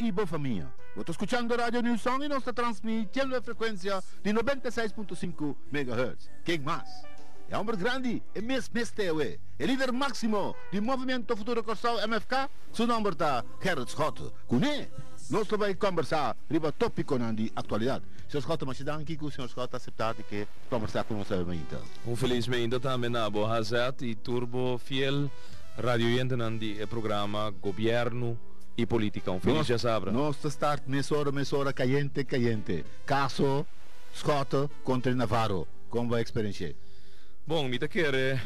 y boa família. Você escutando Radio New Song e nós está transmitindo a frequência de 96.5 MHz. Quem mais? É um grande, é mestre, é líder máximo do Movimento Futuro Corsal MFK, seu nome está Gerrit Schotten. Com ele, nós vamos conversar sobre o tópico de atualidade. Senhor Schotten, mas dank que o senhor Schotten aceitado que conversar com nós então. Felizmente também na Boa Hazard e Turbo Fiel Radio Yente é programa Governo e Política. Feliz já sabe. Nós start mesora caliente. Caso Schotten contra Navarro. Como vai a experiência? Bom, me quer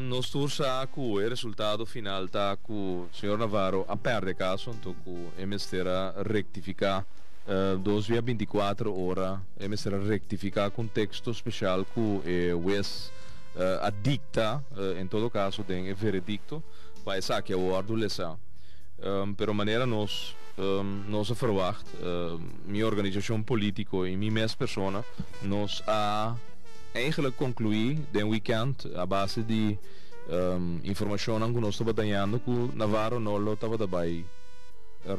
nós torça com o resultado final tá com o senhor Navarro a perder caso então com emestera rectificar 24 horas emestera rectificar contexto especial com o ex adicta em todo caso tem veredicto vai sa que é o ordem lesa pero maneira nós verwacht minha organização política e minha mesma persona nós eigenlijk concluí den weekend a base de informação que nós estamos dando que Navarro não estava daarbij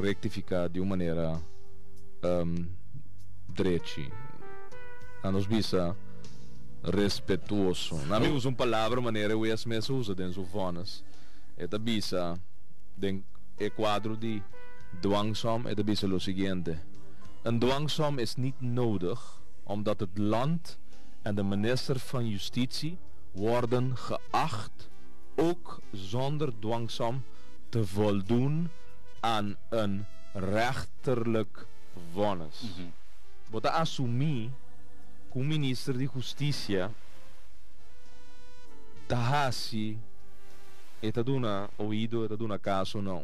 rectificar de uma maneira direita a nos bisa respetuoso não me usa uma palavra maneira eu as mesmas usa dentro dos fones é da bisa den quadro de dwangsom é da bisa o seguinte een dwangsom is niet nodig omdat het land en de minister van Justitie worden geacht ook zonder dwangsom te voldoen aan een rechterlijk vonnis. Wat assumir que o ministro de Justiça tahasi está dando ouído, está dando caso na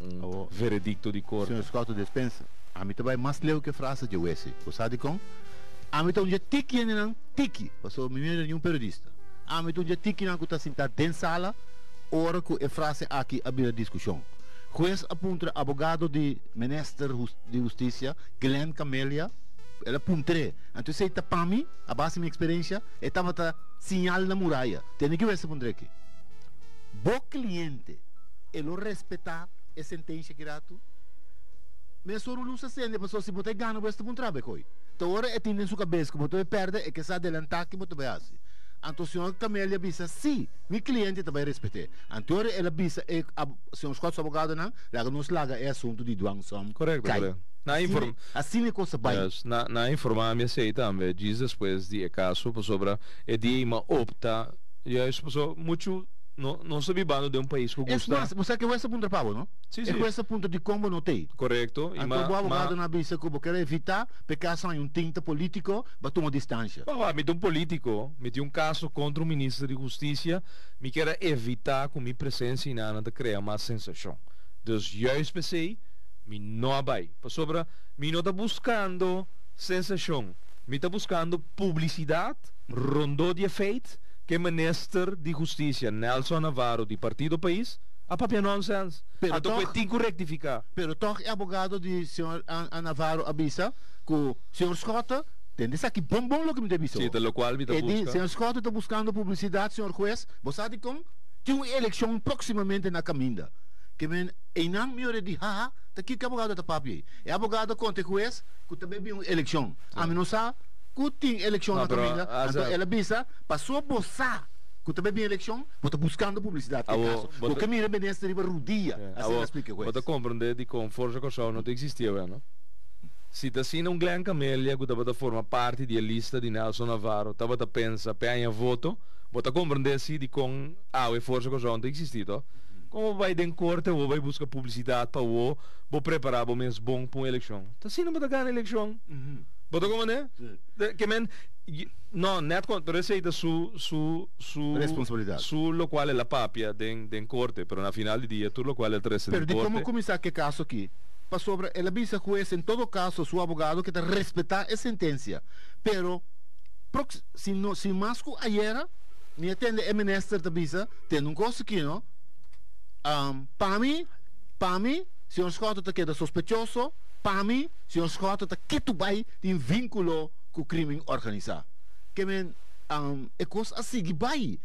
veredicto de corte. Senhor Schotten dispensa. A mim também mais leu que frase de Wessi. O sabe com? A mim então já tiki não tiki. Passou me nenhum periodista. A mim então já tiki não que está sentado dentro sala. Ora que a frase aqui abre a discussão. Juez apunta advogado de ministro de Justiça Glenn Camelia. Ela apuntou. Então você está para mim, a base da minha experiência, estava a sinal na muralha. Tem que ver esse ponto aqui. Bom cliente, ele respeitar a sentença que grato. Mas só não se sente, mas só se você ganha, você não trabalha. Então, agora é tendo em sua cabeça que você perde e que se adelantar que você vai fazer. Então, o senhor Camélia disse, sim, meu cliente também respeita. Então, ela disse, o senhor Schotten, advogado, não, ela nos larga é assunto de dwangsom. Correto, correto. Assim é coisa bem. Na informação, sei também, diz depois de caso, sobre, é de uma opta, e é muito. Não se vivendo de um país que gosta. Você que esse ponto para não? Sim, sim. É esse ponto de como não tem. Correto. Então o advogado na bisa que quer evitar porque há um tinta político para tomar distância. Me tem um político, me tem um caso contra o ministro de Justiça, me quer evitar com minha presença e nada de criar uma sensação. Então, juist pensei, me não vai. Sobre, me não está buscando sensação, me está buscando publicidade, rondou de efeito. Que ministro de Justiça Nelson Navarro do Partido País a papel nonsense. Então tem que rectificar. Pero toch é advogado de senhor Navarro avisa que o senhor Schotten tem isso aqui bom lo que me debisa. Sim, pelo qual me busca. Senhor Schotten está buscando publicidade, senhor juez. Você sabe como? Tem uma eleição proximamente na caminha. Que men não me ore de haha, tá aqui que advogado tá papel. É advogado contra juez que também tem uma eleição. A mim não sabe que tem eleição na caminha, então ela bisa passou a boçar que também tem eleição, está buscando publicidade. O caminho é ministro de Rudia. Assim explica isso. Você compreende de como força corsal não existia, não? Se está assim um Glenn Camelia que estava a formar parte da lista de Nelson Navarro, estava a pensar para voto, você compreende se de como a força corsal não existia. Como vai em corte, ou vai buscar publicidade para o, vou preparar o mês bom para uma eleição. Está assim não vai ganhar a eleição. Boto como né? Que men não net quando receita su responsabilidade. Su lo qual é la papia den corte, pero na final do dia tudo lo qual é el resto del corte. Pero de como começar que caso aqui? Para sobre ela visa juez em todo caso su abogado que te respeitar a sentença. Pero se mais que ayer me atende o ministro da visa tem coisa aqui, não? Para mim, senhor Schotten te queda sospechoso. Para mim, senhor Schotten está que tu vai ter vínculo com o crime organizado. Que men, é coisa assim que vai,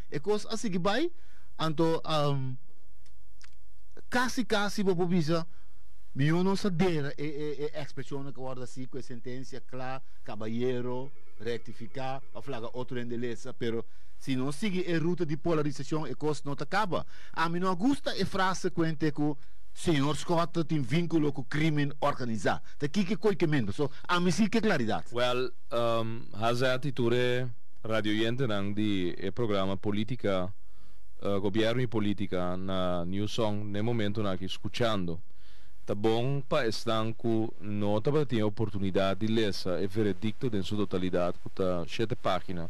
então, quase, vou bisa, Mio non sa dire espressione che guarda sì, questa sentenza clara, caballero, rectificar, o flaga outro endeleza, pero se non sigue a ruta di polarizazione e cosa non acaba. A mim não gusta e frase quente que senhor Scott tem vínculo com crime organizado. Daqui que coi que menos. So, a mim sim que claridade. Well, haza atitude radio yente nang di programa politica, governo e politica na New Song nel momento na que escuchando. Tá bom para estar com nota para ter a oportunidade de ler e veredicto em sua totalidade, com tá 7 páginas.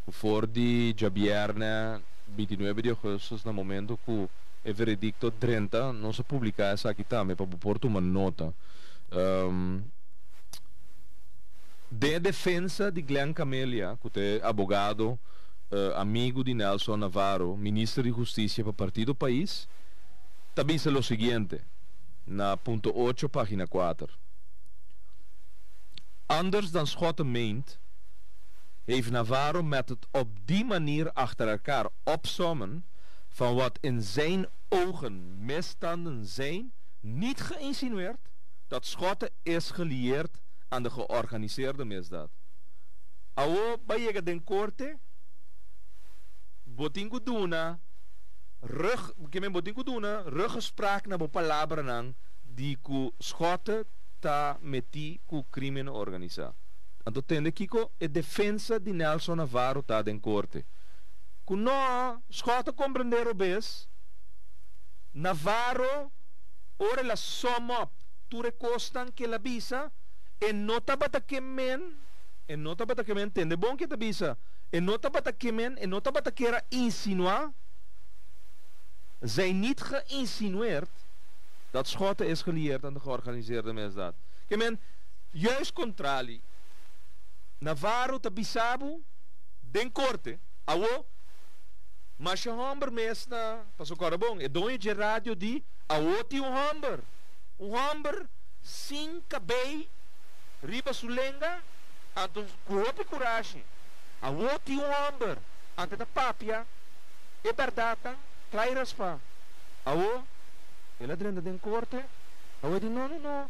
For di Jabierne 29 de agosto, no momento que o veredicto 30 não se publica essa aqui também para pôr uma nota. De defesa de Glenn Camelia, que é advogado, amigo de Nelson Navarro, ministro de Justiça para o Partido País, também diz o seguinte, na ponto 8, página 4. Anders dan Schotten meent, heeft Navarro met het op die manier achter elkaar opsommen van wat in zijn ogen misstanden zijn, niet geïnsinueerd dat Schotten is gelieerd aan de georganiseerde misdaad. Awo bayega den korte, botingu duna, ruggespraak na bo palabra nang di ku Schotten ta meti ku crimine organisa. Anto tende kiko e defensa di Nelson Navarro ta den corte. Kuno Schotten comprendero bes Navarro ore la sum up tu recostan que la visa e nota bata que men tende bon que ta visa e nota bata que era insinua zijn niet geïnsinueerd dat Schotten is gelieerd aan de georganiseerde misdaad. Que men juist contrali Navarro ta bisabu den corte awo mas je homber mesna paso corabong e donje de radio di awo ti un homber sin cabei riba sulenga anto kuopi coragem awo ti un homber ante da papia e verdata clairas fa awo ela drenda den corte awo di no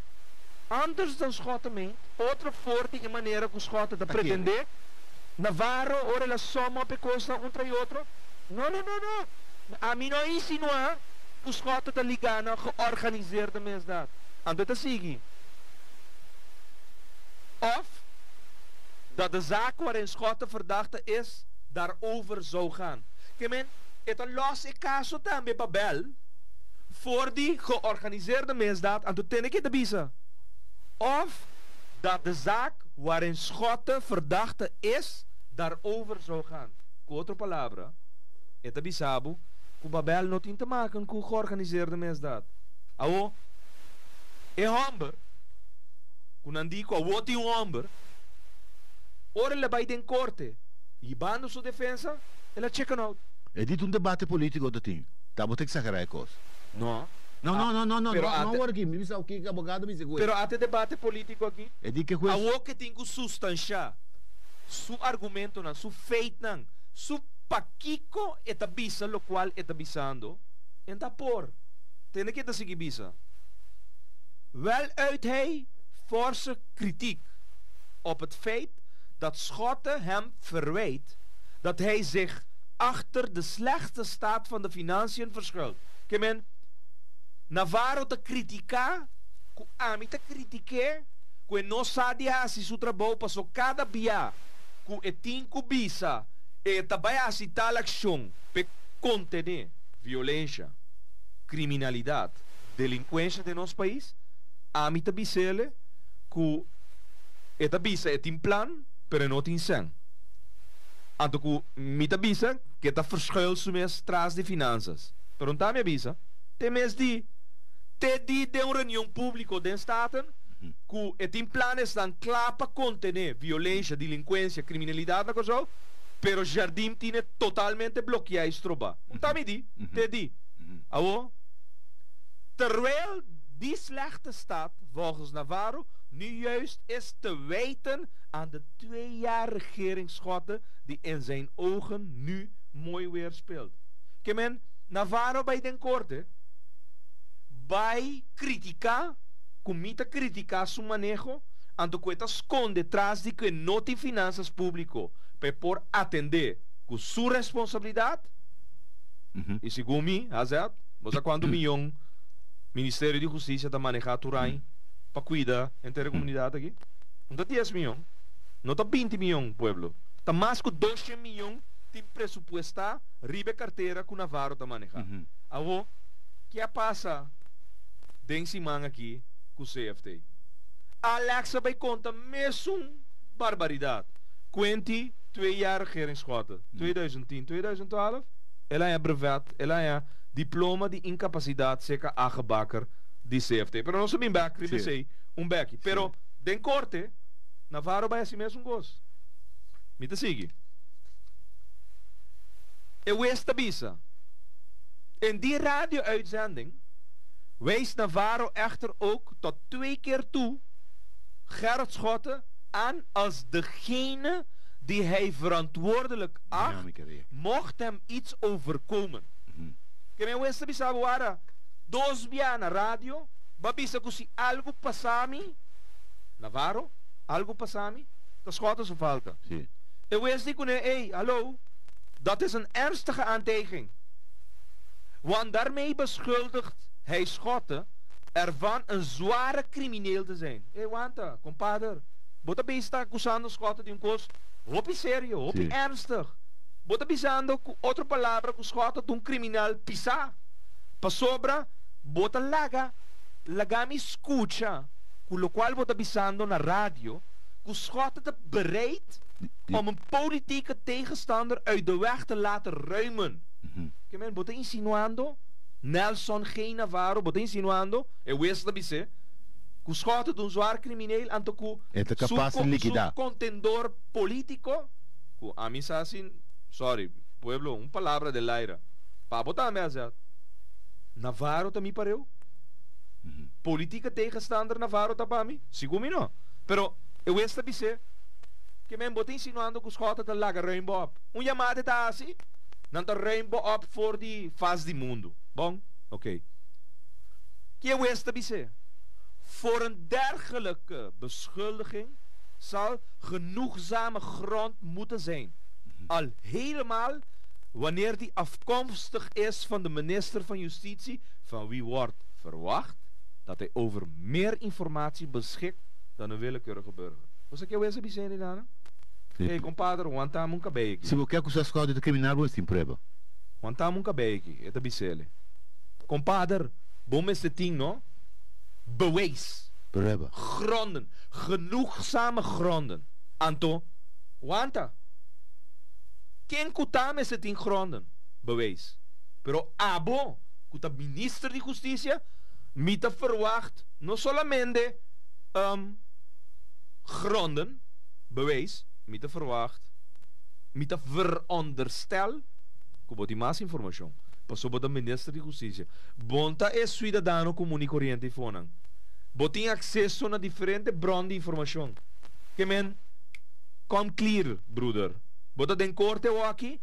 anders dan Schotten meent, outra forte e maneira que Schotten da pretender, Navarro, ora la soma per costa un tra e outro. No. A mim não insinuar que Schotten da ligana georganiseerde misdaad. En dit is sige. Of dat de zaak waarin Schotten verdachte is, daarover zou gaan. Que men, het een los caso também Babel, voor die georganiseerde misdaad, en toen ten ik de bisa. Of dat de zaak waarin Schotten verdachte is, daarover zou gaan. Com outra palavra, het bisabu, com Babel não tem te maken com georganiseerde misdaad. Awo, homber, com andico, awo tem homber, ora le bij den corte, e bando sua defesa, ela check out. É dito um debate político do time. Tá botando exagerar coisa. Não. Não, agora aqui, me disse o que abogado me disse. Pero até debate político aqui. É de que coisa. Awo que tem que sustanciar su argumento nan, su feito nan, su pakiko etabisa lo qual etabisando, en por. Tem que te seguir bisa. Wel uit hij forse kritiek op het feit dat Schotten hem verwijt dat hij zich achter de slechte staat van de financiën verschuilt. Men Navarro te critica, ku ami te critique, ku no sadia si su trabalho passou cada dia, ku etinco bisa, e tabaya si tal ação pe contener violência, criminalidade, delinquência de nosso país, ami te bisele, ku eta bisa etin plan, pero no tin sen. Anto ku mita bisa, que ta verschuil sumes tras de finanças. Perguntar me bisa, te mes di de uma reunião pública de Staten, que etin planes dan klaar para contener violência, delinquência, criminalidade, coisa, pero jardim tiene totalmente bloqueado estroba. Ontami di, te di. Awo, terwijl die slechte staat, volgens Navarro, nu juist is te wijten aan de 2 jaar regering Schotten die in zijn ogen nu mooi weer speelt. Kemen Navarro bij den korte, bij critica, comita criticar su manejo, anto que está esconde detrás de que no tiene finanzas público, pero por atender con su responsabilidad, y según mí, Hazard, ¿vos a cuánto millón Ministerio de Justicia está manejando Turai para cuidar entre la comunidad aquí? No está 10 millones, no está 20 millones, pueblo. Está más que 12 millones de presupuesto ribe carteira que o Navarro está manejando. Agora, que passa de cima aqui com o CFT? Alexa vai conta mesmo barbaridade. Quanti 2 jaar regeringsschota. 2010, 2012. Ela é brevet, ela é diploma de incapacidade seca aangebakker de CFT. Pero não sabem back, ribe sei, back. Pero, den corte, Navarro vai assim mesmo gosto. Me te sigue. Eu estabisa. In die radio-uitzending wijst Navarro echter ook tot 2 keer toe Gerrit Schotten aan als degene die hij verantwoordelijk acht, mocht hem iets overkomen. Que me wijst bisa agora 2 dias na radio, babisa ko si algo pasami, Navarro, algo pasami, dat Schotten zo falta. Eu wijst ko ne, hey, hallo, dat is een ernstige aantijging. Want daarmee beschuldigt hij Schotten ervan een zware crimineel te zijn. Hé, wanta, compadre. Bota besta acusando Schotten de um coisa. Hopi sério, hopi ernstig. Bota bisando outra palavra que Schotten de um criminal pisa. Pa sobra, bota laga me escucha. Com lo qual bota bisando na radio. Que Schotten te bereid om een politieke tegenstander uit de weg te laten ruimen. Que men bota insinuando Nelson G. Navarro bota insinuando eu esta bise que os Schotten de um zwaar crimineel anto que su contendor político que a mim assim sorry pueblo palavra de laira pa botar me azat Navarro também pareu política tegenstander Navarro tá para mim segundo não pero eu esta bise que men bota insinuando que os Schotten te laga rainbow up chamada tá assim dan de rainbow op voor die face do mundo. Bom? Oké. Que eu estabelecer. Voor een dergelijke beschuldiging zal genoegzame grond moeten zijn. Al helemaal wanneer die afkomstig is van de minister van Justitie, van wie wordt verwacht dat hij over meer informatie beschikt dan een willekeurige burger. Wat zeg je estabelecer in Nana? Hey, compadre, wanta mun cabei aqui. Se você quer que o seu escola de criminal, você tem prova. Wanta mun cabei aqui, é tabicele. Compadre, bom este ting, no? Bewijs. Prova. Gronden. Genoegzame gronden. Anto, wanta. Quem kutame este ting gronden? Bewijs. Pero abo, kuta minister de Justicia, mita verwacht, no solamente gronden, bewijs, met te verwacht, met te veronderstel, que tem mais informação. Passou para o ministro de Justiça. Bonta é cidadão comum e corrente fonan. Botem acesso a diferentes bronnen de informação. Que men, come clear, brother. Bota den corte o aqui,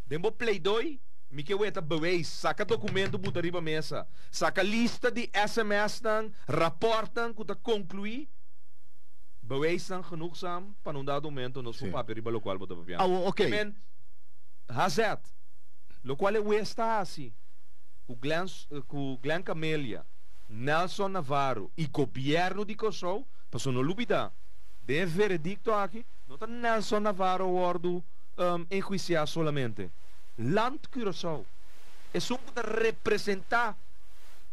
den bo play doi, me que weta bewijs, saca documento botar riba mesa, saca lista de SMS dan, rapporten que tá concluir. Bewijs dan genoegzaam para um dado momento nos sí. Papel riba lo qual bota papiano. Ah, ok. Men, hazet, lo qual é está assim, com Glenn Camelia, Nelson Navarro e governo de Kosovo, passou no lubida, de veredicto aqui, não está Nelson Navarro ordo enjuiciar solamente. Land Curaçao, é só para representar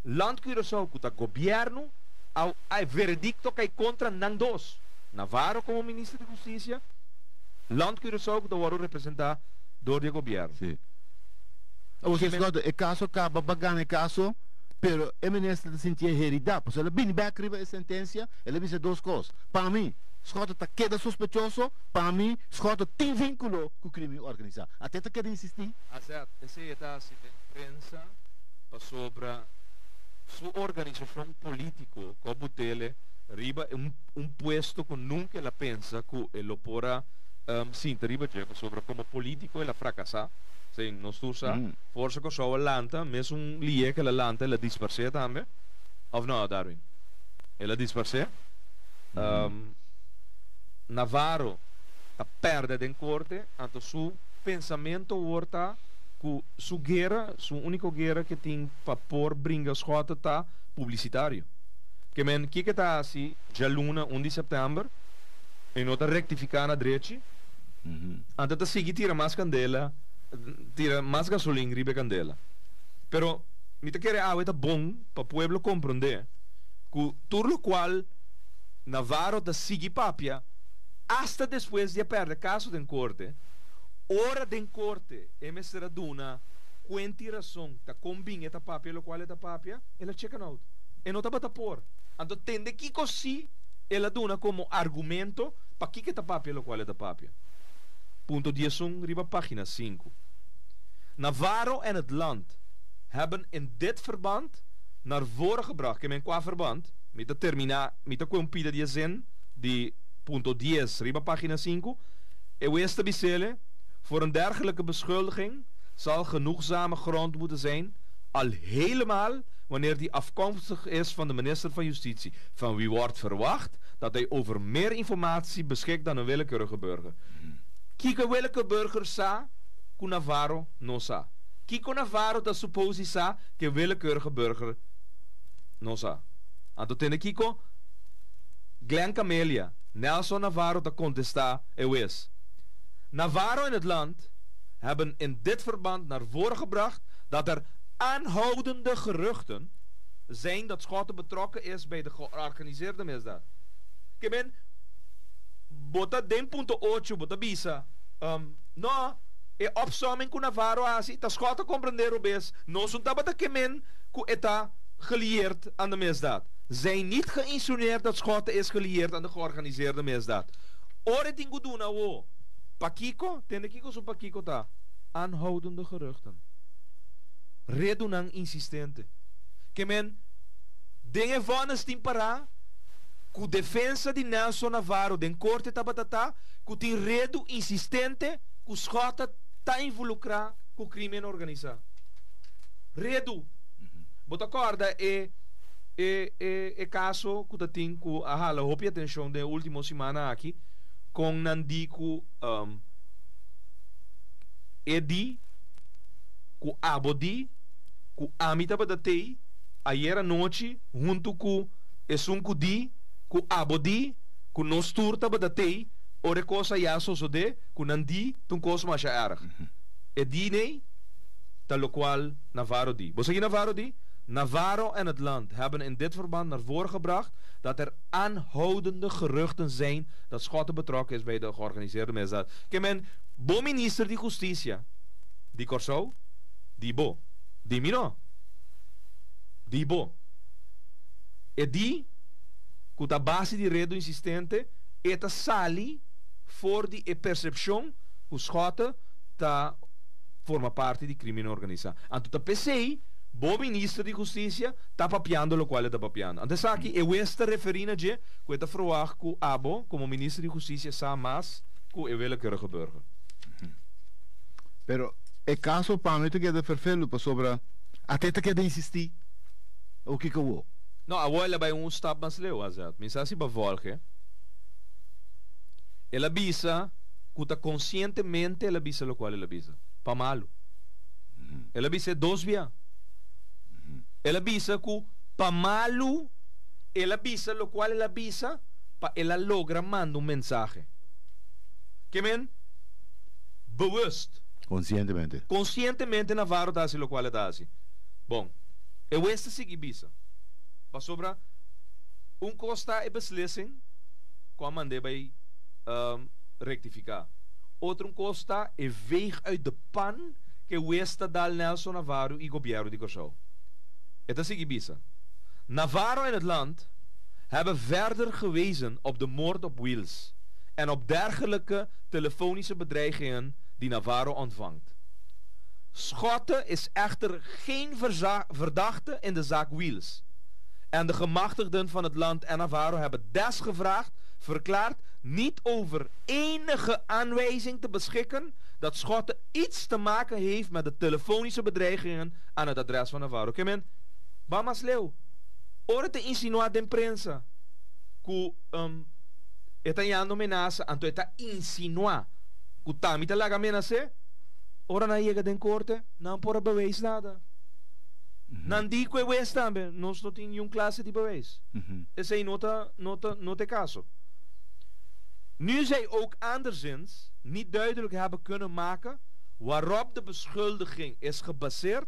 Land Curaçao, que o governo, ao veredicto que é contra Nandos. Navarro como ministro de Justiça, Land Curaçao que deve representar do governo. Sim. Você escuta, o caso acaba bagando o caso, pero o ministro de sentir heredade, porque ele bem back riba a sentença, ele diz 2 coisas. Para mim, Schotten está queda suspeitoso, para mim, Schotten tem vínculo com o crime organizado. Até está querendo insistir. Exato, essa é a imprensa sobre sua organização política, como dele, riba puesto que nunca ela pensa que ele pora sim, riba sobre como político ele fracassar. Sim, nós tursa, força que só lanta, mesmo lie que ela lanta, ela dispersa também. Of não, Darwin? ela disparce. Navarro ta perde den corte, anto su pensamento horta ku su guerra, su único guerra que tem para por bringa schota ta publicitário. Que men kika ta assim, já luna 1 de setembro, e nota rectificar na direita, anto ta sigi tira mais candela, tira mais gasolina ribe candela. Pero mi te quere é bom para pueblo compreender que tudo qual Navarro da sigi papia hasta después de perder caso de corte, hora de corte, emestra duna, quanti razão ta combina esta papia, lo qual esta papia, ela checa out. E não tá bata por. Então tende que così ela duna como argumento para que esta papia, lo qual esta papia. Punto 11, riba página 5. Navarro en het land hebben in dit verband naar voren gebracht, que men qua verband, met de termina, met de compida die zin, die punto 10, riba pagina 5, e weste bisele, voor een dergelijke beschuldiging zal genoegzame grond moeten zijn, al helemaal wanneer die afkomstig is van de minister van Justitie, van wie wordt verwacht dat hij over meer informatie beschikt dan een willekeurige burger. Kiko welke burger sa, ku Navarro no sa. Kiko Navarro da supposi sa, que willekeurige burger no sa. Anto tene Kiko, Glenn Camelia, Nelson Navarro da contesta is. Navarro en het land hebben in dit verband naar voren gebracht dat er aanhoudende geruchten zijn dat Schotten betrokken is bij de georganiseerde misdaad. Kemen, bota den punto 8, bota bisa. No, e opsomming ku Navarro asi, ta Schotten comprender obes, no sunt tabata kemen ku eta gelieerd aan de misdaad. Zijn niet geïnsinueerd dat Schotten is gelieerd aan de georganiseerde misdaad. Ore tingu duna wo. Pakiko, tende kiko so pakiko ta. Aanhoudende geruchten. Redunang insistente. Que men dingen vonnis tin para ku defensa di Nelson Navarro den corte tabatata ku tin redu insistente ku Schotten ta involucra ku crime organizado. Redu. Bota corda e caso que tem que a hope atenção de última semana aqui com Nandiku Edi com Abodi com Amita Badatei ayer à noite junto com Esunkudi com Abodi com Nostur Tabadatei ore cosa ya so de com Nandi tum cosa mais erg Edi nei tal qual Navarro di. Você Navarro di? Navarro en het land hebben in dit verband naar voren gebracht dat er aanhoudende geruchten zijn dat Schotten betrokken is bij de georganiseerde misdaad. Kijk men, bo minister di Justicia, di Corso, di bo, di mino, di bo. E di, cuta base di redo insistente, eta sali voor die percepção que Schotten ta forma parte di crimine organizado. Anto ta PC bo ministro di giustizia sta papiando lo quale sta papiando. Antes aqui e questa referina je questa verwacht ku abo como ministro di giustizia sa mas ku e willekeurige burger. Pero e caso para mim que é de vervelo para sobre até que de insistir o que eu No, a vuelta bij un stap mas leo azat. Misa si bevolge. Ela bisa kuta conscientemente ela bisa lo quale ela bisa. Pa malo. Ela bisa dos via. Ela bisa ku pamalu, ela bisa, lo cual ela bisa, pa ela logra manda un mensaje. Que men? Bewust. Conscientemente. Conscientemente Navarro dasi lo cual dasi. Bom, eu esta sigi bisa. Pa sobra, un costa e beslissing, kwam mande bij rectificar. Outro costa e veeg uit de pan, que esta dal Nelson Navarro e gobiero di Corso. Het is Ibiza. Navarro en het land hebben verder gewezen op de moord op Wils en op dergelijke telefonische bedreigingen die Navarro ontvangt. Schotten is echter geen verdachte in de zaak Wils. En de gemachtigden van het land en Navarro hebben desgevraagd, verklaard niet over enige aanwijzing te beschikken dat Schotten iets te maken heeft met de telefonische bedreigingen aan het adres van Navarro. Kemen, Bamas leu, ora te insinuar de imprensa, ku eta yando menasa anto eta insinua ku tami te laga menase ora na llega den corte não por bewijs nada não digo eu esta também nós não tem um classe de bewijs esse aí nota caso nu zij ook anderszins niet duidelijk hebben kunnen maken waarop de beschuldiging is gebaseerd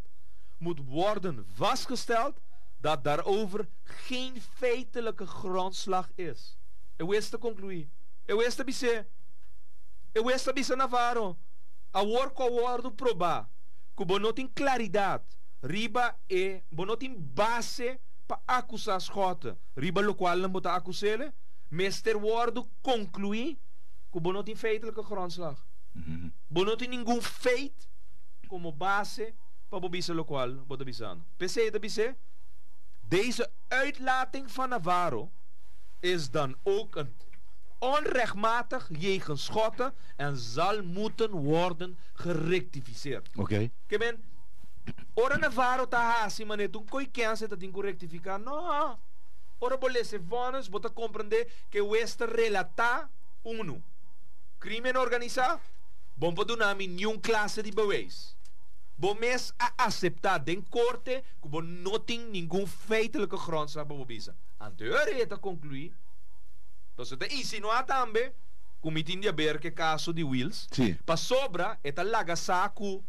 moet worden vastgesteld dat daarover geen feitelijke grondslag is. Eu esta concluir. Eu esta bise Navarro. A work award probar. Que não tem claridade. Riba e não tem base para acusar Schota. Riba lo qual não bota acusele. Mester word concluir que não tem feitelijke grondslag. Não tem nenhum feit como base para bobise lo qual bota bisano. PC de bise. Deze uitlating van Navarro is dan ook een onrechtmatig jegens Schotten en zal moeten worden gerectificeerd. Oké. Okay. Ora Navarro ta hasi mané tu koi kense ta tinko rectificar. No. Ora bolese vones bota compreender que esta relata uno. Crimen organizado. Bom podo nami nenhum classe de bewijs. Bom mes a aceitar den corte que bom não tem nenhum feitelijke grondslag para bobisa. Anterior é concluir. Então se te insinuar também que me tinha ver que caso de Wills. Sim. Para sobra é laga saco.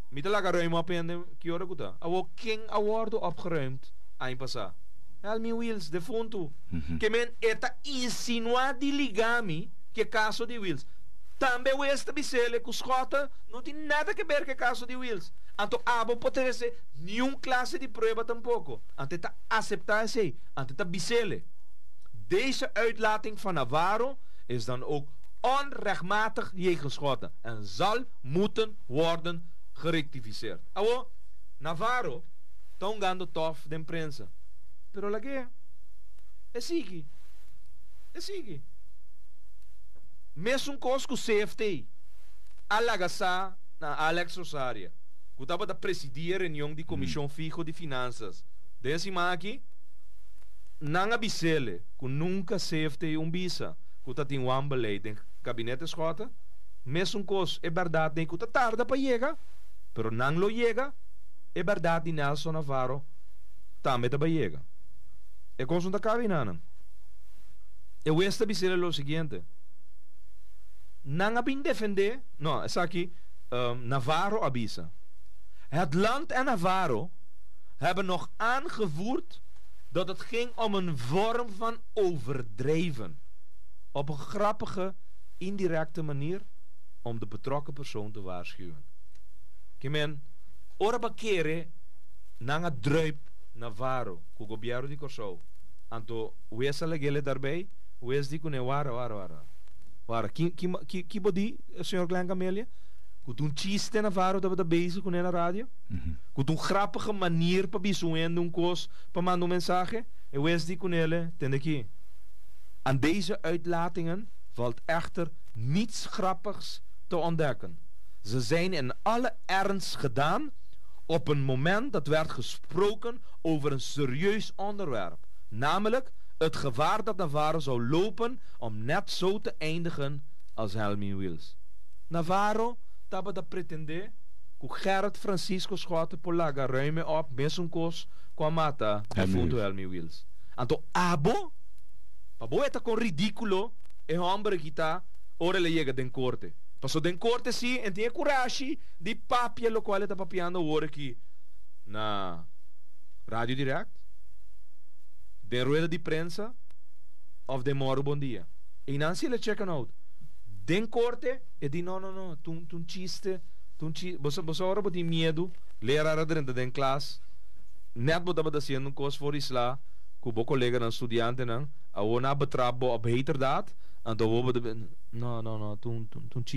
Me te laga ruim opende que hora guta. Awo king award opgeruimd aan passar. Helmi Wills de fundo. Que men eta insinuar de ligami que caso de Wills. Também o esta bicele com Schota não tem nada a ver com o caso de Wills. Então, abo pode ser nenhum classe de prova tampouco. Então, tá aceitar isso aí. Então, tá bicele. Deze uitlating van Navarro is dan ook onrechtmatig jegens Schota en zal moeten worden gerectificeerd. Awo, Navarro, tongando tof de imprensa. Pero la que é sigue. É sigue. Mesmo com CFT, alagasa na Alex Rosaria, que estava a presidir a reunião de Comissão Fijo de Finanças. Desse aqui, não abisele, que nunca CFT bisa, que está tem um beleid em gabinete Schota, mesmo com é verdade que está tarde para chegar, pero não lo chega, é verdade Nelson Navarro também está para chegar. É coisa da cabina. Eu esta bisele o seguinte. Nang abin defender, no, is aqui, Navarro abisa. Het land en Navarro hebben nog aangevoerd dat het ging om een vorm van overdrijven. Op een grappige, indirecte manier om de betrokken persoon te waarschuwen. Kemen, ora bakere nang a druip Navarro, ku gobiero di Corso. Anto, wees legele daarbij, wees di kune wara. Ora, que bodi, senhor Glenn Camelia? Com um chiste Navarro dat we daar bezig com na rádio? Com grappige manier para bisoen doen koos, para mandar mensagem? En wees die com ele, ten aqui. Aan deze uitlatingen valt echter niets grappigs te ontdekken. Ze zijn in alle ernst gedaan op een moment dat werd gesproken over een serieus onderwerp, namelijk het gevaar dat Navarro zou lopen om net zo te eindigen als Helmi Wills. Navarro taba da pretender que Gerrit Francisco Schotten polaga ruime op mesumkos com a mata de fundo Helmi Wills. Anto abo eta con ridículo e hombre que está ora le llega den corte. Passou den corte sim, e tinha coragem de papia lo qual está papiando ora aqui na rádio direct. De rueda de prensa of de moro bom dia. E não se ele check out. Den corte e di no, tu chiste, você ora boti medo, leraar dentro den classe. Net bota fazendo coisa for isla, com o colega dan estudante nan, a ona betrabo op heterdaad, en dan we de no, toen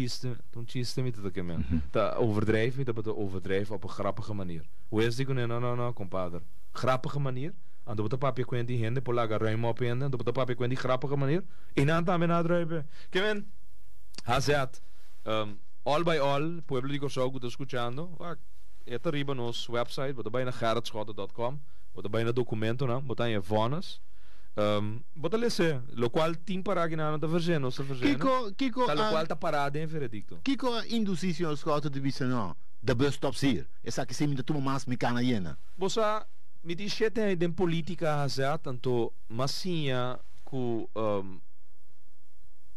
chiste met dat kemen. Dat overdrijven, dat overdrijven op een grappige manier. Hoe is die kunnen no, compadre. Grappige manier. En dan moet papi kwijt die hende polaga ruim op hende, dan moet papi kwijt die grappige manier. En dan dan nadruipen. Kemen, hij zegt, all by all, pueblo di Corso goed escuchando. Esta arriba nos website, wat bijna gerritschotten.com, wat bijna documenten, wat aan je vonnis. Bota lese, lo qual tim paraginano da vergeno, sta vergeno. Kiko, Lo qual ta parada in veredicto. Kiko indusisio scout de visa no. Da bus stop hier. Esa que se me toma mas me cana yena. Bosa, mi discete den politica hazat, tanto massinha ku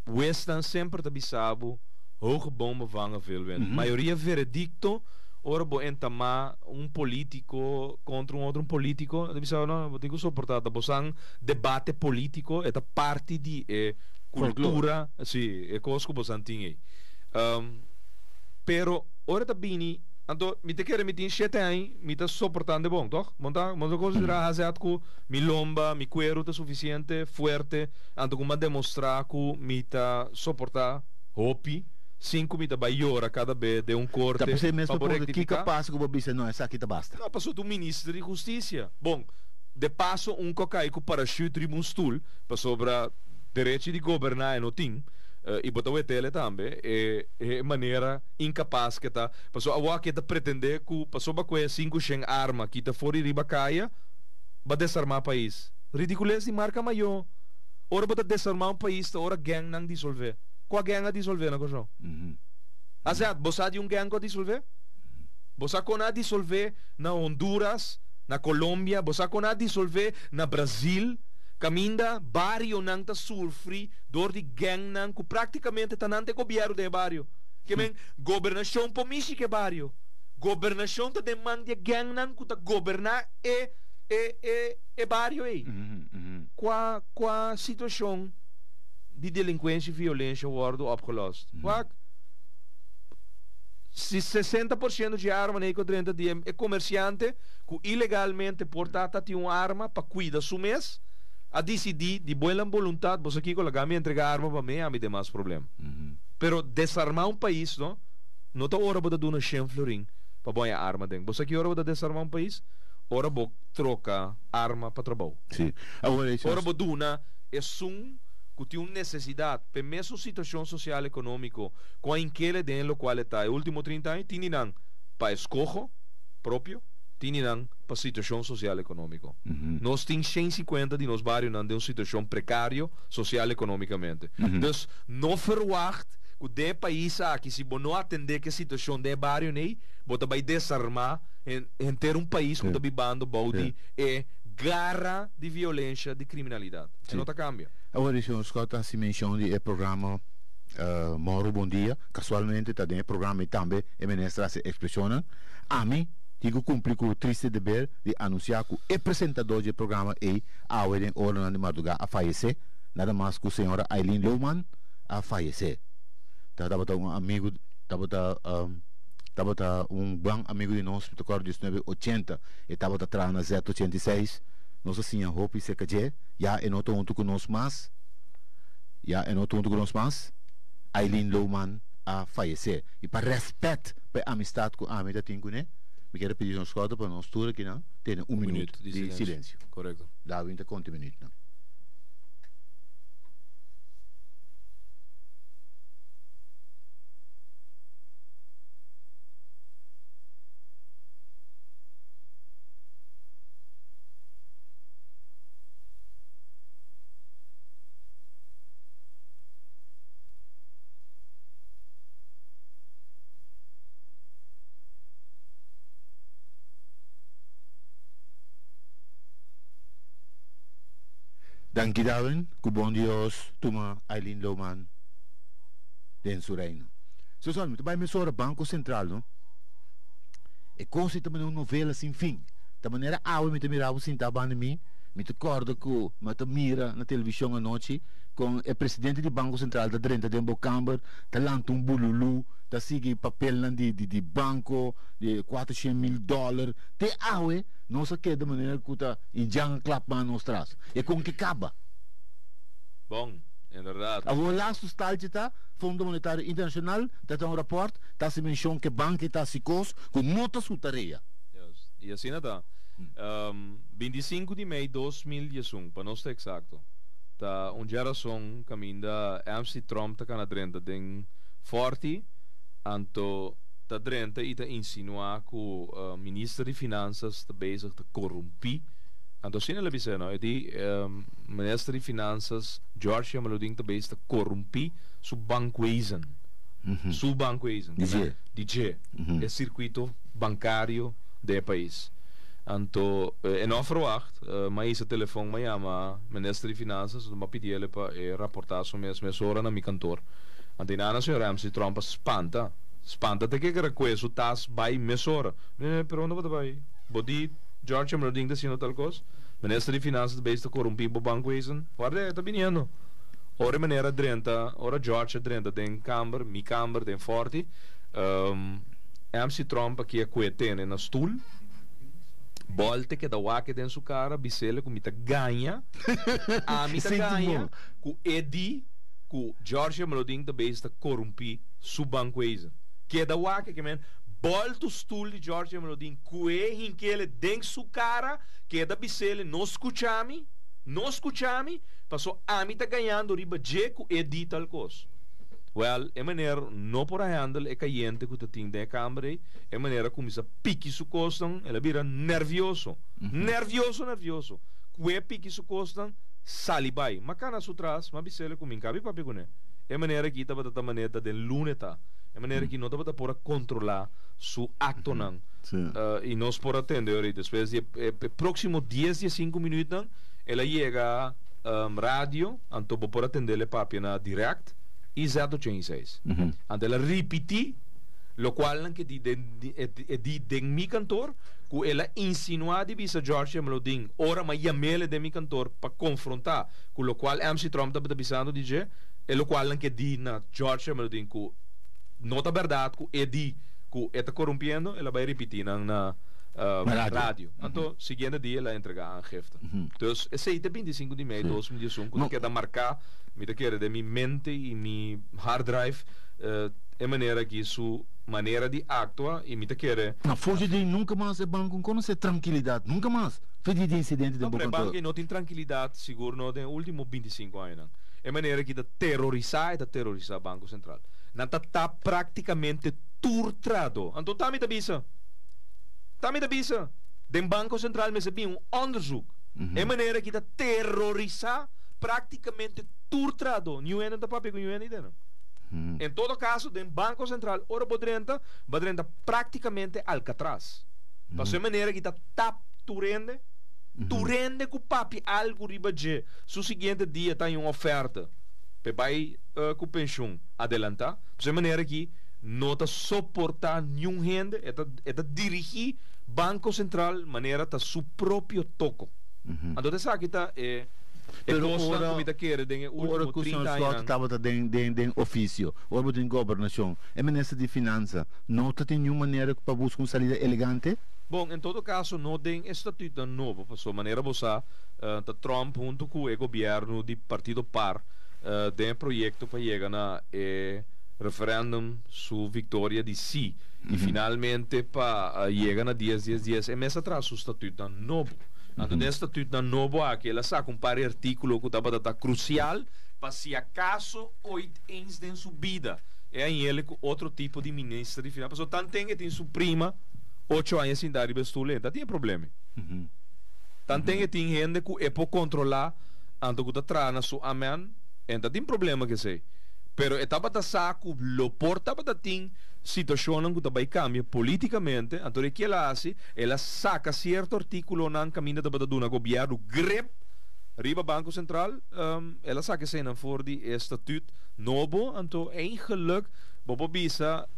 Westan sempre te bisabu, hoge bomen vangen veel winnen. Maioria veredicto, ora bo entama politico contra outro politico, te bisabu no, botico sopportata, bosang debate politico, eta parte di cultura, sì, e cosco bosantingi. Pero ora te bini, anto mi te kere mi tin shetang, mi te sopportande bon, toch? Monta considera hazat ku mi lomba, mi cuero te suficiente, fuerte, anto kuma demostrar ku mi ta sopporta hopi, 5 mi ta baiora cada be de un corte. Tá você mesmo porque que capaz que o bobisa não, essa aqui tá basta. Não, passou do ministro de justiça. Bom, de passo um cocai com parachute e um stool, para sobra direito de governar e não tem. E botou o tele também é maneira incapaz que tá passou a que tá pretender que passou ba com 5 sem arma que tá fora riba caia ba desarmar país ridiculez de marca maior ora bota desarmar um país ora gang não dissolver qual gang a dissolver na coisa azat bosa de gang a dissolver bosa com a dissolver na Honduras na Colômbia bosa com a dissolver na Brasil caminda barrio nang ta surfri door di gang nang ku praticamente tanante governo de barrio que men governação pomishi que barrio governação ta demanda gang nang ku ta governar e barrio aí qua situação de delinquência e violência wordt opgelost qua se 60% de arma nei 30 dias é comerciante que ilegalmente portata ti uma arma para cuidar su mês a decidir de boa vontade você aqui colocar me entregar arma para mim a mim tem mais problema pero desarmar um país não tá hora para dar uma 100 florin para boa arma dentro você aqui hora para desarmar um país hora para trocar arma para trabalho sim hora para dar uma é que tem uma necessidade para mesmo situação social e econômica com a inquele dentro do qual está os últimos 30 anos tem não para escojo próprio tinham para situação social e econômica. Nós temos 150 de nos bairros não de uma situação precária social e economicamente. Então, não verwacht que o país aqui se não atender que a situação de bairro nem, bota vai desarmar em ter um país que está vivendo balde é garra de violência, de criminalidade. Não está cambia. Agora, o senhor Scott se menciona o programa Moro Bom Dia, casualmente está dentro do programa e também a ministra se expressiona. A mim digo cumprir com o triste dever de anunciar que o apresentador do programa é a hora de madrugada a falecer, nada mais que a senhora Aileen Lowman a falecer. Estava um amigo, estava um bom amigo de nós, que recordo 1980, e estava atrás na Z86, nossa senhora Hope CKJ, já é não junto conosco mais, Aileen Lowman a falecer. E para respeito, para a amistade que a amistade tem com ele, me quero pedir uma escuta para nós todos aqui, não? Tem um minuto de silêncio. Correto. Dá 20 minutos, não? Dankjewel, que bom Deus, toma Aileen Lowman den seu reino. So, muito bem, mas sobre o Banco Central, não? E coisa também uma novela sem fim. Da maneira, me mirava assim, estava a mim, me recordo que me mira na televisão à noite, com o presidente do Banco Central da Drenta de Bocamber, está lá um bululu, está seguindo papel de banco, de $400,000, te não sei que da maneira que está em Jan Clapman nos traz. E com que acaba? Bom, é verdade. Agora lá o estádio está, Fundo Monetário Internacional, está um rapport, está se menciona que o banco está se cos, com nota sua tarefa. E assim está. 25 de maio de 2001, para não ser exato. Tá uma geração caminho da MC Trump está na Drenta, tem forte, anto da Drenta e está insinuar que o ministro de Finanças está bezig te corromper Então, sim, ele disse, não, die minister de Finanças, George Meloding, também está corrompi su bankwezen. Su bankwezen. DJ. É circuito bancário do país. Então, en afverwacht, mas esse telefone me chama minister de Finanças, me pediu ele para rapportar sobre minhas horas na meu cantor. Então, na senhora Ramsey Trump espanta te que era questo tas by mesora. Pero não vai vai. Bodi George Meloding da sino tal coisa. Minister de Finanças besta corrompido bankwezen. Guarda, tá vindo. Ora maneira drenta, ora George drenta den kamer, mi kamer den forti. MC Trump aqui é coetene na stoel. Bolte que da wake den su cara, bisele com mita ganha. A mita ganha com Eddie, com George Meloding da besta corrompi su bankwezen. Que da wake que men bolte o stoel de George Meloding, coe em que ele den su cara, que da bisele não escuchami, passou a mim tá ganhando riba jeco e di tal coisa. Well, é maneira não por a handle é caiente que tu tem da câmera, é maneira como isso pique su costam, ela vira nervioso. Nervioso. Que pique su costam, salibai. Mas cana su trás, mas bisele com mim cabe papi com né. É maneira que tava da maneira de luneta. É maneira que não tava por controlar su acto não. E nós por atender, depois de próximo 10-15 minutos, ela chega rádio, então por atender papi na direct e 086. Então ela repete, lo qual que di de mi cantor, que ela insinua de visa George Meloding, ora ma chamele de mi cantor para confrontar, com lo qual MC Trump está pensando dizer, e lo qual que di na George Meloding, que nota verdade, que di que está corrompendo, ela vai repetir na rádio. Então, seguinte dia ela entrega a aangifte. Então, esse é 25 de maio de 2021, que eu quero marcar, me quero de minha mente e meu hard drive, é maneira que sua maneira de actuar e me quero. Não, foge de nunca mais é banco com essa tranquilidade, nunca mais. Fede de incidente de banco. Banco não tem tranquilidade, seguro, não tem últimos 25 anos. É maneira que terrorizar o Banco Central. Não está praticamente torturado. Então, tá me avisa. Den Banco Central me sabia onderzoek. É maneira que está terrorizar praticamente torturado. Não é nada papi com não. Em todo caso, den Banco Central, ora badrenta praticamente Alcatraz. Mas é maneira que está turende com papi algo riba de. So seguinte dia tem uma oferta. Pe vai com pensão adelantar. Mas é maneira que não está suportar nenhum rende, é dirigir Banco Central maneira tá su próprio toco. Então essa aqui tá costa como quer den último 30 anos. Estava den ofício, ou den governação. É ministro de Finanças, não tem nenhuma maneira para buscar uma saída elegante. Bom, em todo caso, não tem estatuto novo, por maneira você Trump junto com o governo de Partido Par tem projeto para chegar na referendum su vitória de si e finalmente para chegar na 10 é mês atrás o estatuto novo. Então o estatuto novo aqui ela saca um par de artículo que estava crucial para se acaso oito anos de sua vida é aí ele com outro tipo de ministro de finanças, tanto tem que tem sua prima 8 anos sem dar bestulenta, tem problema. Tanto tem que tem gente que é para controlar anto que está trana su amen, então tem problema que sei. Pero etapa da saco lo porta para tem situação que vai cambiar politicamente, então o que ela saca certo artículo na caminho da badaduna governo grep riba Banco Central, ela saca cena voor die estatuto novo, então eigenlijk Bobo Bisa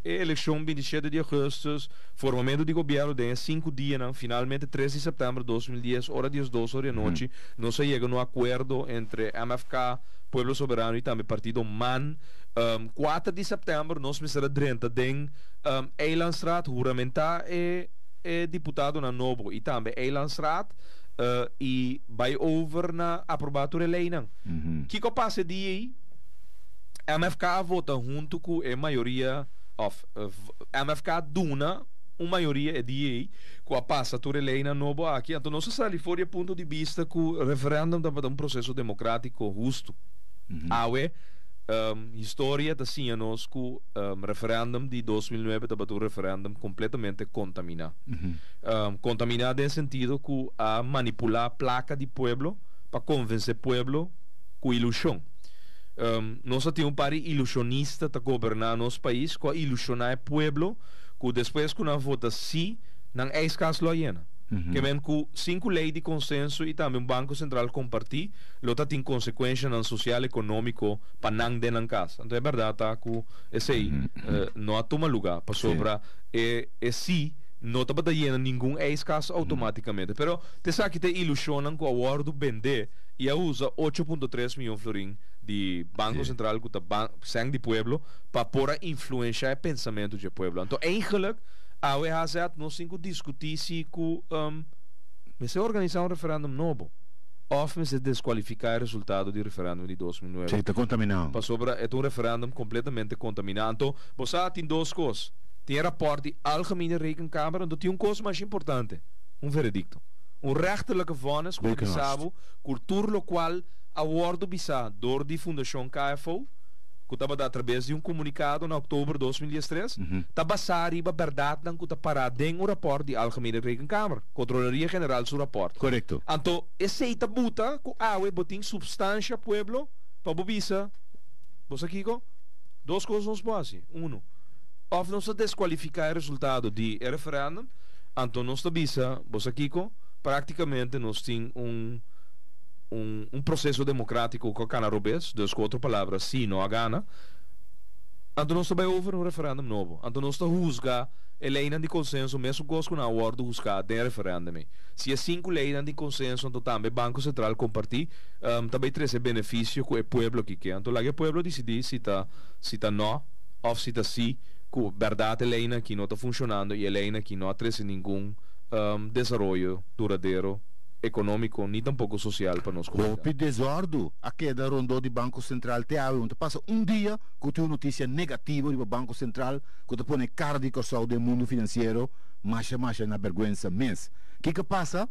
eleição 27 de agosto, formamento de governo de 5 dias, finalmente 13 de setembro de 2010, hora 12 horas da noite, não se chega no acordo entre MFK, Pueblo Soberano e também Partido MAN. 4 de setembro, nós será drenta den Eilandstraat, juramentar deputado na Novo e também Eilandstraat e vai over na aprovatura leinan. Que passa de aí? MFK vota junto com a maioria MFK duna uma maioria de aí com a passatura eleina novo aqui. Então nós estamos ali fora do ponto de vista que o referendo é um processo democrático justo. Awe história da nós que referendum de 2009 estava um referendum completamente contaminado. Contaminado em sentido que a manipular a placa de pueblo para convencer o pueblo com ilusão. Nós temos um par ilusionista para governar nosso país, que ilusionar o pueblo, que depois que nós vota sim, não é escasso lá ainda. Que men com 5 leis de consenso e também o Banco Central compartir, lota tem consequência no social e econômico para não de na casa. Então é verdade tá, que esse aí não toma lugar para sobra e sim não está batendo nenhum escasso automaticamente. Pero te sabe que te ilusionam com o acordo vender e a usa 8,3 milhões de florins de Banco Central que está sangue de pueblo para pôr influenciar o pensamento do pueblo. Então eigenlijk a UEHZ nós temos que discutir se se organizar um referendum novo ou se desqualificar o resultado do referendum de 2009. Sim, está contaminado. Para sobra é um referendum completamente contaminado. Então, você tem duas coisas. Tem o rapport de Algemene Rekenkamer, en tem uma coisa mais importante, um veredicto. Um rechterlijke vonnis, como que sabe, cultura local, acordo bisa door die Fundação KFO, que estava através de um comunicado em outubro de 2013, está basado na verdade que está parado em um rapport de Algemene Rekenkamer, Controlaria General do rapport. Correto. Então, esse aí está buta, que a botin substância pueblo, para bobisa, você aqui, duas coisas não se podem. Of não se desqualificar o resultado de referendum, então nós bisa, você aqui, praticamente nós temos um processo democrático com a canarobês, das quatro palavras, sim, não a gana, então nós vai over um referendum novo, então nós juzga a lei de consenso, mesmo que nós não acordo juzgar de referendum. Se é 5 leis de consenso, então também o Banco Central compartir, também traz benefício com o pueblo que quer. Então lá o pueblo decide se está não, ou se está sim, que a verdade a lei que não está funcionando e a lei que não traz nenhum desenvolvimento duradouro econômico nem tampouco social para nós. O desordo a queda rondou do Banco Central te onde passa um dia que tem uma notícia negativa do Banco Central que te põe cara de corção do mundo financeiro marcha na vergonha mês. O que passa?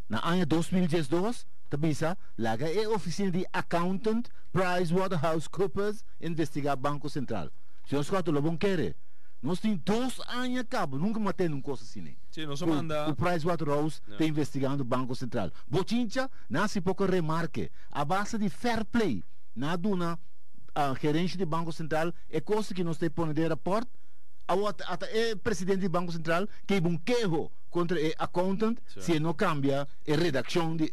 Na ano 2012 tabisa laga é oficina de accountant PricewaterhouseCoopers investigar Banco Central. Se nós quatro lo querer, nós temos 2 anos a cabo, nunca matei numa coisa assim. Sim, nós manda. O Pricewaterhouse está investigando o Banco Central. Bochincha, nasce pouco remarque. A base de fair play, na duna, a gerente do Banco Central, é coisa que nós temos pondo de rapport, até o presidente do Banco Central, que é um queijo contra o accountant, se não cambia a redação do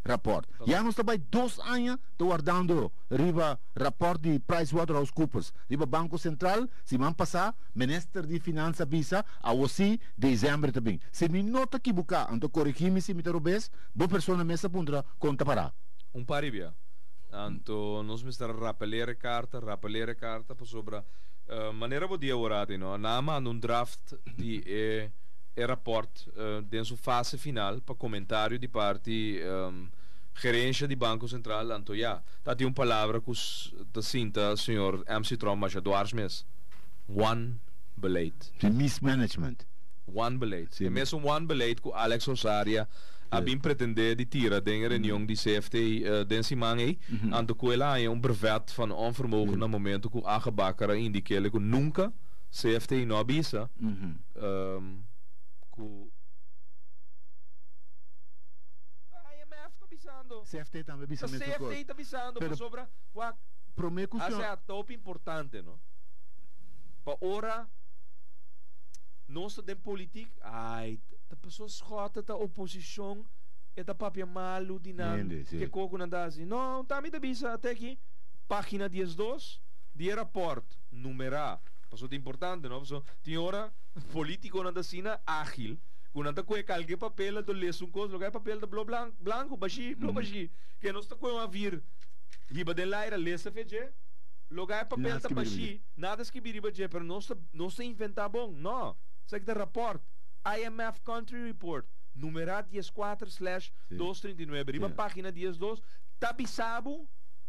rapport. Já nós estamos 2 anos guardando riba rapport de PricewaterhouseCoopers, riba Banco Central, se man passar, Ministro de Finanças visa, a aussi dezembro também. Se me nota que buscar, então corrigir-me se me terobes, boa pessoa mesa puntra conta para. Paribia. Então, nós vamos rappeler carta, para sobre maneira podia orar, não? Nama um draft de rapport de sua fase final para comentário de parte gerência do Banco Central. Então, tá tem uma palavra que da cinta senhor MC Trump mas Eduardo Mes. One beleid. Mismanagement. One beleid. E mesmo one beleid com Alex Osaria a bem pretender de tira de reunião de CFT desse manhã, anto que ela é brevet van onvermogen no momento que a gebakkere indica que nunca CFT não avisa que a IMF está avisando. CFT também avisa. CFT está avisando para sobre a top importante, não? Para ora nós temos política, a pessoa escota da oposição é da papia malu de que coco não dá assim. Não, tá me avisa até aqui. Página 12 de rapport numerar. Passou de importante, não? Passou tem hora político não dá assim ágil. Quando anda com qualquer papel do leso coisa, lugar papel da blanco, baixi, que nós está com a vir. Riba de lá era lesa feje. Lugar papel da baixi, nada escrever riba de, pero não se inventar bom, não. Segue de rapport. IMF Country Report, numerado 14/239, riba página 12, tabisabo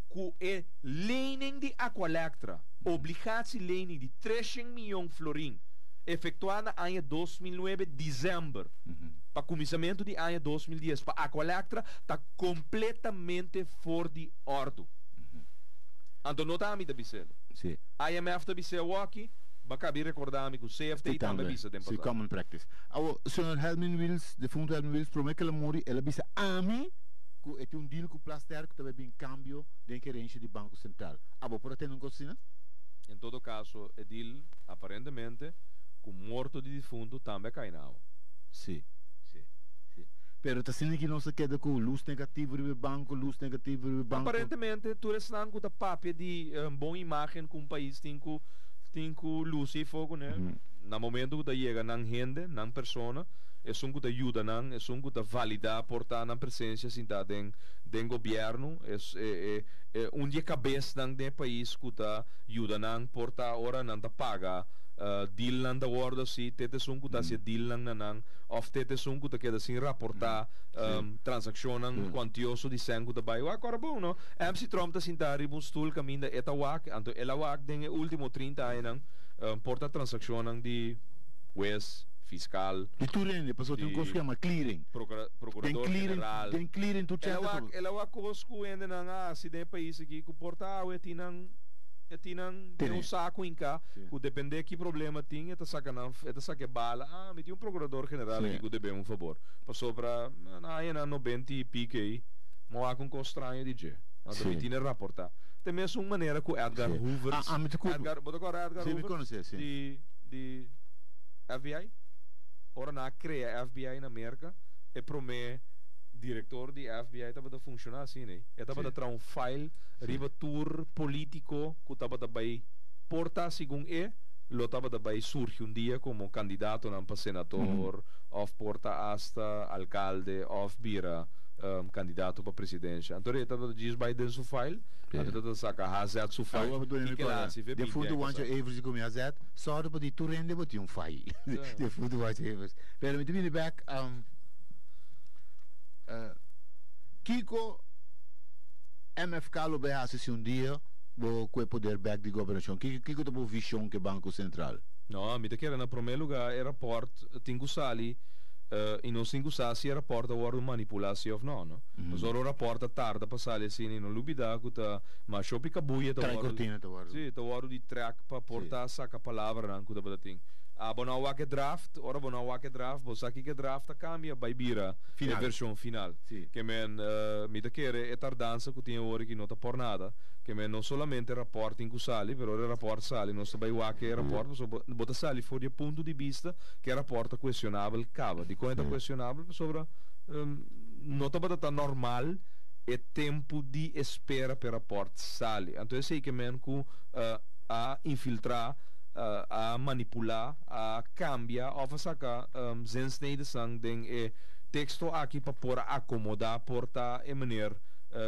que é lening de Aqualectra, obrigatie lening de 300 milhões de florins, efetuada no ano 2009, dezembro, para começamento de ano 2010, para Aqualectra, está completamente fora de ordem. Anto notami da bisel. Sì. IMF da bisel waki, bakabi recordami ku CFT também bisa tempo. Sì, common practice. Avo, signor Helmin Wills, defunto Helmin Wills, promette che la mori e la bisa ami ku è un deal ku plaster que também in cambio de gerência di Banco Central. Avo, por ter un cosina? Em todo caso, Edil, aparentemente, com morto de defunto também cai não. Sì, sì, sì. Pero ta sini che non si chiede con luz negativo del banco, luz negativo del banco. Aparentemente, tu restan com a papia de boa imagem com o país tem com luz e fogo, né? No momento que chega na gente, na persona, é um que ajuda, é um que valida, portar na presença sim do governo, é dia cabeça do país que ajuda, portar hora, não paga. Deal nan da warda si tete sunku ta si deal nan nan of tete sunku ta queda sin rapportar transaccionan quantioso di sengu da bai wa agora bom no MC Trump ta sintari bun stoel caminda eta wak anto ela wak den último 30 anos porta transaccionan di wes fiscal di Turene passou tem um coisa que chama clearing procurador general den clearing tu certo ela wak cosco ende nan se de país aqui que porta o etinan tem um saco em cá, que depende que problema tinha, tá saca bala, me tinha um procurador general aqui que deve um favor. Passou para na 90 e pique aí, mas há com constranho de je. Então me tinha rapportar. Tem mesmo uma maneira que Edgar Hoover, Edgar Hoover de FBI, ora na cria FBI na América, e promete diretor di FBI estava a funcionar assim, né? Estava a trazer um file, riba tour político que estava a vai portar segundo lo estava a vai surge dia como candidato para senador, ou porta hasta alcalde, ou vira candidato para presidência. Então ele estava a dizer vai dentro do file, ele estava a sacar hazard do file. De fundo o anjo Evers como hazard, só para de tu rende botar um file. De fundo o anjo Evers. Pero me viene back Kiko MFK lo behasa se dia bo que poder back de governação Kiko tem visão que Banco Central no mi te quero na primeiro lugar aeroport tingu sali e non singu sasi aeroport a war manipulação of no mas ora aeroport tarda passare assim non lubida kuta ma shopi kabuye ta war sì ta war di track pa porta saca palavra nan kuta badating bona wake draft, ora bona wake draft, bo saki che draft cambia by bira final. Version final. Sì. Che men mi da chiere è tardanza che tiene ora che nota pornata, che men non solamente rapporti in cusali, però il rapporto sali, non sta by wake rapporto, so bota sali fuori punto di vista che rapporto questionabile cava, di come è questionabile sopra nota bata normal e tempo di espera per rapporto sali. Anto sei che men ku a infiltrar a manipular, a cambia, of saca zinsnede sang ding texto aqui para por acomodar porta e maneira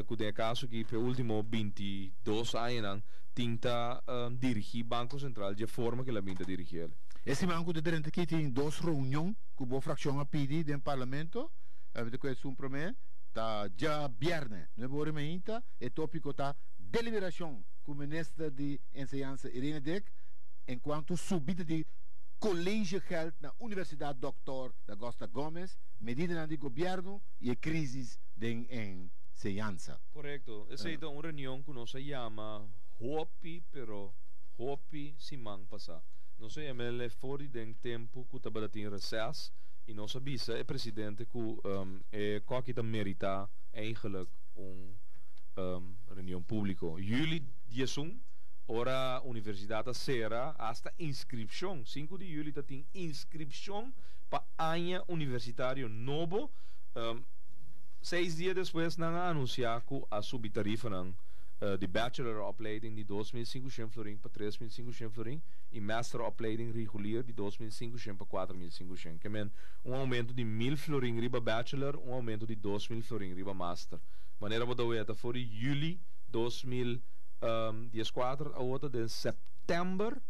que de caso que per último 22 anos tinta dirigir Banco Central de forma que la minta dirigir. Esse banco de dentro aqui tem duas reuniões com a fração a pedir dentro do parlamento, avete questo un promè ta già viernes, ne vorremmo inta e topico ta deliberação com o ministro de Enseñanza Irene Dek enquanto subida de colégio geld na Universidade Dr. da Costa Gomes, medida do governo e a crise de enseñanza. Correcto. Essa é uma reunião que nós chama Hopi, pero Hopi Simang passa. Nós chamamos fora de tempo que estava em recesso e nós sabemos é presidente que é qualquer que merita eigenlijk reunião pública. Juli 11 ora Universidade Serra hasta inscrição 5 de julho tem inscrição para ano universitário novo 6 dias depois não anunciar que a subtarifa de bachelor opleiding de 2.500 florin para 3.500 florin e master opleiding regular de 2.500 para 4.500 que men aumento de 1.000 florin riba bachelor aumento de 2.000 florin riba master maneira boa weta for julho 2014 a outra de setembro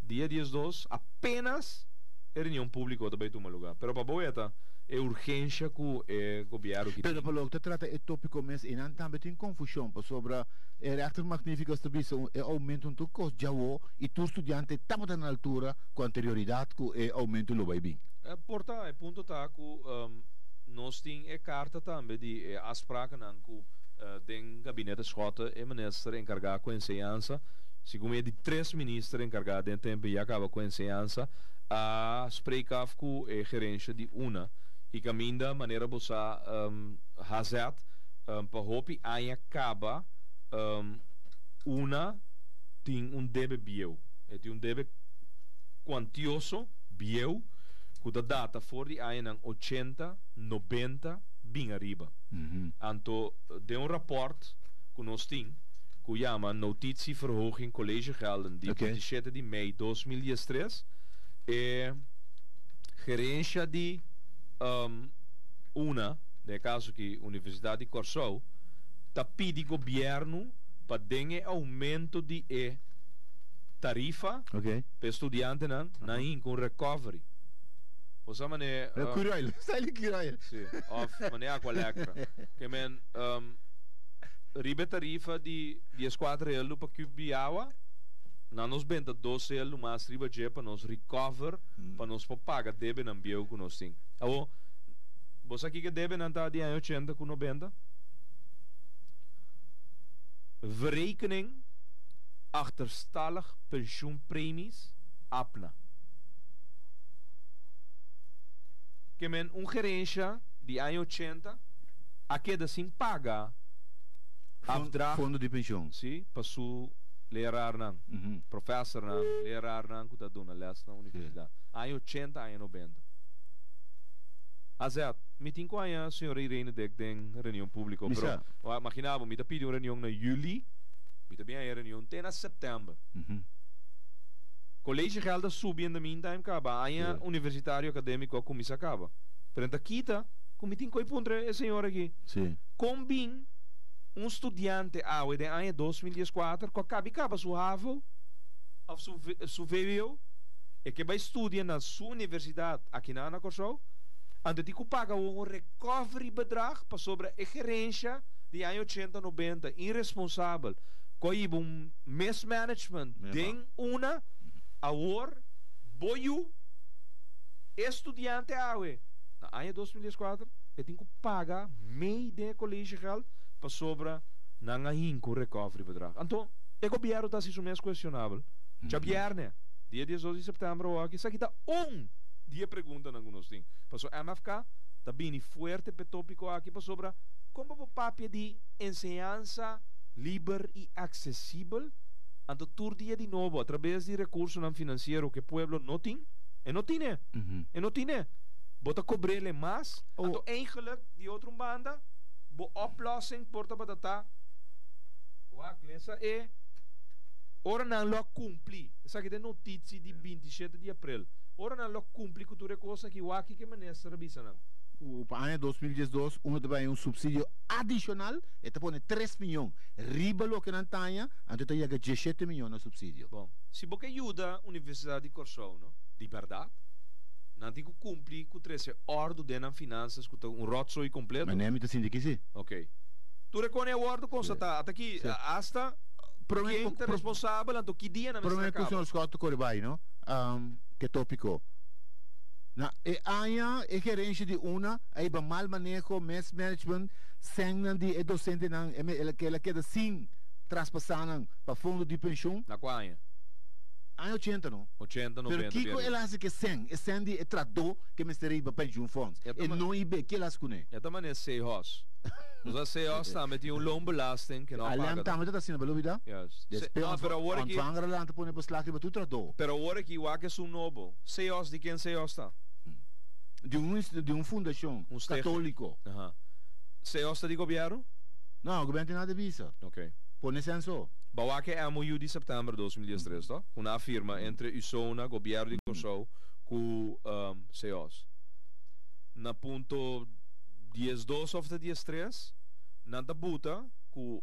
dia 12 apenas reunião pública também toma lugar pero para boeta é urgência que o governo que pero pelo que trata é tópico mas e não também tem confusão sobre é reator magnífico estabeleceu é aumento do custo já o e tu estudante estava na altura com anterioridade que é aumento lo vai bem porta é ponto tá que nós tem carta também de afspraken aan que den gabinete Schotten e minister encarregado com ensinança, segundo é de 3 ministros encarregados em tempo e acaba com ensinança, a spreekaf com a gerência de una e caminha maneira bossa hazet para hopi aí acaba una tem debe bieu tem debe quantioso bieu com a data for de aí 80 90 bem arriba anto de rapport que nós tem que chama notitieverhoging collegegelden die 27 de mei 2013 e gerência de una, no caso que Universidade de Corsou, está pedindo governo para dar aumento de tarifa para estudante na com recovery. Você mané Curail, sai de Curail. Sim, of mané aqua legra. Que men ribe tarifa de 4 euro para cubi água. Na nos benta 12 euro mais riba je para nos recover, para nos pagar debe na bio que nós tem. Abo você aqui que deve não tá de 80 com 90. Verrekening achterstallig pensioenpremies apna. Que men gerência de 80 a queda sem paga afdracht fundo de pensão. Sim, passou leraar não, professor não, leraar não que tá dando les na universidade. Aí 80, aí 90. Azet, meeting com a senhora Irene Dek den reunião pública, pero imaginava, me tá pedindo uma reunião na juli, me tá bem a reunião tem na setembro. Colégio gelda subir in the meantime acaba, aí universitário acadêmico como isso acaba. Frente a kita, como meeting com a senhora aqui. Sim. Combin estudante ao de ano 2014 que acaba sua HAVO of su VWO e que vai estudar na sua universidade aqui na Ana Corsou ande te paga recovery bedrag para sobre a gerência de ano 80 90 irresponsável coi mismanagement den una awor boiu estudante ao na ano 2014 e tem que pagar meio de colégio geral para sobra na com recovery bedrag. Então, o governo está se mais questionável. Já vierne, dia 18 de setembro, aqui está dia pergunta na nós tem. Para o MFK, está bem forte para tópico aqui para sobra como o papel de ensinança livre e acessível. Então, todo dia de novo, através de recursos financeiros que o povo não tem, e não tem, e não tem. Bota cobrir mais, então, eigenlijk, de outra banda, a oplossing porta batata a classe é ora não lo cumpri essa aqui é notícia de 27 de abril ora não lo cumpri com tudo coisa que o aqui que ministra bisa não o ano 2012 também subsídio adicional e te põe 3 milhões riba lo que não tenha então te chega 17 milhões no subsídio. Bom, se você ajuda a Universidade de Corsou, não? De verdade não tem que cumprir com 13 ordem de finanças com rotzo completo. Mas nem me assim de que sim. Ok. Tu reconhece o ordem constatado. Até aqui, hasta quem é responsável, então que dia na mesa acaba. Provavelmente o senhor Scott Coribay, não? Que tópico. Na a gerência de una, aí ba mal manejo, mass management, sem de docente não, ela queda sim traspassando para fundo de pensão. Na qual ano? Ano 80 não. 80, 90. Pero Kiko ela acha que 100, é 100 de tradou que me estaria para pensão funds. E não ibe que elas cune. Ja, dan meneer Seehos. Dus als Seehos staat met die loonbelasting, que não paga. Aliam tá muito assim, belou vida? Juist. Pero agora que ontvanger lá te põe beslag que tu tradou. Pero agora que o que é um nobo. Seehos de quem Seehos está? De fundação católico. Seehos está de governo? Não, o governo tem nada de visa. Ok. Põe senso. Bawake MOU de setembro de 2013, tá? Uma firma entre Usona, governo de Corsou, com CEOs. Na ponto 12 of the 13, na tabuta, com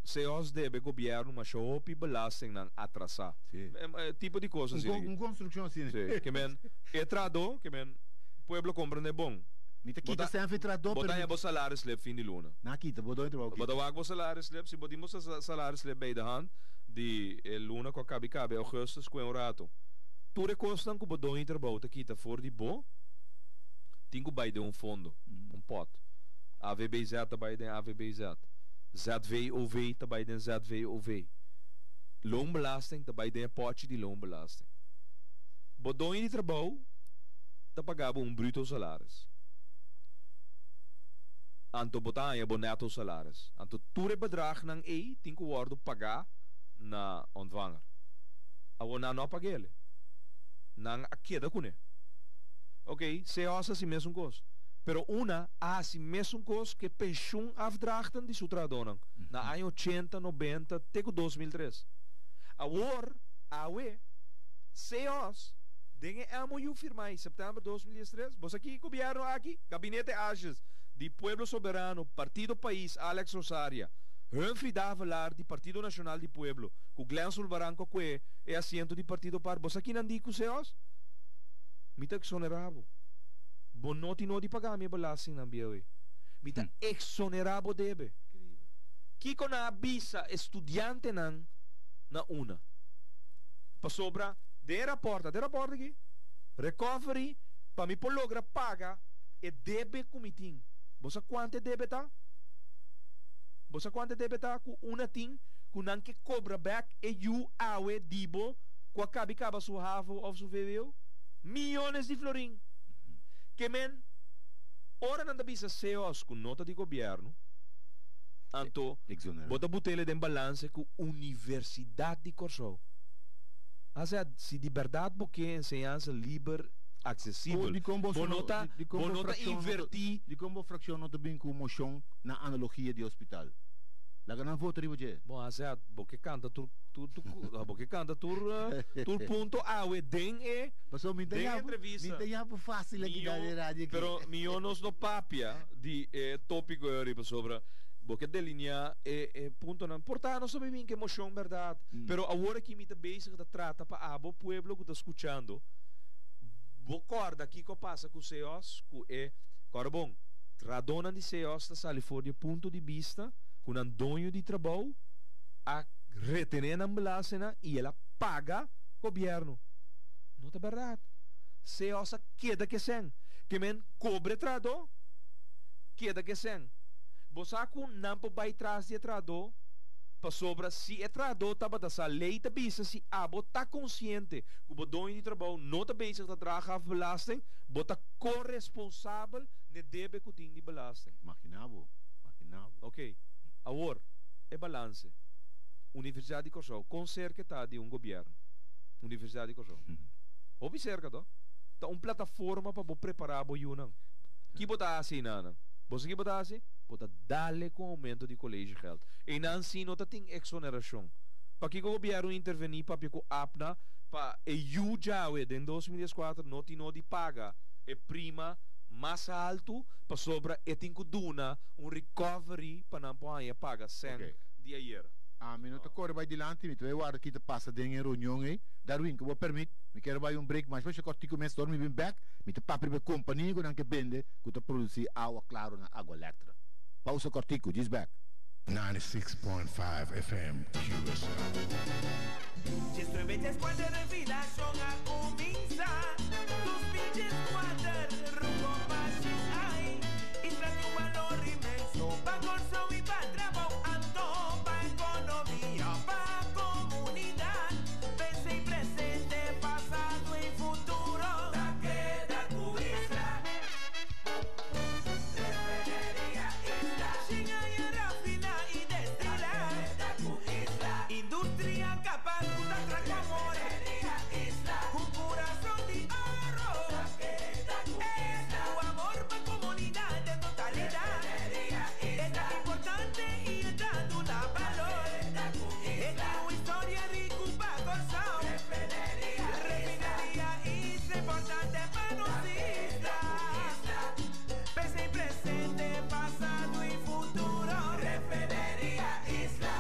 CEOs deve governo, mas show belasting não atrasar. Tipo de coisa assim. Uma construção assim. Sim. Que men, trado, que men, pueblo compreende bom. Mita kita sempre tradou per botar salário slip fim de luna. Na kita botar entre botar wag salário slip, se bodimos salário slip bij de hand de luna com cabe augustus com rato. Tu recostam que botar entre bota kita for de bo. Tingo bij de fundo, pot. AVBZ bij de AVBZ. ZVOV tabay den ZVOV. Loonbelasting tabay den potje di loonbelasting. Bodon je die trabaho, tapagabo bruto salaris. Anto botan je neto salaris. Anto toere bedrag ng tinko worden paga na ontvanger. Awo na no pagele. Nang akeda kune. Ok, se osa si mesmo cos. Pero una si mesmo cos que pensioen afdrachten die sutra donang. Na ano 80, 90, teco 2003. Awor, awe, se os, dengue MOU firmar em setembro de 2013. Vos aqui, governo aqui, gabinete Ages, de Pueblo Soberano, Partido País, Alex Rosaria. Humphrey Davelar, de Partido Nacional de Pueblo, com Glenn Sulbaranco, que é assento de Partido Par. Vos aqui não digo seos? Mita exonerabo. Bonoti no di pagar minha belasting ng BOE. Mita exonerabo debe. Kiko na abisa estudiante na una. Pasobra, de rapporta aqui. Recovery, pa mi pologra paga e debe kumiting. Bosa quante debe ta? Bosa quante debe ta ku una ting kunan que cobra back e you awe dibo kwa kabi kaba su havo of su VWO? Millones de florin. Que men, ora nanda bisa CEOs com nota de governo, anto, bota botele de balance com Universidade de Corsou. Asa, se de verdade porque ensinança livre, acessível, bonota invertir. De como fração nota bem com moção na analogia de hospital. La ganan voto ribo je. Bom, asa, porque canta tur punto awe den Passou me entrevista. Me tem fácil aqui da rádio. Pero mionos no papia di tópico ribo sobre porque delinea punto não portar não sabe bem que emoção verdade. Pero agora que me tá bezig da trata para abo pueblo que tá escutando. Bocorda aqui que passa com CEOs, com bom. Tradona de CEOs da Califórnia ponto de vista com um dono de trabalho a retener a belasting e ela paga o governo. Não é verdade. Se osa queda que sen, que men cobre trado, queda que sen. Bosa com não vai trás de trado, para sobra se é trado taba da lei da bisa se abo tá consciente que o dono de trabalho não tá bezig da draga af belasting, bota corresponsável ne debe que tem de belasting. Maquinabo. Ok. Agora, é balance. Universidade de Corsou, com cerca de governo. Universidade de Corsou. Ouvi cerca, tá? Tá uma plataforma para preparar o Yunang. Que botar assim, não? Você que botar assim? Botar dale com aumento de colégio health. E não assim, não tem exoneração. Para que o governo intervenir para que o APNA, para o Jawe, em 2014, não tem de paga. É prima mais alto para sobra e tem que duna recovery para não poder pagar sem dia ayer. Minuto corre vai dilante, mi tu guarda que te passa dentro reunião aí, Darwin que vou permite, me quero vai break, mas depois que eu começo a dormir bem back, me te papri be companhia que não que vende, que te produzir água claro na água elétrica. Pausa cortico, diz back. 96.5 FM QSL. Just quando revelação a começar, dos vídeos quando rumbo baixis ai, e traz valor imenso, para consumo e para trabalho, ando para economia, para comunidade, pense em presente, passado e futuro, da queda com Isla, refineria Isla, chinha e rafina e destila, da queda com Isla, indústria capaz de dar com amor, Isla, com coração de ouro, da queda com Isla, o amor para comunidade de totalidade, é tão importante e é dado na valor, é uma história rica para gozar, refineria Isla, importante para nós Isla, pensa em presente, passado e futuro, refineria Isla.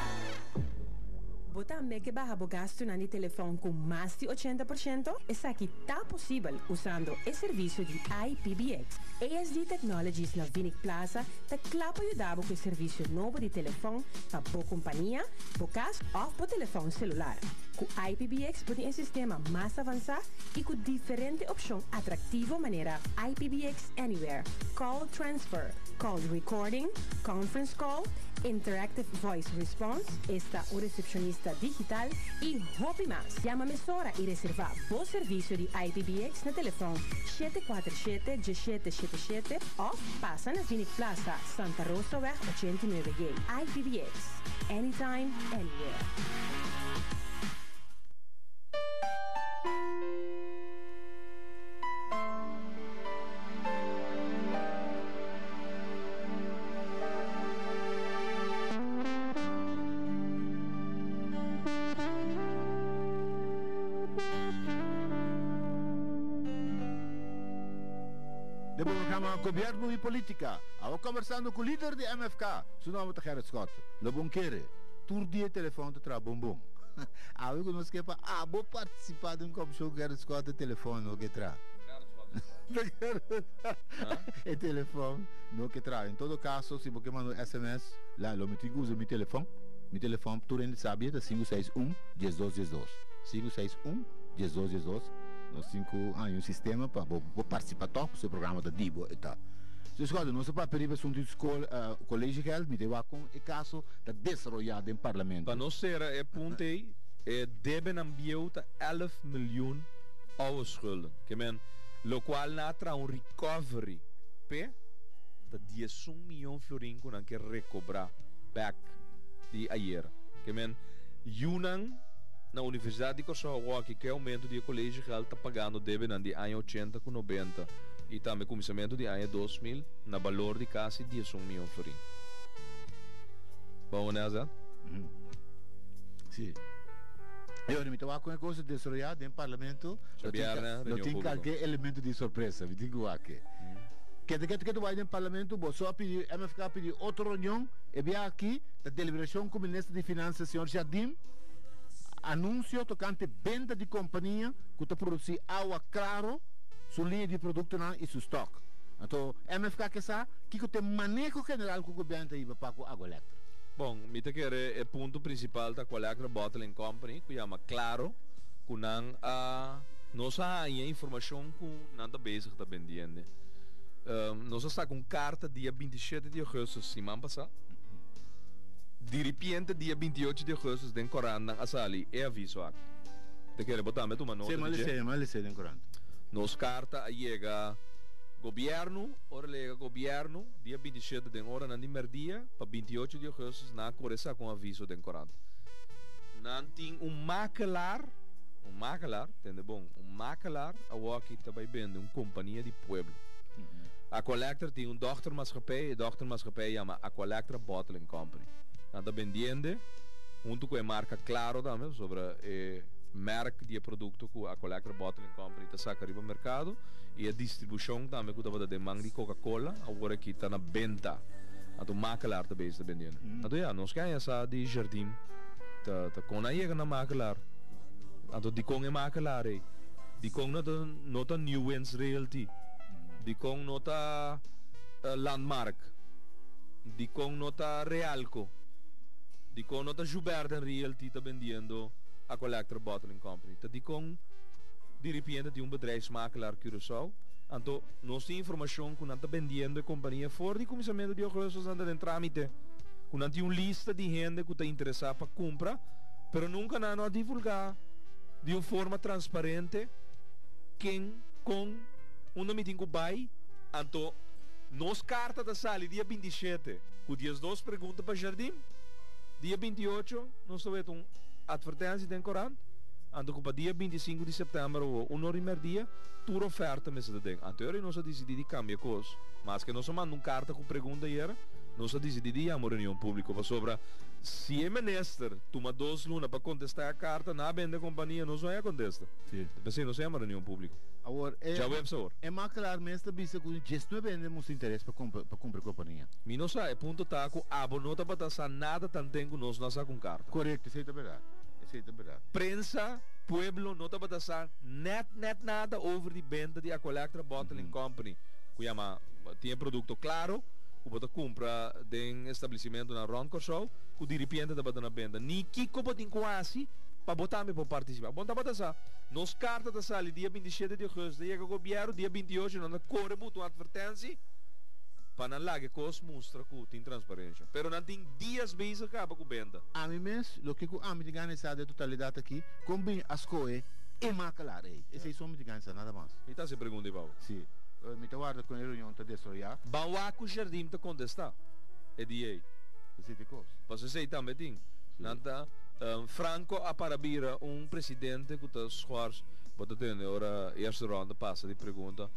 Também que barra o gasto no telefone com mais de 80%, essa aqui está possível usando o serviço de IPBX. ASD Technologies na Vinic Plaza está claro para ajudar com o serviço novo de telefone para boa companhia, por caso ou por telefone celular. Com IPBX pode um sistema mais avançado e com diferente opção atrativa maneira IPBX Anywhere, Call Transfer, Call Recording, Conference Call, Interactive Voice Response, esta o recepcionista digital e hobby mais. Chama emissora e reservar o serviço de IPBX na telefone 747-1777 ou passa na Vinic Plaza, Santa Rosa Weg 89G. IPBX, anytime, anywhere. De programa Governo e Política. Estava conversando com o líder de MFK, seu nome é Gerrit Scott. Le bom querer, tur dia telefone de tra bom bom. Ah, eu não esqueço, vou participar de um show Gerrit Scott de telefone, o que tra. E telefone, no que tra. Em todo caso, se você manda SMS, lá, eu me uso meu telefone, tu ainda sabe, é 561-1212. 561-1212. Nós um sistema para participar do seu programa da DIBO e tal. Se escolhe, não se pode pedir para a escola, o colégio real, me deu com o caso da desenvolvimento em parlamento. Para nós ser, puntei, devem ambiuta 11 miljoen oude schulden. Que men, lo qual natra un recovery, pe, da 10 miljoen florin kun anche recobrar back di ayer. Que men, Yunnan na Universidade de Kosovo, que é o aumento de colégio real está pagando deve de ano 80 com 90 e também começamento de ano 2000 na valor de quase 10 milhões de florin. Bom, né, Zé? Sim. Eu me estou com a coisa desenvolvida em parlamento, não tem qualquer elemento de surpresa, me digo aqui. Que tu vai em parlamento, só pedir, MFK pedir outra reunião, e vem aqui, da deliberação com o ministro de Finanças, senhor Jardim, anúncio tocante venda de companhia que está produzindo água claro, sua linha de produto e seu estoque. Então, MFK que sabe que tem manejo general que o governo tem para a água elétrica. Bom, me te quer o ponto principal da Collector Bottling Company, que chama Claro, que não há informação que não está basic está vendendo. Nós está com carta dia 27 de agosto, semana passada. De repente, dia 28 de agosto, den Coran a sali e aviso aqui. Te quer botar me uma nota? Sim, mas den Coran. Nos carta chega governo, ora lega governo, dia 27 de hora na dia, para 28 de agosto na correça com aviso den Coran. Não tem makelar, entende bom? Makelar, a walkie também vende uma companhia de pueblo. A Collector tem dochtermaatschappij, a dochtermaatschappij chama a Collector Bottling Company. Nada vendendo, junto com a marca Claro também, sobre o mercado de produto que a Collector Bottling Company está sacando no mercado e a distribuição também que está demanda de Coca-Cola, agora que está na venda. A do makelar também está vendendo. Então, nós queremos essa de jardim, tá com a chega na makelar. Então, de com a makelar, de com nota Newens Realty, de com nota Landmark, de com nota Realco. De com nota Gilberto Realty está vendendo a Collector Bottling Company. Tá de com de repente de bedrijfsmakelaar Curaçao. Então, nós temos informação que não está vendendo a companhia fora de começamento de agosto anda em trâmite. Que não tem uma lista de gente que está interessada para comprar, mas nunca não divulgar de uma forma transparente quem com uma meeting que vai. Então, nos carta da sala dia 27, com dias 2 perguntas para Jardim. Dia 28, nós temos uma advertência em Coran. Então, para dia 25 de setembro, um hora e meia dia, toda oferta me se dá. Então, nós decidimos cambiar coisa. Mas que nós mandamos uma carta com pergunta aí, nós decidimos ir uma reunião pública sobre se é ministro, toma 2 lunas para contestar a carta, na venda companhia, nós não é contesta. Sim. Pensei, nós é uma reunião pública. Agora, já vemos agora. É mais claro, mas também se o gesto não vende muito interesse para comprar companhia. Mas não sabe, ponto tá com a bonota para passar nada tanto tempo nós não sabe com carta. Correto, isso é verdade. Isso é verdade. Prensa, pueblo, não está para passar net nada over de venda de a Collector Bottling Company. Que chama, tem produto claro, que você compra de estabelecimento na Ron Kosovo, que de repente está para na venda. Nem que como tem quase para botar para participar. Bom, tá botando essa. Nos cartas da sala dia 27 de agosto, chega o governo dia 28, não corre muito advertência para não lá que cos mostra que tem transparência. Pero não tem dias bem acaba com venda. A mim mesmo, o que a mim ganha essa de totalidade aqui, combina as coisas e macalar. Esse é só me ganha nada mais. E tá se pergunta, Paulo. Sim. Me tá guarda com a reunião tá destroyar. Bawaku jardim tá contestar. É dia. Esse tipo coisa. Você sei também tem. Nada Franco a parabira presidente que está esforço. Bota tendo ora eerste ronde passa de pergunta.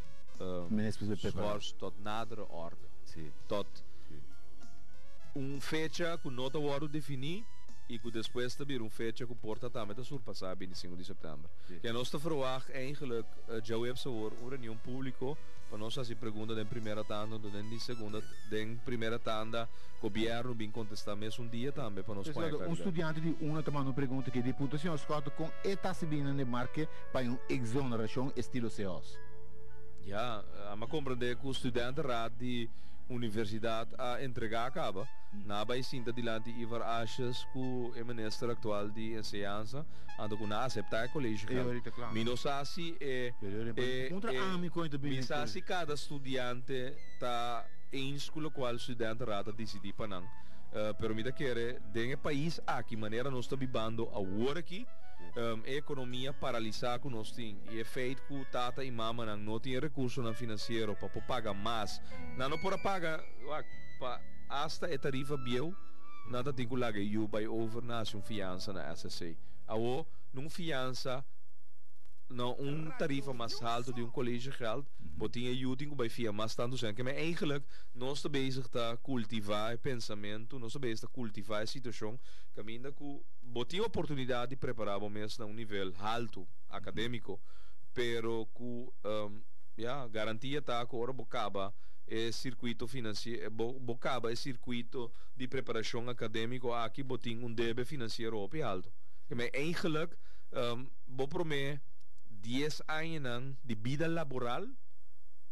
Esforço tot nadere orde. Sim. Tot fecha que não está hora definir e que depois também fecha que porta também está surpassar 25 de setembro. Que nós te verwacht eigenlijk já hebben ze reunião público para nós fazer pergunta da primeira tanda, da segunda, da primeira tanda, o governo vem contestar mesmo dia também para nós poder. Estudante de uma tomando pergunta que deputação escolta com eta subina de marque para uma exoneração estilo CEOs. Ja, maar compreender que o estudante raad de universidade a entregar acaba. Na bij sinta dilante Ivar Ashes que o ministro atual de enseñanza ando com aceitar colégio. Minosasi Minosasi cada estudante tá em escola qual estudante rata decidir para não. Pero me da querer dentro país aqui maneira nós está vivendo a hora aqui. A economia paralisada que nós temos e é feito que o tata e mama não tem recurso financeiro para pagar mais não pode pagar hasta a tarifa biel nada tem que lagar you by over na fiança na SSC não fiança não tarifa mais alto de colégio geld botinha you tem que by via mais tanto zijn maar eigenlijk nós está bezig a cultivar o pensamento nós está bezig a cultivar a situação caminha que botinha oportunidade de preparar o mês a nível alto acadêmico pero que garantia tá que ora bocaba circuito financeiro bocaba circuito de preparação acadêmico aqui botinha débito financeiro op alto maar eigenlijk por mim 10 anos de vida laboral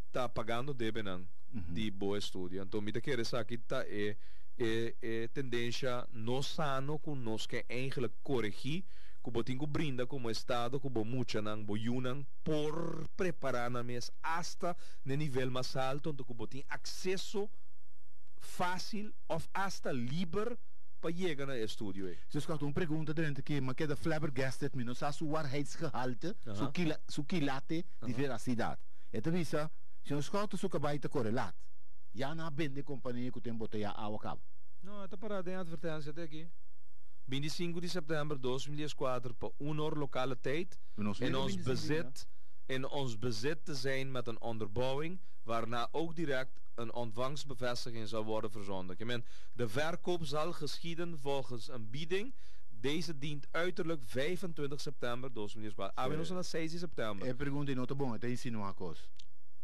está pagando débito de boa estudo então me quer dizer aqui tá tendência não sano que nós que eigenlijk corrigir que botinho que brinda como estado que bo mucha nang bo yunang por preparar na mes hasta no nível mais alto então que botinho acesso fácil of hasta liber para chegar no estúdio. Ze schat een pergunta dentro que maar que de flabbergasted me não sabe o waarheidsgehalte so kilate de veracidade. Então visa se nós schat so kabaita correlat. Já na bende companhia que tem botar a acaba. Não, está parado em advertência até aqui. 25 de setembro de 2004 para 1 uur lokale tijd in ons bezit te zijn met een onderbouwing waarna ook direct een ontvangstbevestiging zal worden verzonden. De verkoop zal geschieden volgens een bieding. Deze dient uiterlijk 25 september 2004. Abbiamo sono 6 september. E pergunta in nota bom, te insinua coisa.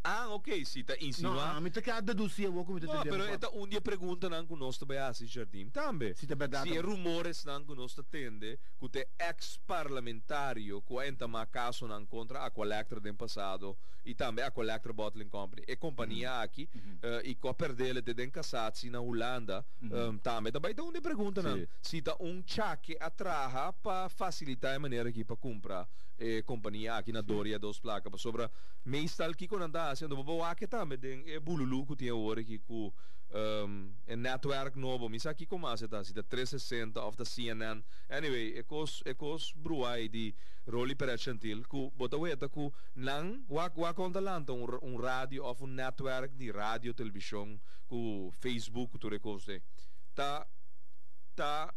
Ah, ok, sim, está insinuando. Não, mas tá cada deduzir o como não, pero esta dia pergunta não que nós também assim jardim também. Se rumores não que nós tende que o ex-parlamentário que entra uma caso não contra a Collector do passado e também a Collector Bottling Company e companhia aqui e que perdeu de cassados na Holanda também também tá onde pergunta não se tá cheque atraha para facilitar a maneira aqui para comprar companhia aqui na Doria dos placas sobre meestal que quando anda sendo boa que também tem bululu que tem hora que com netwerk novo mas aqui como se tá se 360 of the CNN anyway ecos bruai de roli per chantil que bota weta que não wa conta lanta rádio of netwerk de rádio televisão com Facebook tu recoste tá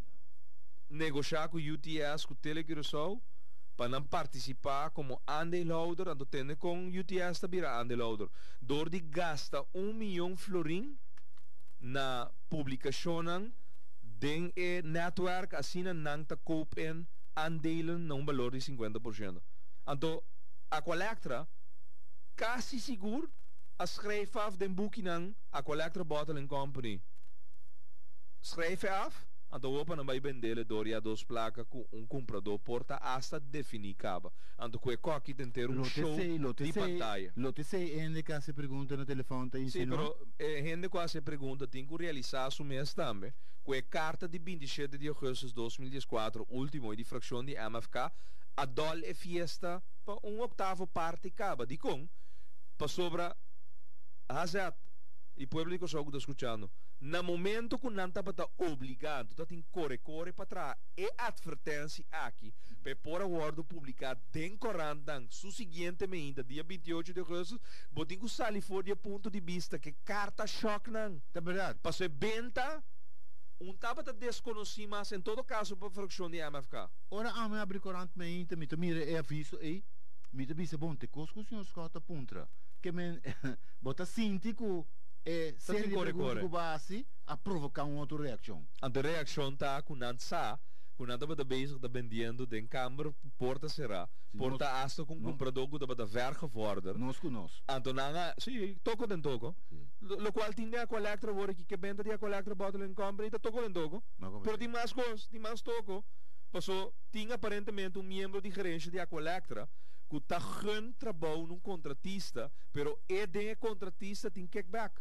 negociar com UTS com Telecurso para não participar como aandeelhouder en tende com UTS também aandeelhouder door die gasta 1 miljoen florin na publicação den netwerk assim não te koop in aandelen não valor de 50%. Então a Collectra quase seguro a schrijf af den boekje a Collectra Bottling Company schrijf af Anto opa não vai vender doria dos placas com comprador porta hasta definir caba. Anto que coque tem ter show de pantalla. Lote sei indica se pergunta no telefone tá Sim, ensinou. pero gente quase pergunta tem que realizar su mês também. Com a carta de 27 de agosto de 2014, último de fração de MFK, a dol e fiesta para oitavo parte caba. De com, para sobra Hazat, e público só que está escutando. No momento que não está obrigado, está tem corre para trás, e advertência aqui, para por agora publicar den corrandang, su seguinte ainda, dia 28 de agosto, botem que sali fora ponto de vista que carta choque não. Tá verdade. Para ser benta, tava desconhecido, mas em todo caso, para a fração de MFK. Ora a me abri corante me inte, me mira e aviso e me avisa bom te cosco o senhor Scott puntra, que men bota sintico e se corre. base a provocar uma outra reação. A reação está com não sa, com não estava bezig de vendendo den câmara porta será, porta hasta com comprador que estava ver geworden. Nós conosco. Antonanga, sim, toco den toco. Lo qual tinha a collector agora que vende a collector bottle em compra e tá toco den toco. Pero tem mais coisas, tem mais toco. Passou, tinha aparentemente membro de gerência de a collector que está geen trabalho num contratista, pero de contratista tem kickback.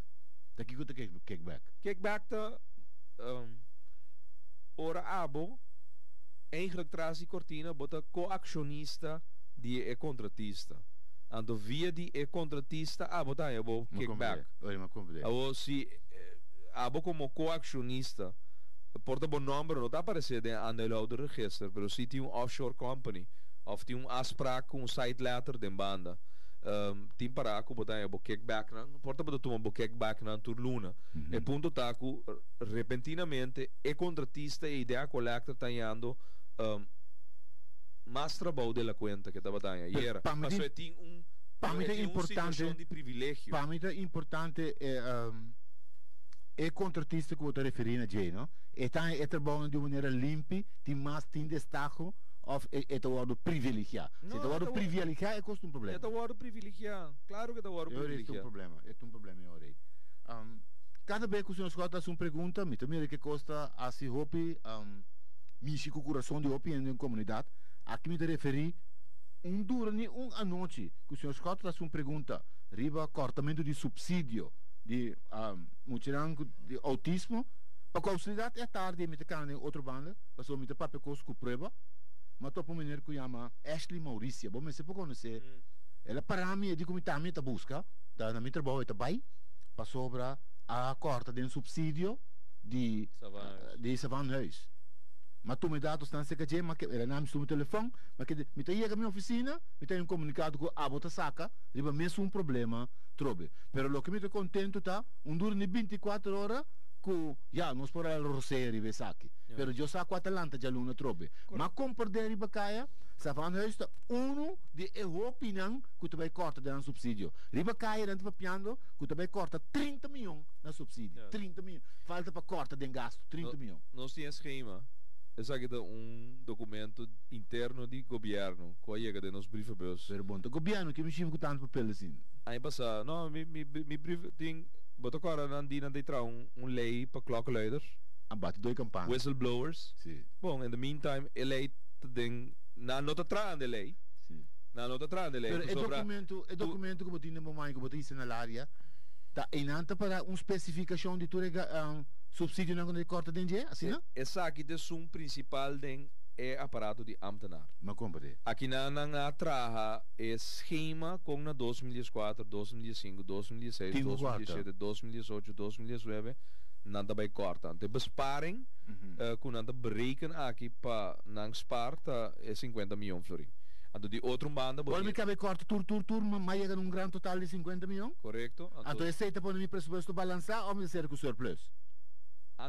Daqui que te kickback. Kickback tá ora abo eigenlijk traz die cortina bota co-accionista die contratista. Ando via die contratista bota abo kickback. Oi, ma comprei. Abo si abo como co-accionista porta bom número não está aparecendo no registro, pero si tem offshore company of tem afspraak com site letter den banda. Tem para ako botar abo kickback não porta botar tomar kickback na turluna. E ponto tá que repentinamente contratista e ideia collector tá indo mais trabalho da conta que estava dando. E era, mas tem para mim é importante de privilégio. Para mim é importante contratista que eu estou referindo a Jay, não? E tá trabalhando de maneira limpa, tem mais tem destaque of é tawado privilegiado. Se tawado privilegiado é custa problema. É tawado privilegiado. Claro que é tawado privilegiado. É um problema, eu orei. Cada vez que o senhor escuta uma pergunta, me também que custa a se hopi Michico coração de hopi em comunidade, aqui me referi durante uma noite que o senhor escuta uma pergunta, riba cortamento de subsídio de de autismo, para a comunidade é tarde, me tocar em outra banda, passou me papel com prova. Mas tô para menino que chama Ashley Maurícia, bom, mas se por conhecer, ela para mim de como tá me busca, tá na minha trabalho tá bem, para sobra a corta de subsídio de Savanhuis. Mas tu me dá a distância que mas que ela não me suma o telefone, mas que me tá chega à minha oficina, me tem um comunicado com a bota saca, riba mesmo um problema, trobe. Pero o que me tô contento tá, duro de 24 horas que já nós por el roseiro e aqui. Pero eu sa com Atalanta já luna trobe. Mas com perder riba caia, Savanhuis tá de opinião que tu vai corta de subsídio. Riba caia dentro papiando que tu vai corta 30 milhões na subsídio. 30 milhões. Falta para corta de gasto 30 milhões. Nós temos esquema. Essa aqui é documento interno de governo, que chega de nos briefabus. Pero bom, o governo que me chama com tanto papel assim. Aí passa, não, me brief tem, botou agora na de tra lei para klokkenluiders. Abate 2 campanhas. Whistleblowers. Sim. Bom, in the meantime, lei tem na nota tra de lei. Sim. Na nota tra de lei. Pero é documento que botin na mamãe que botin na área. Tá inanta para especificação de tudo subsídio não quando corta dinheiro, assim não? Essa aqui é principal den aparato de ambtenaar. Mas compre. Aqui na traha esquema com na 2004, 2005, 2006, 2007, 2018, 2019 nada vai corta. De besparing com nada berekenen aqui para não sparta é 50 miljoen florin. Então de outra banda, pode me cabe corta tur, mas chega num grande total de 50 milhões? Correto. Então aceita para meu presupuesto balançar ou me ser com surplus?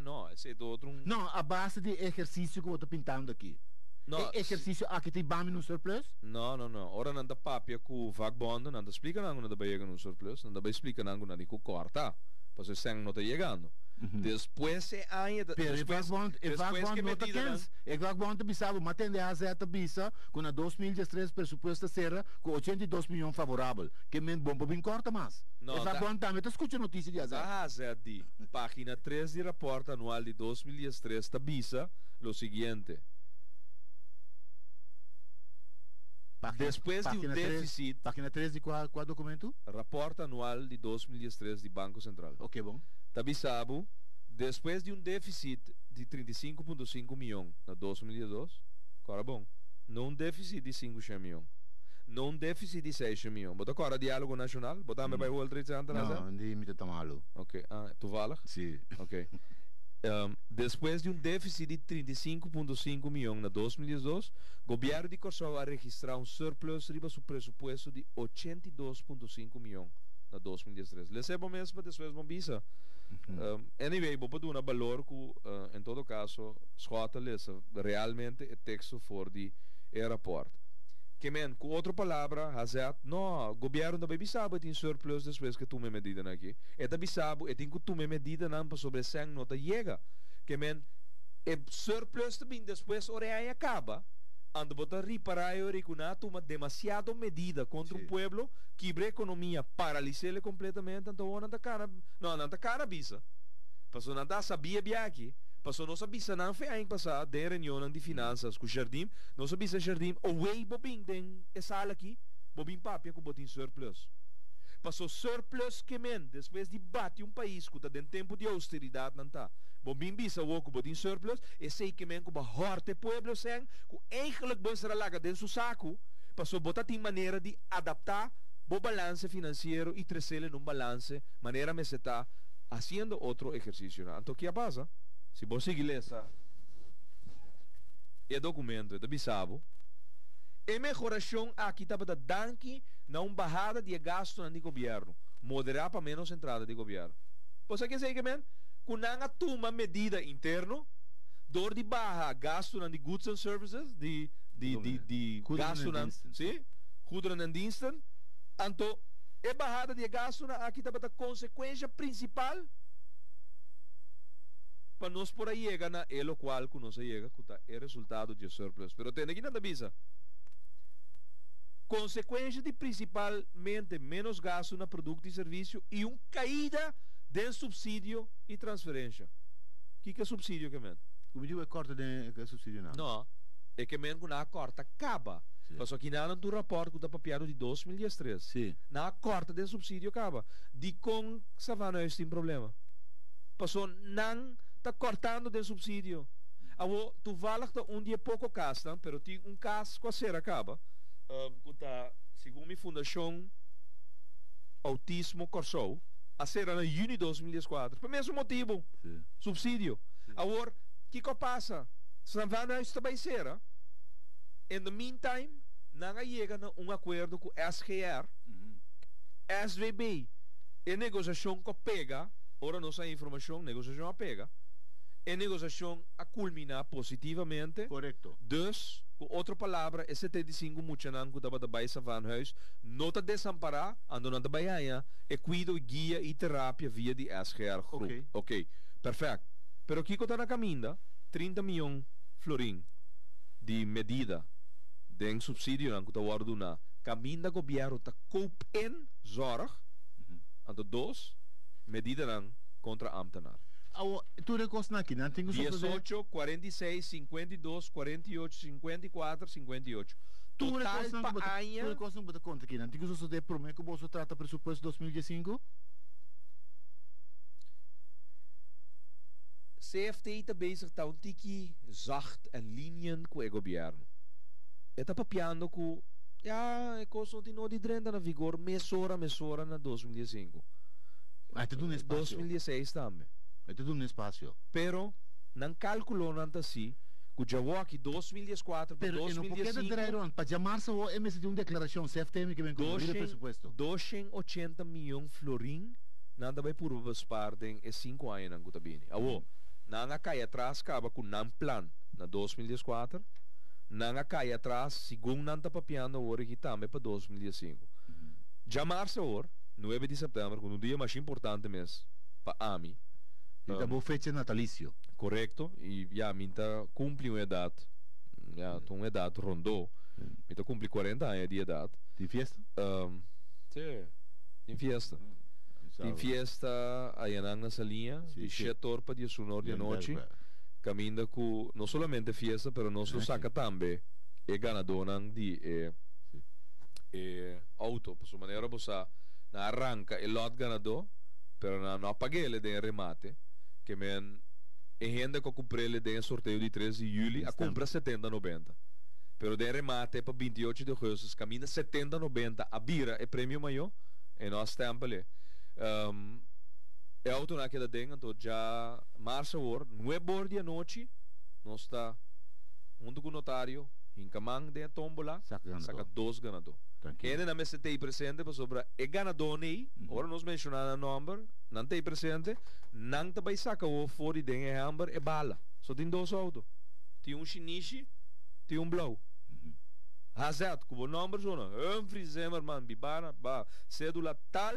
Não, esse é do outro. Não, a base de exercício que eu estou pintando aqui. Não, exercício aqui tem bami no surplus? Não. Ora não dá papia com o vagbondo, não dá explica não da vai chegar no surplus, não dá vai explica não da com corta, para você sem não está chegando. Depois se ainda Pero ik depois wou que nota medida kens. Ik wou te bisabo, matende a zeta bisa, com a 2013 presupuesto serra com 82 milhões favorável. Que men bombo bem corta mais. Não, Ik wou também te escuta notícia de azar. a Zedi, página 3 de reporte anual de 2013 tabisa lo siguiente. Depois de um déficit, Página 3 de qual documento? reporte anual de 2013 de Banco Central. Ok, bom. Tabisabo, depois de um déficit de 35,5 milhões na 2012, agora bom, não um déficit de 5 milhões, não um déficit de 6 milhões. Bota agora diálogo nacional, bota me vai o Trade Center, Não, hindi me tá malo. Ok, toevallig? Sim. Ok. Depois de um déficit de 35,5 milhões na 2012, o governo de Kosovo a registrar um surplus riba seu pressuposto de 82,5 milhões na 2013. Recebo mesmo depois uma visa. Anyway, vou dar um valor que, em todo caso, schota lesa realmente o texto for de aeroporto. Que men, com outra palavra, hazet, no, o governo não vai bisabo tem surplus depois que tu me medida aqui. É da bisabo, é tem que tu me medida não para sobre 100 nota chega. Que men, é surplus também depois ora aí acaba. Ando botar reparar e recuna toma demasiado medida contra um pueblo que a economia paralisele completamente, então não tá cara, não tá cara bisa. Passou não tá sabia bem aqui. Passou não sabia não foi ano passado de reunião de finanças com o jardim, não sabia se jardim away bobin den essa sala aqui, bobin papia com botin surplus. Passou surplus que men, depois de bate um país que tá em tempo de austeridade não tá. Bobin bisa o com botin surplus, e sei que men com ba horte pueblo sem, com eigenlijk bom será lá dentro do saco, passou botar tem maneira de adaptar o balanço financeiro e trazer num balanço, maneira me se tá haciendo outro exercício. Então que passa? Se você seguir essa e documento da Bisabo, e melhoração aqui está para dar na uma barrada de gasto no governo, moderar para menos entrada de governo. Você quer dizer que men, com a toma medida interno, dor de barra gasto na goods and services, de gasto na, sim, goederen en diensten, então e barrada de gasto na aqui está para consequência principal para nós por aí chega na o qual que nós chega que é resultado de surplus. Pero tem aqui nada bisa. Consequência de principalmente menos gasto na produto e serviço e caída de subsídio e transferência. Que é subsídio que men? Como digo, é corta de subsídio não? Não, é que men na corta acaba. Passou aqui na do rapport que está papiado de 2013. Sim. Na corta de subsídio acaba. De com savana é tem problema. Passou não está cortando de subsídio. Tu valas que um dia pouco gasta, pero tem caso que a ser acaba. Segundo minha fundação Autismo Corsou, a ser na junho de 2014. Por mesmo motivo, subsídio. Agora, o que passa? Savana está bem ser. In the meantime, não chega a acordo com SGR, SVB, e negociação que pega, ora não sei informação, negociação a pega, e negociação a culminar positivamente. Correto. Dus, com outra palavra, esse 75 muchanan que estava da sa van huis, não está desamparar, ando na baia, e cuido, guia e terapia via de SGR Group. Ok, perfeito. Pero aqui que está na caminha, 30 milhões florim de medida de subsídio que está guardando na caminha do governo está coop in zorg, ando dos medida contra ambtenaar. Tu recosta aqui, não tem 18, 46, 52, 48, 54, 58. Total para Tu recosta não conta aqui, não tem que você prometer que o bolso trata presupuesto 2015? CFT está bezig tá um tiki zacht en lenient com o governo. Está papiando com a coisa continua de drenda na vigor mesora na 2015. Mas te dá um espaço. 2016 também. Mas te dá um espaço. Pero não calculou nada assim. Que já aqui 2014 para 2015. Para chamar-se o MS de uma declaração CFT que vem com o presupuesto. 280 milhões florim nada vai por bespar em 5 anos na Gutabini. Nanga cai atrás acaba com um plan na 2014. Nanga cai atrás segundo nanta papiando o que também para 2015. Já março 9 de setembro, quando o dia mais importante mês para AMI, Então, boa fecha natalicio. Correcto, e já minta cumpre uma idade, já uma idade rondou, minta cumpre 40 anos de idade. De festa? Sim, em fiesta. Em fiesta, aí na salinha, Sim, de sim. 7 horas para 10 horas de noite, caminha com, não somente fiesta, pero não só saca também, e ganador de auto, por sua maneira, você na arranca e lot ganador, pero não apague ele de remate, que men e gente que comprei ele de sorteio de 13 de julho, a compra 70-90. Pero de remate para 28 de agosto, caminha 70-90, a bira é prêmio maior, e nós temos ali. É auto naquela denga, então já março hora, 9 horas de noite, nós está junto com o notário, em camang de tombola, saca 2 ganador. Quem não me tem presente para sobre é ganador nem, ora nós mencionamos o número, não tem presente, não também saca o fora de denga hamber é bala. Só tem 2 autos. Tem shinichi, tem blow. Hazard, com o número zona, Humphrey Zimmerman, bibana, cédula tal,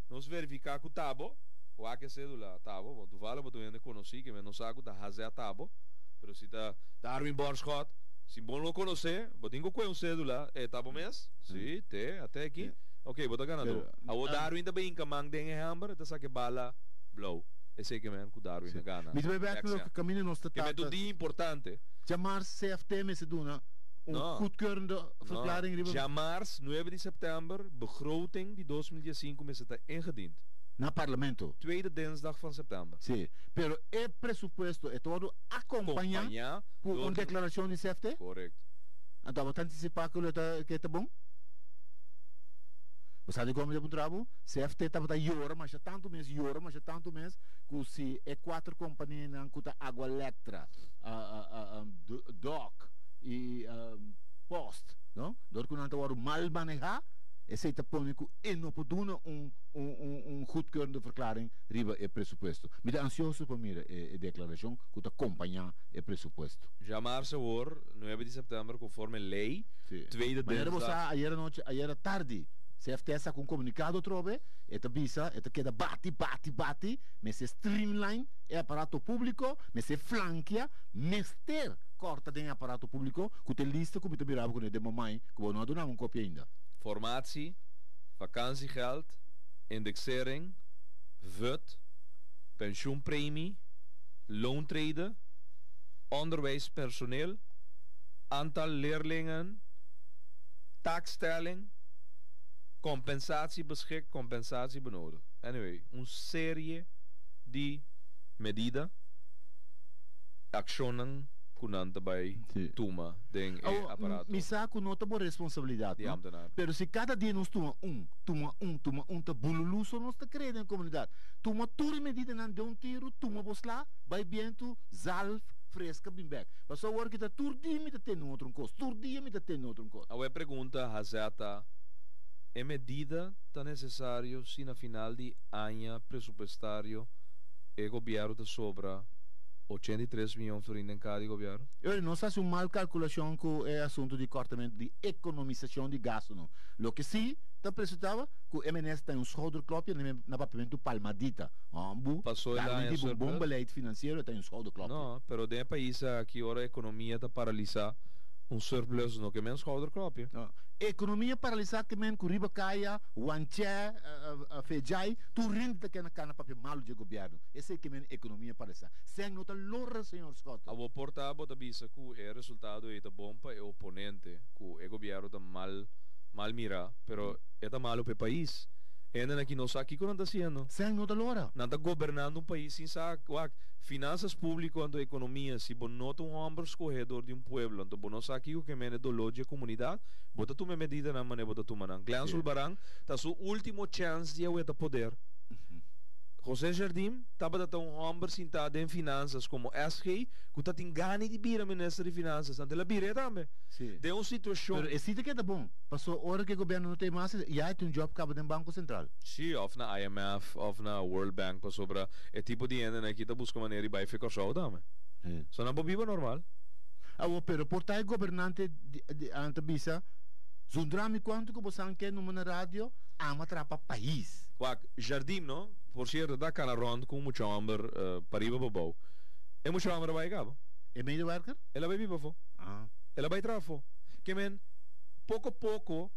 nós verificar com o tabo, o que cédula tabo, tu fala, tu ainda conheci, que não sabe da Hazard tabo, pero se tá Darwin Borschot, se bom não conhecer, vou ter que cédula, é tabo mês? Sim, até aqui. Ok, vou ganador. O Darwin também camang den hamber, tá saque bala blow. Esse é que men com Darwin na gana. Mas vai ver que caminho nós está. Que é tudo importante. Chamar CFT me se duna. Goedkeurende verklaring. Jamars, 9 de september, begroting die 2015 met het ingediend. Na parlamento. Tweede dinsdag van september. Sim, pero é presupuesto é todo acompanhar com uma declaração de CFT? Correto. Então, vou antecipar que é bom? Você sabe como é o trabalho? CFT está a llorar, mas é tanto mês, que se é 4 companhias que tem água elétrica, DOC e POST, não? Dor que não está mal manejar, esse está pondo que não pode dar goedkeurende verklaring riba é presupuesto. Me dá ansioso para mim a declaração que está acompanhar o presupuesto. Já março hoor, 9 de setembro, conforme lei, tweede dinsdag. Ayer tarde. CFT com um comunicado trove, eta bisa, eta queda bate, mas se streamline é aparato público, mas se flanquea, mester corta de aparato público, que tem lista como te mirava com de mamãe, que não adonava copia ainda. Formatie, vakantiegeld, indexering, VUT, pensioenpremie, loontrede, onderwijspersoneel, aantal leerlingen, taakstelling, compensatie beschik, compensatie benodigd. Anyway, een serie de medidas, actionen kunanta bij toma den aparato. Mi sa que não tem responsabilidade, de ambtenaar. Pero se cada dia nós toma tá bululuso nós tá creendo na comunidade. Toma tudo medida não de tiro, toma lá, vai vento, zalf, fresca, bem back. Mas só agora que tá tudo dia me tá tendo outro costo, tudo dia me tá tendo outro costo. A pergunta, Hazata, é medida tá necessário se na final de ano presupuestário o governo tá sobra 83 milhões florins em cada governo? Eu não sei se uma mal calculação que é assunto de cortamento de economização de gasto, não. Lo que sim, está apresentava que o MNS tem um schouderklopje na papamento palmadita. Passou lá em um bom beleid financeiro tem um schouderklopje. Não, pero de país aqui ora a economia está paralisada. Um surplus no que men schouderklopje. Economia paralisada que men kuriba kaya, wanche, fejai, tu rende que na cana papel malo de governo. Esse é que men economia paralisada. Sem nota lora, senhor Scott. A vou portar bota bisa que o resultado é bom para o oponente, que o governo tá mal mira, pero é tá malo para o país. Ainda aqui não sabe o que não está fazendo. Sem nota lora. Não está governando um país sem saber. Finanças públicas e economia, se você não tem ombro escorredor de um pueblo, então você não sabe o que é dolor de comunidade, você toma medida na maneira você toma. Glan Sulbarang, está sua última chance de eu poder. José Jardim estava a ter ombro sentado em finanças como SG, que está tem gana de vir a ministra de finanças, então ela vira também. De uma situação. Mas esse que é bom. Passou hora que o governo não tem mais, já tem um job que no Banco Central. Sim, ou na IMF, ou na World Bank, para sobre o tipo de dinheiro que está buscando maneira de ficar só também. Só não viva normal. Pero por tal governante de antabisa, zundrami quanto que você quer numa rádio, ama trapa país. Jardim, não? por cierto, daar kan er rond com muito amber pariba bobou. E muito amber vai gabo. E medewerker? Ela vai viva fo. Ah. Ela vai trafo. Que men pouco pouco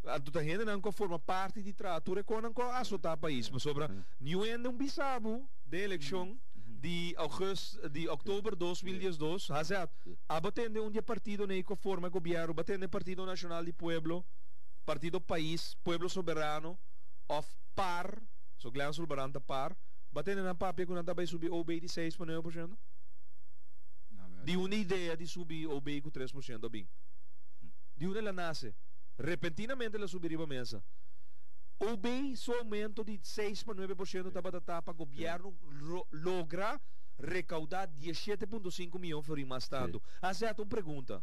a tuta gente não forma parte de tratura com não assotar país, mas sobre new end um bisabu de eleição de outubro 2012, hazat. A batende um dia partido nem que forma governo, batende Partido Nacional de Pueblo, Partido País, Pueblo Soberano of PAR, so Glan Soberano PAR, batende na papel que não tá vai subir OB de 6,9%. De uma ideia de subir OB com 3% bem. De uma ela nasce. Repentinamente ela subiria a mesa. OB seu aumento de 6,9% da batata para o governo logra recaudar 17,5 milhões de mais tanto. Acerta uma pergunta.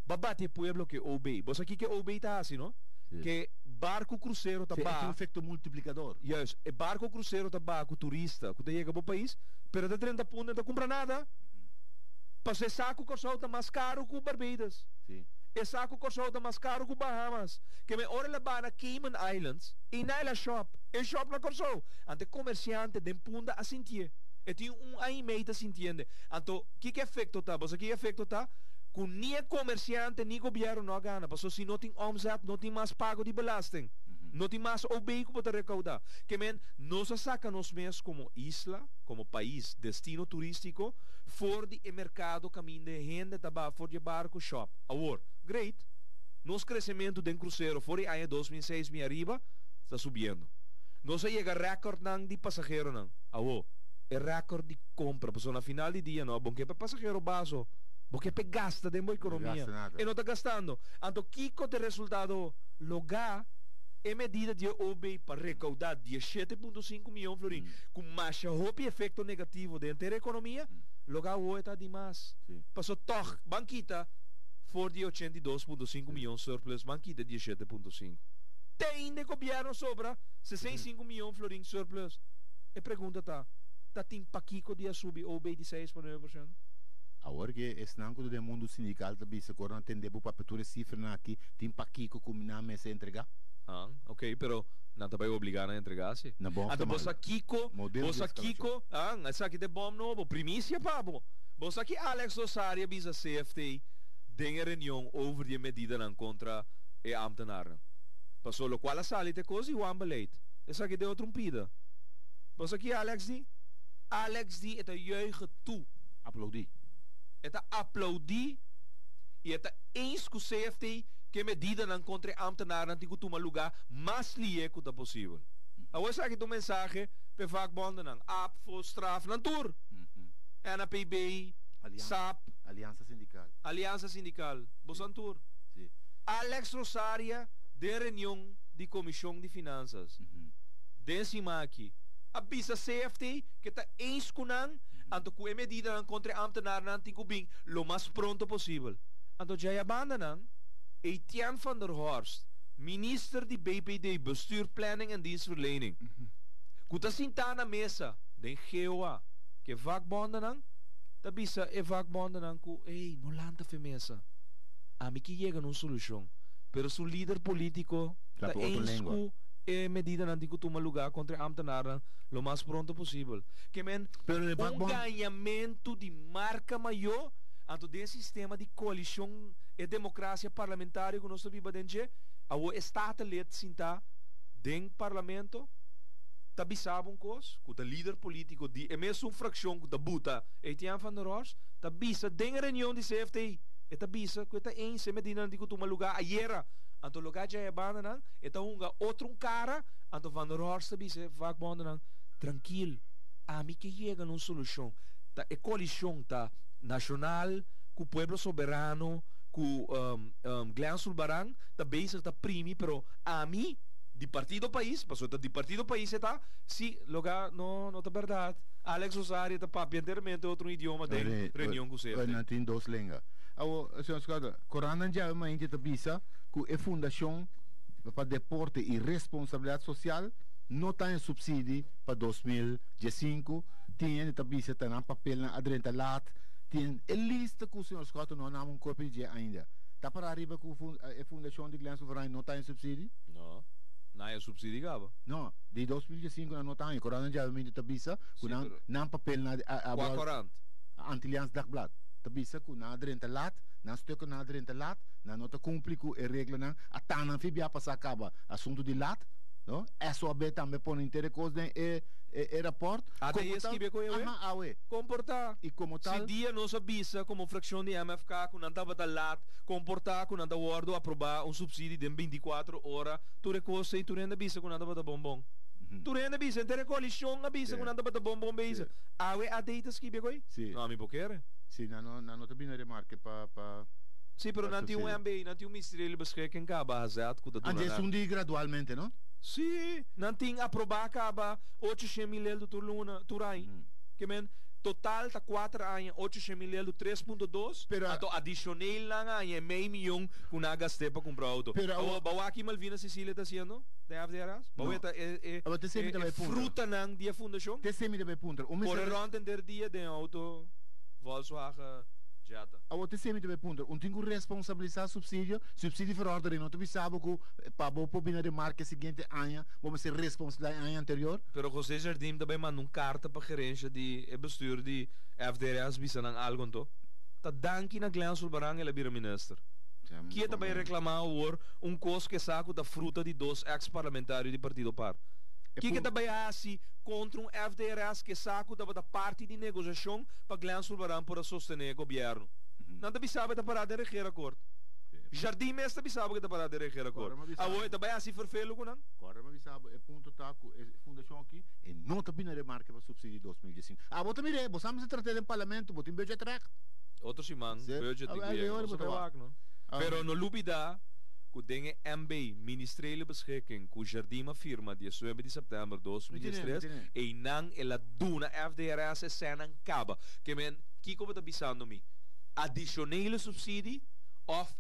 Babate pueblo que OB. Você aqui que OB está assim, não? Que barco cruzeiro tá É um efeito multiplicador. Yes, e barco cruzeiro tá com turista, que chega para o país, pero de 30 pontos não compra nada. Para ser saco corsal tá mais caro que Barbados. Sim. E saco corsal tá mais caro que Bahamas. Que me ora lá na Cayman Islands, e na ela shop, e shop na corsal. Ante comerciante de punta a sentir. E tem aí meio se entende. Então, que efeito tá? Você que efeito tá? Com nem comerciante nem governo não ganha, porque se não tem omzet, não tem mais pago de belasting. Não tem mais OB para recaudar. Que men, nós sacamos mesmo como isla, como país, destino turístico, for de mercado caminho de gente, taba, for de barco, shop. Agora, great. Nosso crescimento de cruzeiro, for de ano 2006 me arriba, está subindo. Nós chega recorde de passageiro não. Agora, é recorde de compra, porque na final de dia, não, bom que para passageiro baso, porque pe gasta de boa economia. E não está gastando. Então, Kiko de resultado, logar é medida de OB para recaudar 17,5 milhões de florins, com mais efeito negativo dentro da economia, logo o está demais. Passou toch, banquita, for de 82,5 milhões surplus, banquita 17,5. Tem de governo sobra 65 milhões de florins surplus. E pergunta tá tem paquico de subir OB de 6,9%? Agora que esse não do mundo sindical também se corre atender para apertura cifra aqui, tem paquico como na mesa entregar. Ah, ok, pero não te vai obrigar a entregar-se. Na bom. Então, você Kiko, essa aqui de bom novo, primícia pabo. Você aqui Alex Rosario bisa CFT tem reunião over die medida não contra e ambtenaren. Passou lo qual a sali te coisa e o ambeleid. Essa aqui de outra pida. Você aqui Alex di eta juichen toe. Aplaudi. Eta aplaudi e eta eens com CFT que medida não contra ambtenaren que tu lugar mais lieco da possível. Agora sabe tu mensagem para vakbonden não. App voor straf na tour. NAPB, SAP, Aliança Sindical, Bosantur. Sí. Alex Rosaria de reunião de Comissão de Finanças. Décima aqui. Avisa CFT que está eens com não, anto com a medida não contra ambtenaren que bem lo mais pronto possível. Anto já abandonan Etienne van der Horst, minister de BPD, Bestuur, Planning en Dienstverlening. Kuta sinta na mesa, den GOA, que vakbonden ang, tabisa e vakbonden ang ku, no lanta fe mesa. Ami que llega num solução, pero su líder político, ta ensku e medida não tem tomar lugar contra ambtenaren lo mais pronto possível. Que men, ganhamento de marca maior, anto de sistema de coalição e democracia parlamentar que nós vivemos dentro, o Estado led sinta dentro do parlamento, tabisava coisa, que o líder político de é mesmo fração que buta Etienne van der Horst, tabisa dentro da reunião de CFT, e tabisa que está em se medida de que toma lugar ayer, anto lugar já é banda, e tá outro cara, anto van der Horst tabisa vakbonden tranquilo, a mim que chega numa solução, tá a coalição tá nacional, com o pueblo soberano, com Glan Sulbarang, está bezig, está primi, pero a mim, de Partido País, passou de Partido País, está, se lugar, não está verdade. Alex Rosario está papi inteiramente outro idioma de reunião com você. Não tem duas línguas. Senhor Escada, Corana já é uma entidade bisa, que é fundação para deporte e responsabilidade social, não tem subsídio para 2015, tem bisa, está na papel, na adrenta lat, tem a lista que o senhor Scott não há um corpo de ainda. Está para arriba com a fundação de Glan Sovereign não tem subsídio? Não. Na é subsídio gaba. Não, de 2005 na nota aí, corona já me tabisa, com pero- não papel na Qua 40. Antillians Dagblad. Tabisa ku na drenta lat, na stuk na drenta lat, na nota cumpri ku e regla na atana fibia passa acaba assunto de lat, no? É só be também põe inteira coisa e rapport. Até esse que beco eu. Aha, awe. Comportar. E como tal, Se dia não sabia como fração de MFK, quando andava da lat, comportar, quando andava wardo aprovar subsídio de 24 horas, tu recosta e tu renda bisa quando andava da bombom. Tu renda bisa, inteira coalição na bisa quando andava da bombom bisa. Awe a deitas que beco? Sì. Não, mi poquere. sim, na nota bem remarque pa Sim, pero não tinha MBA, não tinha ministério beschikking acaba hazard, kuda tu Antes um dia gradualmente, não? Sim, não tinha aprovar acaba 800 mil do turluna, turai. Que men total tá 4 anos 800 mil do 3.2, Pero ato adicional lang ay meio milhão com na gaste para comprar auto. Pero bawa aqui Malvina Cecília tá sendo? De avderas? Bawa tá Aba te semi também punta. fruta nang dia fundação. Te semi deve punta. O Por mesmo rond dia de auto Volkswagen Jetta. a te semi deve punta. Um tinha responsabilizar subsídio verordering, não tu bisabo que para bo pobina de marca seguinte ano, vamos ser responsável ano anterior. Pero José Jardim também manda carta para gerência de bestuur de FDRS bisa nang algo to. Ta danki na Glen Sulbarang e bira minister. Que também reclamar over custo que saco da fruta de 2 ex-parlamentários do Partido Par. Que também assim contra FDRS que saco da parte de negociação para Glen Sulbarang para sostener o governo. Não te sabe da parada de reger acordo. Jardim mesmo te sabe que da parada de reger acordo. Oi, também assim vervelo com não? Agora mas bisabo é ponto taco é fundação aqui e não tá bem remarca para subsídio 2015. Bota mire, você se trata de parlamento, bota em budget track. Outro simang, budget de governo. Pero no lubida ku dinge MB ministeriële beschikking ku Jardim firma die 7 de setembro 2013 e nang ela duna FDRS senang kaba que men kiko bata bisando mi additionele subsidie of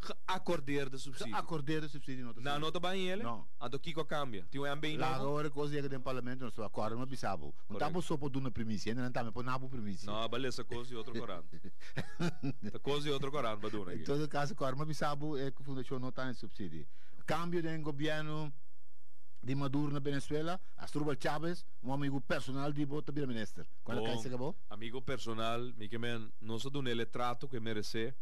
geaccordeerde subsidie. Geaccordeerde subsidie nota. Na nota ba ele? No. Ando kiko cambia. Ti o MB La agora coisa que tem parlamento não só acorda mas bisabo. Não tá só por duna primícia, não tá me por nabo primícia. No, beleza coisa e outro Corão. Ta coisa e outro Corão baduna. Em todo caso, acorda mas bisabo é que fundação não tá em subsídio. Cambio de governo de Maduro na Venezuela, Asdrúbal Chávez, um amigo personal de bota bira minister. Quando cai se acabou? Amigo personal, mi que men não só do nele trato que merece.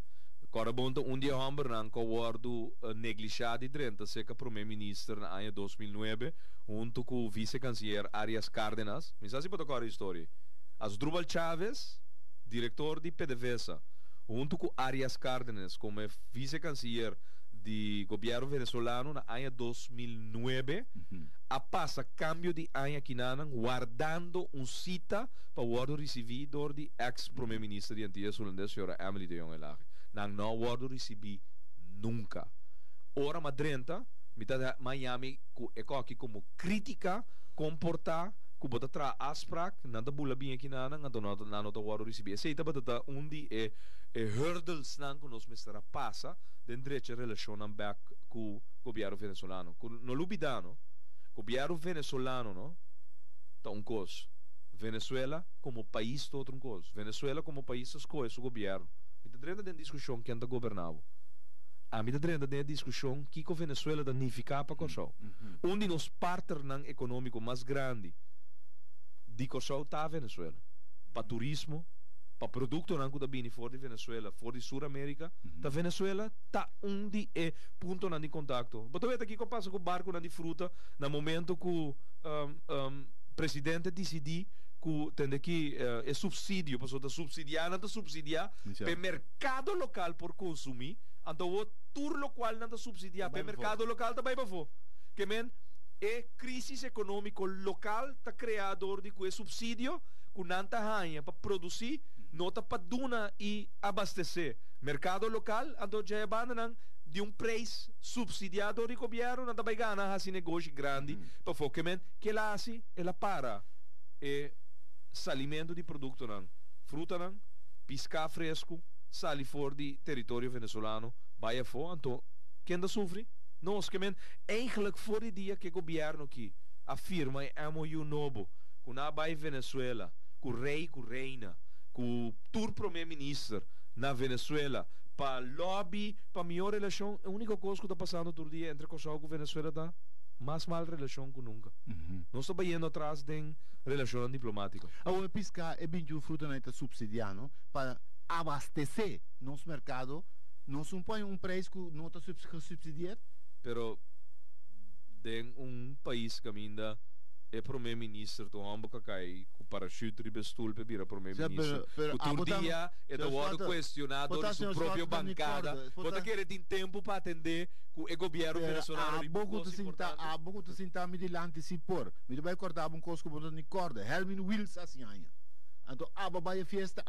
Corabonta dia hamber nan ko wardu negligiado drenta seca primeiro-ministro na ano 2009 junto com o vice-canciller Arias Cárdenas. Me sabe para tocar a história. Asdrúbal Chávez, diretor de PDVSA, junto com Arias Cárdenas como vice-canciller do governo venezuelano na ano 2009, a passa cambio de ano aqui nanan guardando cita para o recebido de ex-primeiro-ministro de antiga holandesa, senhora Emily de Jong Elage. Nang não word recebi nunca. Ora madrenta, mitad Miami eko aqui como crítica comportar ku bota tra afspraak nanda bula bem aqui na nota word recebi. Seita bota undi hurdles nang kunos mistera passa dentro de relação am back ku governo venezuelano. No lubidano, governo venezuelano no ta cos. Venezuela como país todo cos. Venezuela como país escolhe seu governo. Mi drenda den discussão que anda governavo. A mi drenda den discussão que o Venezuela danifica para Corsau. Um de nos partners econômico mais grande de Corsau tá a Venezuela. Para turismo, para produto não que da bini fora de Venezuela, fora de Sul-América, da Venezuela tá de ponto de contato. Mas tu vê aqui que passa com o barco de fruta no momento que o presidente decidiu que tem aqui é subsídio, para subsidiar, não subsidiar, para mercado local por consumir, então o tour local não subsidiar, para mercado local também para for. Que men é crise econômico local tá criador de que subsídio que não tá ganha para produzir, não tá para duna e abastecer. Mercado local, então já é banda de preço subsidiado do governo, não tá vai ganhar esse negócio grande, para for que men que lá assim, ela para salimento de produto não, fruta não, pisca fresco, sali fora de território venezuelano, vai fora, então quem ainda sofre? Nós que men eigenlijk voor die dia que o governo aqui afirma em MOU novo, com na vai Venezuela, com o rei, com reina, com o tour primeiro-ministro na Venezuela, para lobby, para melhor relação, a única coisa que está passando todo dia entre Kosovo e Venezuela tá mais mal relação que nunca. Não estou indo atrás de relação diplomática. A pisca é bem um fruto na subsidiano para abastecer nosso mercado, não se põe preço que não está subsidiado. Pero de país que ainda é primeiro-ministro, então ambos que cai com parachute e bestool para vir a primeiro-ministro. O todo dia é do outro questionado de sua própria bancada. Você quer ter tempo para atender com o governo venezuelano? Há pouco tu sentar me dilante se por. Me vai cortar costo que não corda. Helmin Wills assim ainda. Então, vai a festa,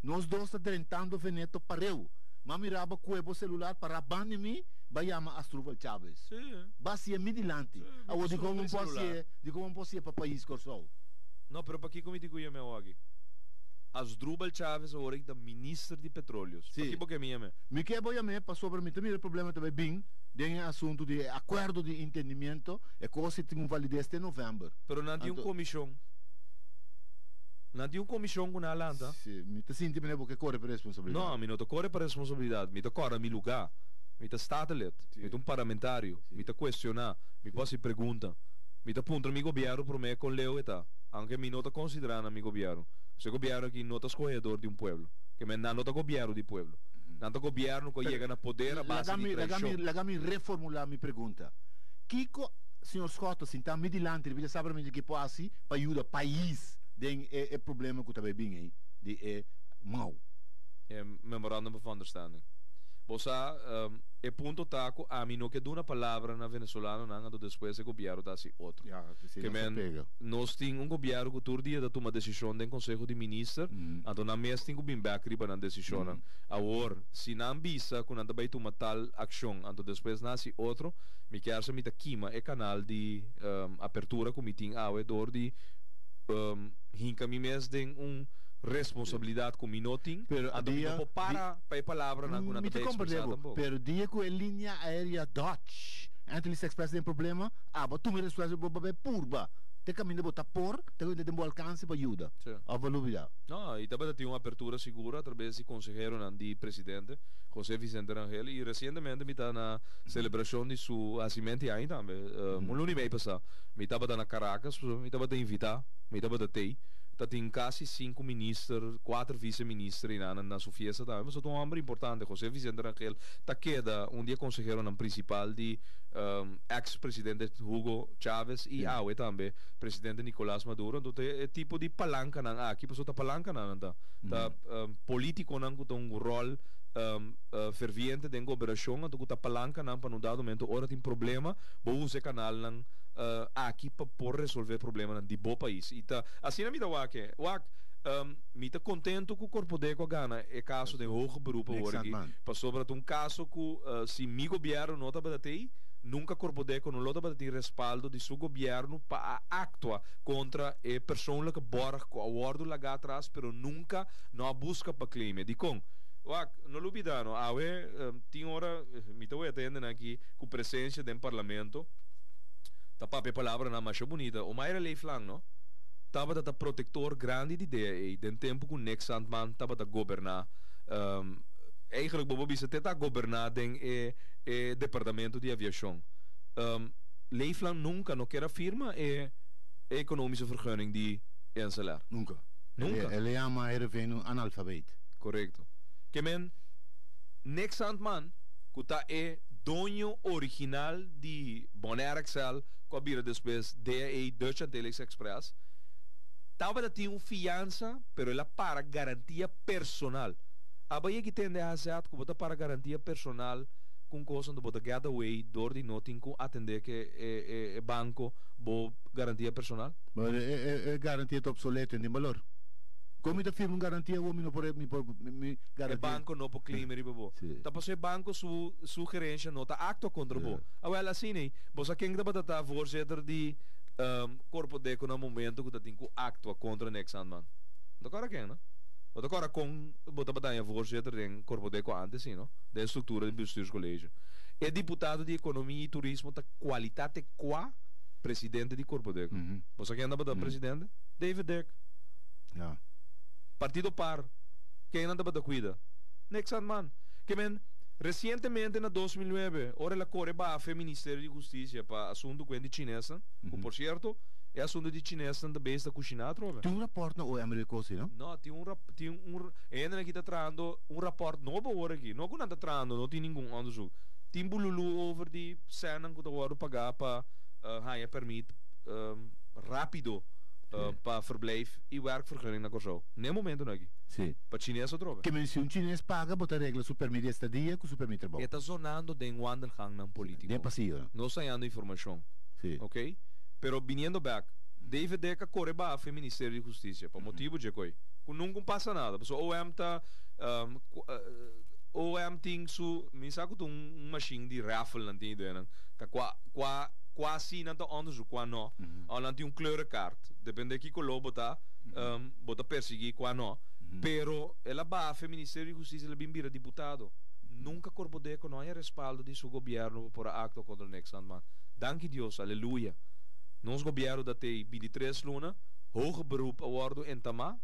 nós dois estamos tentando veneto para eu. Mas mirava com o celular para a banda vai chamar Asdrúbal Chávez. Sim. Basta me dilante. Digo não posso ir para o país corso. Não, pero para que como digo eu meu aqui? Asdrúbal Chávez agora é ministro de petróleos. Sim. Para que me chama? Me que voy a me para sobre mim também o problema também bem tem assunto de acordo de entendimento é coisa que tem validez em novembro. Pero não tem comissão. Não tem comissão com a Alanta. Sim, me te sinto bem porque corre para responsabilidade. Não, me não corre para responsabilidade. Me corre meu lugar. Me staatelijk, met parlamentário, me questionar, me posso perguntar, me punta mi governo por mim com leu eta, anche me não considerando mi governo. Se governo que não é escorredor de povo, que me não é governo de povo, não é governo que chega na poder a base de traição. Lagami reformular mi pergunta. Kiko, senhor Scott, se está midilante, ele sabe que pode assim para ajudar o país tem é problema que também bem aí, de mau. É memorandum of understanding. Bosa, é ponto taco a mim não que dá uma palavra na venezuelano não depois o governo dá se outro. Que men nós tem governo que todo dia dá uma decisão do conselho de ministros, então na mês tem que bem back para a decisão. Agora, se não visa que não vai tomar tal ação, então depois nasce outro, me quer se me tá quima é canal de apertura que me tem ao redor de hinca mi mês tem responsabilidade com minoting, a dia para a palavra na cuna da expressão. Pero dia com a linha aérea Dutch, antes eles expressam problema, tu me responde para purba. Te caminho botar por, te tem bom alcance para ajuda. A valubia. Não, e também tem uma abertura segura através do consejero de presidente José Vicente Rangel e recentemente me está na celebração de sua nascimento ainda também. Um ano e meio passado, me estava na Caracas, me estava invitar, me estava da TEI. Tem quase 5 ministros, 4 vice-ministros na sua fiesta também. Mas é um homem importante, José Vicente Rangel, está queda dia consejero principal de ex-presidente Hugo Chávez e também presidente Nicolás Maduro. Então é tipo de palanca aqui, pessoa tá palanca tá político não tem rol ferviente de governação, então tá palanca não para no dado momento ora tem problema, vou usar canal não aqui para por resolver problema de bom país. E tá assim na vida wak me está contente com o corpo de Gana é caso de hoge beroep hoor para sobre um caso que se mi governo não tá batei nunca corpo de não lota batei respaldo de seu governo para actuar contra a persoonlijke borg que awardo laga atrás pero nunca não busca para clima de com não lubidano tinha hora me estou atendendo aqui com presença do parlamento tá papel palavra na mais bonita o mais lei flang no tava da protector grande de ideia e den tempo com Nick Sandman tava da governar eigenlijk bobo bisa teta governar den departamento de aviação lei flang nunca não quer firma economische vergunning die instalar nunca ele ama erveno analfabeet correcto que men Nick Sandman que tá dono original de Bonaire Excel que vira depois de Deutsche Telex Express tava da tinha fiança pero ela para garantia personal abaia que tem de fazer que bota para garantia personal com coisa do bota getaway dor de nothing com atender que banco bo garantia personal mas é garantia obsoleta em valor. Como te firma garantia o não pode me garantia. O banco não pode claimar ribo. Tá para o banco su gerência não tá acto contra bo. Agora assim né, você quem tá para tá voorzitter de corpo de no momento que tá tem que actua contra next man. Tá cara quem, né? Tá cara com bota batalha voorzitter de corpo de antes sim, não? Da estrutura do bestuurscollege. É deputado de economia e turismo tá qualitate qua presidente de corpo de. Você quem anda para presidente? David Deck. Partido par quem anda para cuida next man que men Recentemente, na 2009, ora la Corre bafe Ministério de Justiça para assunto com de chinesa, que por certo, é assunto de chinesa da besta cozinhar, trova. Tem um rapporto na OEM Cosi, não? Não, ainda aqui está trazendo rapport novo ora aqui, não que não está trazendo, não tem nenhum onderzoek. Tem bululu over die cena que está pagar para ganhar permit rápido para verblijf e werkvergunning na Corso. Nem momento não aqui. Sim. Para chinês ou droga. Que men se um chinês paga, bota regra su permite estadia com su permite trabalho. Está zonando de wandelgang ng político. Nem passeio. Não saindo informação. Sim. Ok? Pero viniendo back, deve deca corre bafe Ministério de Justiça, por motivo de coi. Nunca passa nada. Porque o OM tá OM tem su, me sabe que machine de raffle não tem ideia, tá quase não tá onderzoek qua não. Ou não tem kleurenkaart. Depende de que color bota perseguir qua não. Pero ela bafe Ministério de Justiça, ela bimbira deputado. Nunca corpo deco não há respaldo de seu governo por acto contra o Nexan, man. Danke Deus, aleluia. Nos governo da tem 23 luna, hoge beroep award en tama,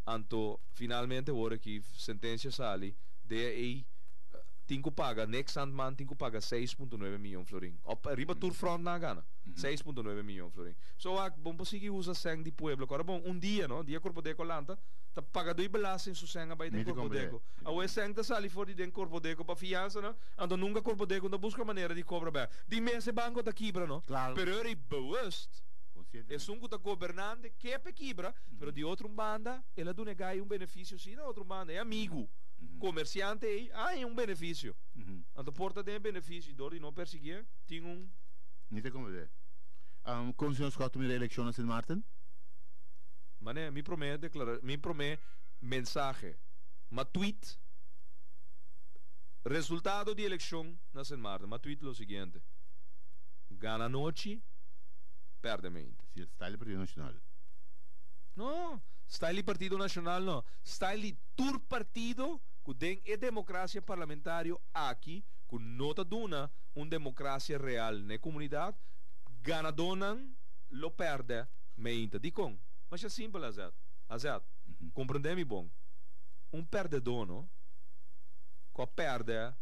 anto finalmente hoor que sentença sali, de tinko paga, next man tinko paga 6.9 milhões florin. Op riba tour front na gana, 6.9 milhões florin. So bom posigi usa sang di pueblo, agora bom dia, no, dia corpo deco lanta, ta paga doi belasting su senga by den corpo deco. Awe sang ta sali for di den corpo deco pa fianza, no, anto nunca corpo deco da busca maneira di cobra bem. Di mese banco da quibra, no. Claro. Pero eri bewust. É um que governante que é quebra, pero de outra banda, ela do negar um benefício sim, na outra banda é amigo. Comerciante é um benefício. A porta tem benefício, dor e não perseguir, tem um. Não tem como ver. Como o senhor escolhe a eleição em Martin? Mané, me promete mensagem, uma tweet, resultado de eleição na San Martin, uma tweet o seguinte: gana noite, perde mente. Sim, está ali Partido Nacional. Não, está ali Partido Nacional, não. Está ali tur partido que tem a democracia parlamentar aqui, que nota dona uma democracia real na comunidade, gana donan, lo perde mente. Dicom, mas é simples, Azad. Compreendemi bom. Perdedor, não? Que perde,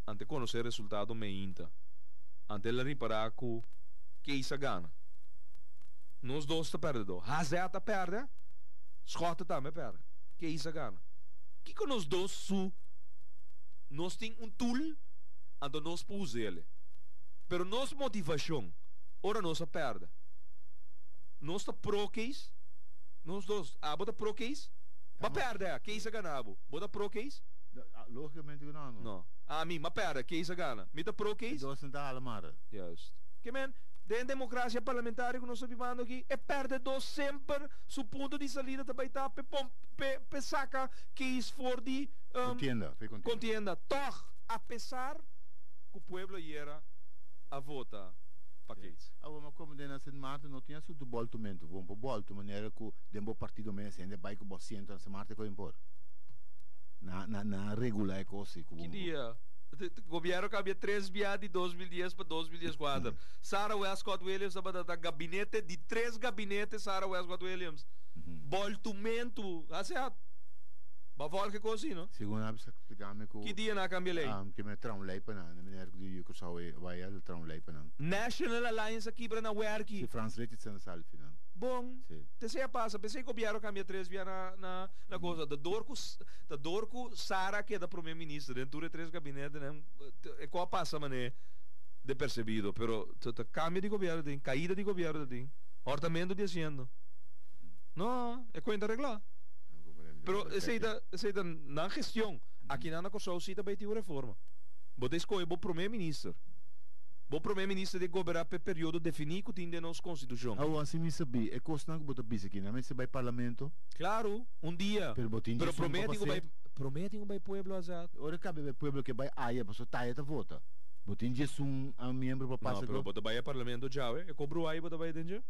ante conhecer o resultado mente. Ante ele reparar que isso gana. Nós dois está perdendo. Hazeta perde, Schota também perde. Que isso gana. Que nós dois nós temos tool, então nós podemos ele. Pero nossa motivação, ora nós perde. Nós está pro case, nós dois, bota pro case, mas perde, que isso ganabo. Bota pro case? Logicamente não. Não. Mas perde, que isso gana. Me tá pro case? Dois não está alamara. Justo. Que men, de democracia parlamentar que nós estamos vivendo aqui, é perdedor sempre, seu ponto de saída também está pe saca que isso for de contienda. Toch, apesar que o povo era a vota para que isso. Mas como de San Martin não tinha sido boltumento, vamos para bolto, maneira que o partido mesmo ainda vai com o centro na San Martin com impor. Na regula é coisa. Que dia? O governo cambia 3 vias de 2010 para 2014. Sarah Westcott Williams da gabinete de 3 gabinetes Sarah Westcott Williams. Boltumento, certo? Mas volta que coisa assim, não? Segundo a explicar-me que dia na cambia lei? Que me trão lei para não, maneira que eu só vai ele trão lei para não. National Alliance aqui para na werk. Se France Rete sendo salve não. Bom, te sei passa, pensei que o governo cambia 3 vias na coisa. Da Dorco Sara que é da primeira-ministra, dentro de 3 gabinetes, né? É qual passa mané de percebido, pero cambia de governo, tem caída de governo, tem orçamento de hacienda. Não, é coisa arreglar. Pero essa na gestão, aqui na Corsão cita vai ter uma reforma. Você escolhe o primeiro-ministro. O primeiro-ministro de governar para período definido que tem de nossa Constituição. Assim me sabe, é coisa que você bisa aqui, não é se vai parlamento? Claro, dia. Pero prometem que vai povo azar. Ora cabe o povo que vai aí, a pessoa tá vota. Botin Jesus membro para passar. Não, pero vai parlamento já, é cobro aí, vai dentro.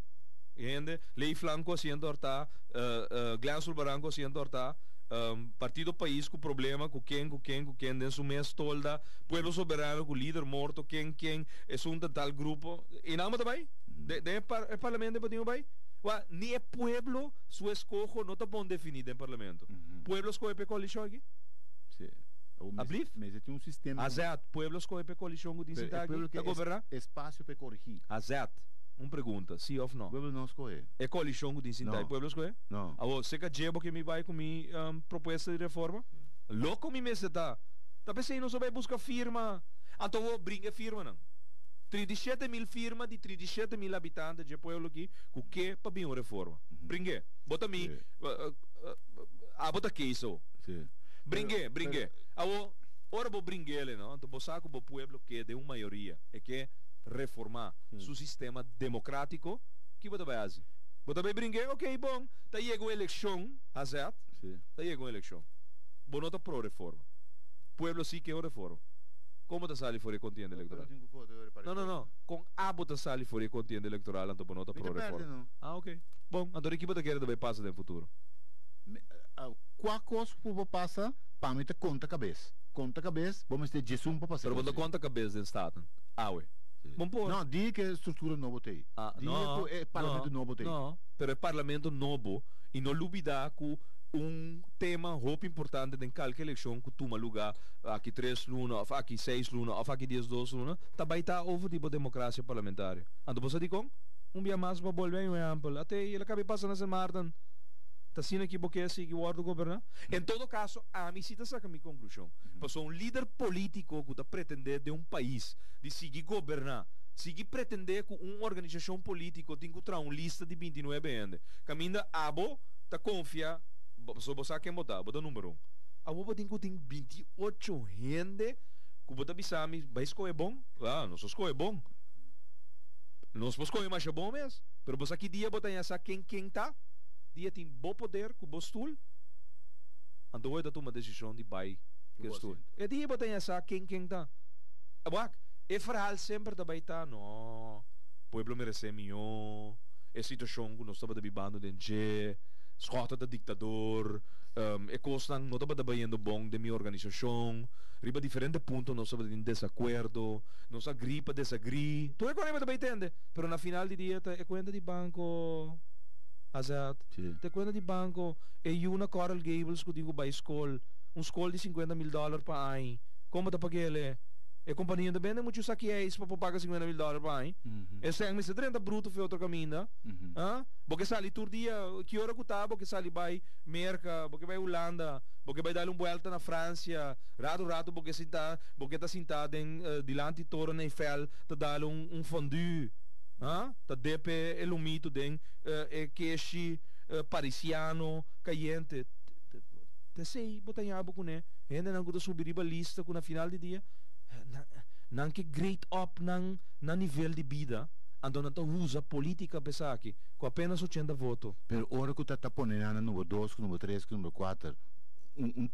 Gente, Lei Flanco haciendo horta, Glansul Barranco haciendo horta, Partido País com problema, com quem, den su mês tolda, Pueblo Soberano com líder morto, quem, é um tal grupo. E não também? De parlamento botinho vai? Ni é pueblo, su escojo não está bom definido em parlamento. Pueblo escolhe para coalição aqui? Sim. Abrief? Mas tem um sistema. Azet, pueblo escolhe para coalição com Pero dinsinta o pueblo aqui, que para governar? espaço para corrigir. Azet, uma pergunta, sim ou O não? pueblo não escolhe. É coalição com dinsinta Não. e pueblo escolhe? Não. Ah, você que jebo que me vai com minha proposta de reforma? Louco me mesa tá. Tá pensando não só vai buscar firma. Então vou brincar firma não. 37.000 firmas de 37.000 habitantes de pueblo aqui, com que para bem uma reforma. Brinque. Bota mim. Bota que isso. Sim. Brinque. Ora vou brinquele, não? Então vou sacar o pueblo que é de uma maioria é que reformar seu sistema democrático que bota vai fazer. Bota vai brinque, ok, bom. Tá chegou a eleição, azet. Sim. Tá chegou a eleição. Bom nota pro reforma. Pueblo sim que é uma reforma. Como tá sali fora contienda eleitoral? Não. Com a bota sali fora contienda eleitoral, então bom nota pro reforma. Não. Ah, ok. Bom, então a equipe tá querendo vai passar no futuro. Qual coisa que vou passar, para mim, conta cabeça. Conta cabeça, vamos ter Jesus para passar. Pero bota conta cabeça do Estado. Ah, ué. Bom, pô. Não, diga que a estrutura não botei. Diga que é parlamento não botei. Não, pero é parlamento novo e não duvida que tema roupa importante em qualquer eleição que toma lugar aqui 3 lunas, ou aqui 6 lunas, ou aqui 2 lunas, também está over tipo democracia parlamentar. Então você diz dia mais para volver um exemplo. Até ele acaba passando essa Martin. Está sendo aqui porque assim que o ordem governar. Em todo caso, a mim cita essa minha conclusão. Passou líder político que está pretender de país de seguir governar. Seguir pretender que organização política tem que trazer lista de 29 anos. Caminha abo, tá confia. Só você quem botar, bota número 1. A boba tem que ter 28 gente que bota bisami, vai escolher bom? Ah, não só escolher bom. Não se escolher mais bom mesmo. Pero você aqui dia bota essa quem tá? Dia tem bom poder com bom stool. Então vai dar uma decisão de vai que stool. E dia bota essa quem tá? Abak, é faral sempre da baita, não. Pueblo merece melhor. É situação que nós estamos vivendo dentro. Schota da ditador, e coisa não estava trabalhando bom de minha organização, riba diferente ponto nós estamos em desacordo, nós gripa desagri, tu é quando você entende, pero na final de dia é conta de banco, azat, te conta de banco, é uma Coral Gables que digo by school, school de $50,000 para ano, como tá pagele? E a companhia também não muito saque é isso para pagar $50,000 para ano. Esse é um 30 bruto foi outro caminho, porque sali tur dia, que hora que tá, porque sali vai Merca, porque vai Holanda, porque vai dar uma volta na França, rato porque tá sentado em dilante de Torre Eiffel, tá dar fondue, tá depe elumito den queixe parisiano, caliente. Te sei, botar abo com né, ainda não gosto subir a lista com na final de dia. Não que great up na nível de vida então não usa política pesar aqui com apenas 80 votos. Pero ora que está ponendo na número 2, número 3, número 4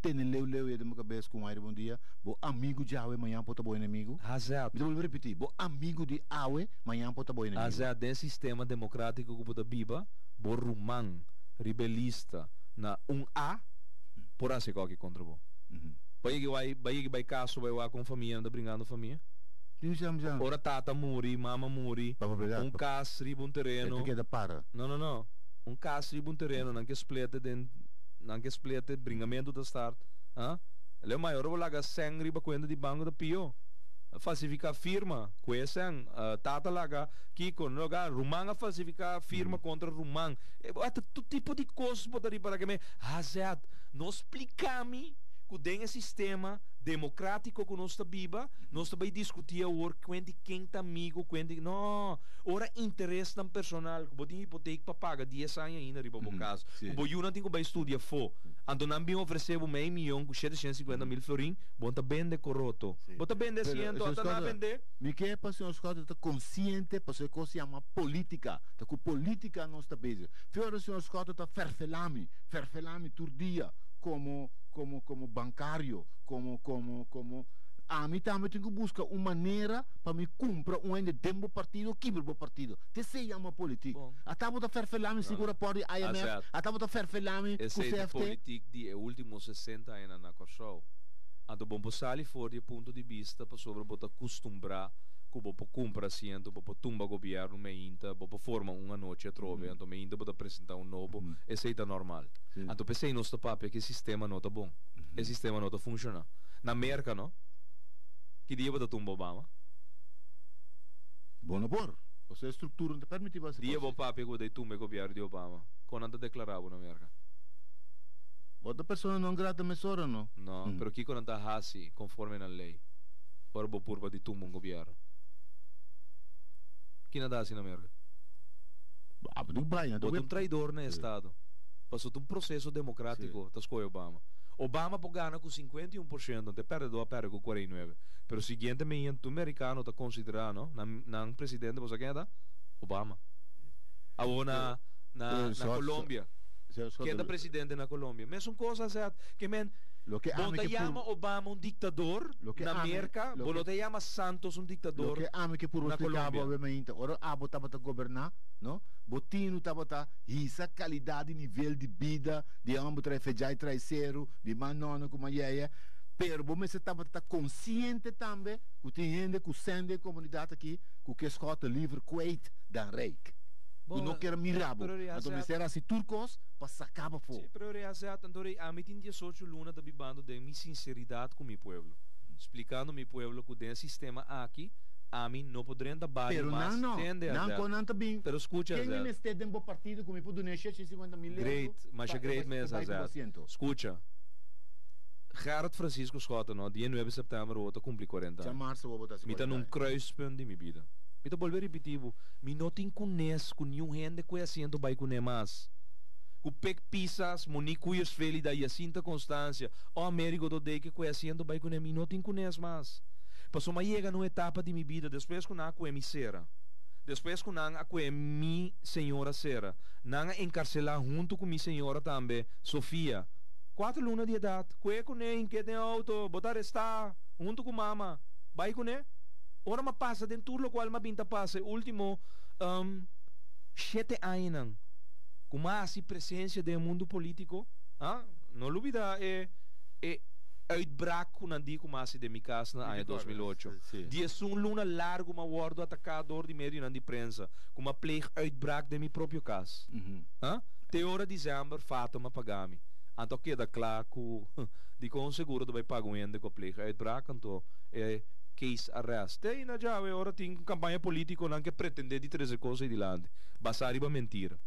tene leu e de uma cabeça com aire bom dia bo amigo de awe manhã pode bom inimigo. Exato. Eu vou repetir, bo amigo de awe manhã pode bom inimigo. Exato, desse sistema democrático que pode biba bo rumang rebelista na A por assim qualquer contra bo. Vai que vai caso vai com família anda brincando família. Ora tata muri, mama muri. Caso riba terreno. Que para. Não. Caso riba terreno, não que splete bringamento da start. Ele é maior vou laga 100 riba quando de banco da pio. Falsificar firma, coesang tata laga kiko noga rumanga falsificar firma contra rumang. Até todo tipo de coisas poderia para que me hazard. Não explica-me que tem sistema democrático que nós biba, nós também discutir o quem tá amigo, não, ora interesse tam personal, que botem hipoteca para pagar 10 anos ainda riba por caso. O boiu não tem que estudar fo. Então não bem oferecer meio milhão com 750.000 florim, bota bem de coroto. Bota bem de ciento, até não vender. Me que para senhor Scott tá consciente, para ser coisa chama política, tá com política não está bem. Fora o senhor Scott tá ferfelami todo dia como bancário, como a mim também tenho que buscar uma maneira para me comprar um ainda dentro do partido, quebrar o partido. Te sei chama política. A tábua da ferfelami segura pode IMF, a tábua da ferfelami com CFT. Essa política de últimos 60 anos na Corsol. A do bom sali fora de ponto de vista para sobre botar costumbrar que bopo compra asiento, bopo tumba governo meinta, bopo forma uma noite a trove, então meinta bopo apresentar novo, esse é normal. Então pensei no papel que o sistema não está bom, o sistema não está funcionando. Na América, não? Que dia bota tumba Obama? Bom por. Você estrutura não te permite você. Dia bo papi ko dei tumba governo de Obama. Quando anda declarava na América. Outra pessoa não grata mesora não. No, pero chi quando anda hasi conforme na lei. Ora bo purba di tumba un governo. Chi na dasi na América? Ah, do Brian, do Bota um traidor no Estado. Passou um processo democrático, tá escolhe Obama. Obama pode ganhar com 51%, te perde do perde com 49%. Pero seguinte momento, o americano está considerando, na presidente, você quem é? Obama. Ou na Colômbia. Quem é presidente na Colômbia? Mas são coisas que, man, Bota chama Obama um ditador na América, bota chama Santos um ditador na Colômbia. Que por você acaba obviamente, ora abo estava a governar, não? Botino estava a essa qualidade, nível de vida, de ambos trefejai traiceiro, de manona como é. Pero você estava consciente também que tem gente que sende comunidade aqui, que escuta livre kwijt dan rijk. Tu não quer mirabo. Então me será assim turcos para sacar para fora. Sim, pero realizado então a mim tinha 18 luna da bibando de minha sinceridade com meu povo, explicando meu povo que o sistema aqui a mim não poderia dar barrio mas não também. Pero escuta quem não está dentro do partido como pode donar 50 mil euros. Great, mas é great mesmo escuta. Gerard Francisco Schotten, no, dia 9 de setembro, eu cumpri 40 anos. Me está num kruispunt de minha vida. Me está volver repetitivo. Me não tenho conhece com nenhum gente que é assim, do vai conhecer mais. O pec pisas, monico e os felizes da Jacinta Constância, o Américo do Dei que é assim, do vai conhecer, me não tenho conhece mais. Passou uma chega numa etapa de minha vida, depois que não é minha sera. Depois que não é minha senhora sera. Não encarcelar junto com minha senhora também, Sofia. 4 lunas de idade, que com ele que tem auto, botar está junto com mama, vai com ele. Ora ma passa dentro lo qual ma binta passa último 7 anos com mais presença do mundo político, não olvida uitbraak na di kumasi de mi casa na ano 2008. Die is zo'n luna largo ma worden atacador de meio na di prensa, com uma pleeg uitbraak de mi próprio cas. Te ora dezembro Fátima pagami. Anto queda claro que de com seguro do vai pagar com pleeg uitbraak anto case arrest. E na já ora tem campanha política não que pretende de trazer coisas de lá. Basar iba mentira.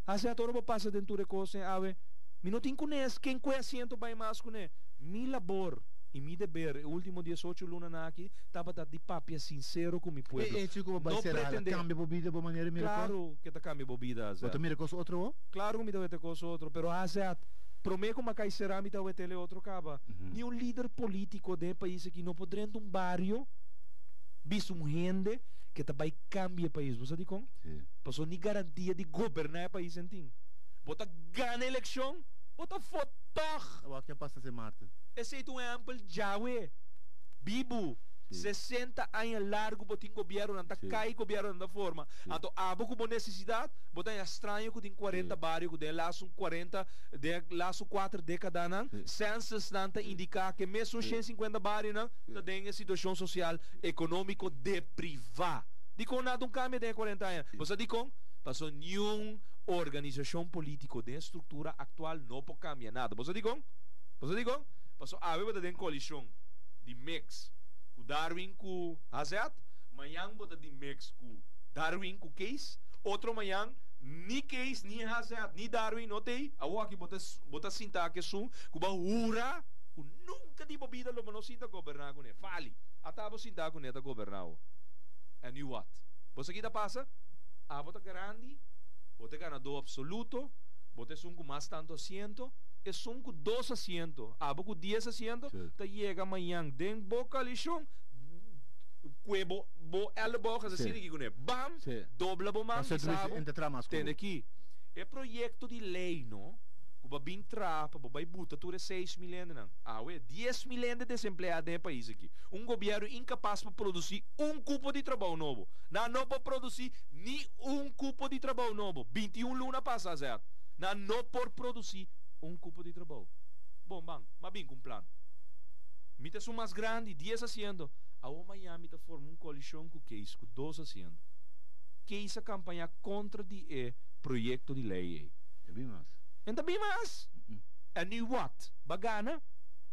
Assim a tora passa dentro de coisas ave. Mi não tem conhece quem conhece vai mais com ele. Mi labor e mi dever, o último 18 luna na aqui, estava de papia sincero com mi pueblo. E como vai ser cambia bobida de maneira miracle? Claro que tá cambia bobida. Você mira com outro? Claro que me deve ter com outro, pero azat prometo uma cai será me deve ter outro caba. Ni um líder político de país aqui não poderia um barrio visto um gente que tá vai cambiar país, você diz como? Passou ni garantia de governar país em bota ganha eleição, bota foto. O que passa se Martin? Esse é um exemplo Jawe. Bibu, 60 anos largo botin governo não tá cai governo da forma. Então abo com necessidade, botar estranho que tem 40 bairros, que de laço 40, de laço 4 décadas não, census não tá indicar que mesmo 150 bairros não, tem a situação social econômico de privar. Dico nada cambio de 40 anos. Você dico, passou nenhum organização política de estrutura atual não pode cambiar nada. Você digo? Passou a ver de coalição de mix com Darwin com Hazard, manhã bota de mix com Darwin com Case, outro manhã ni Case ni Hazard ni Darwin não tem. A aqui bota sinta que sum com bahura, com nunca de bebida lo não sinta governar com ele. Fale, até sinta com ele governar. And you what? Você aqui da passa? A bota grande. Bote ganador absoluto, bote son com mais tanto asiento, e son com 2 asientos, abo com 10 asientos, te chega amanhã, den boca lixão, cuebo, ela boca, assim que com bam, dobla bo man, tem aqui, é projeto de lei, não? Kuba bin trapa, vai buta tudo 6 milhões não. 10 milhões de desempregados no país aqui. Um governo incapaz para produzir cupo de trabalho novo. Não pode produzir nem cupo de trabalho novo. 21 luna passa certo. Não pode produzir cupo de trabalho. Bom, mas bem com plano. Mita são mais grande, 10 haciendo. Amanhã mita forma coalição com Case, com 2 haciendo. Case a campanha contra o projeto de lei. É bem mais. And the bimas. And you what? Bagana?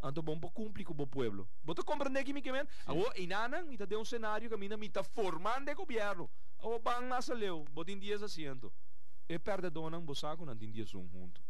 Anto bom para cumprir com o pueblo. Bota compreender que me quemen. Agora inanang mita de um cenário que mina mita formando governo. Agora bang nasa leu, bota em dias asiento. E perde donang bosaco na em dias junto.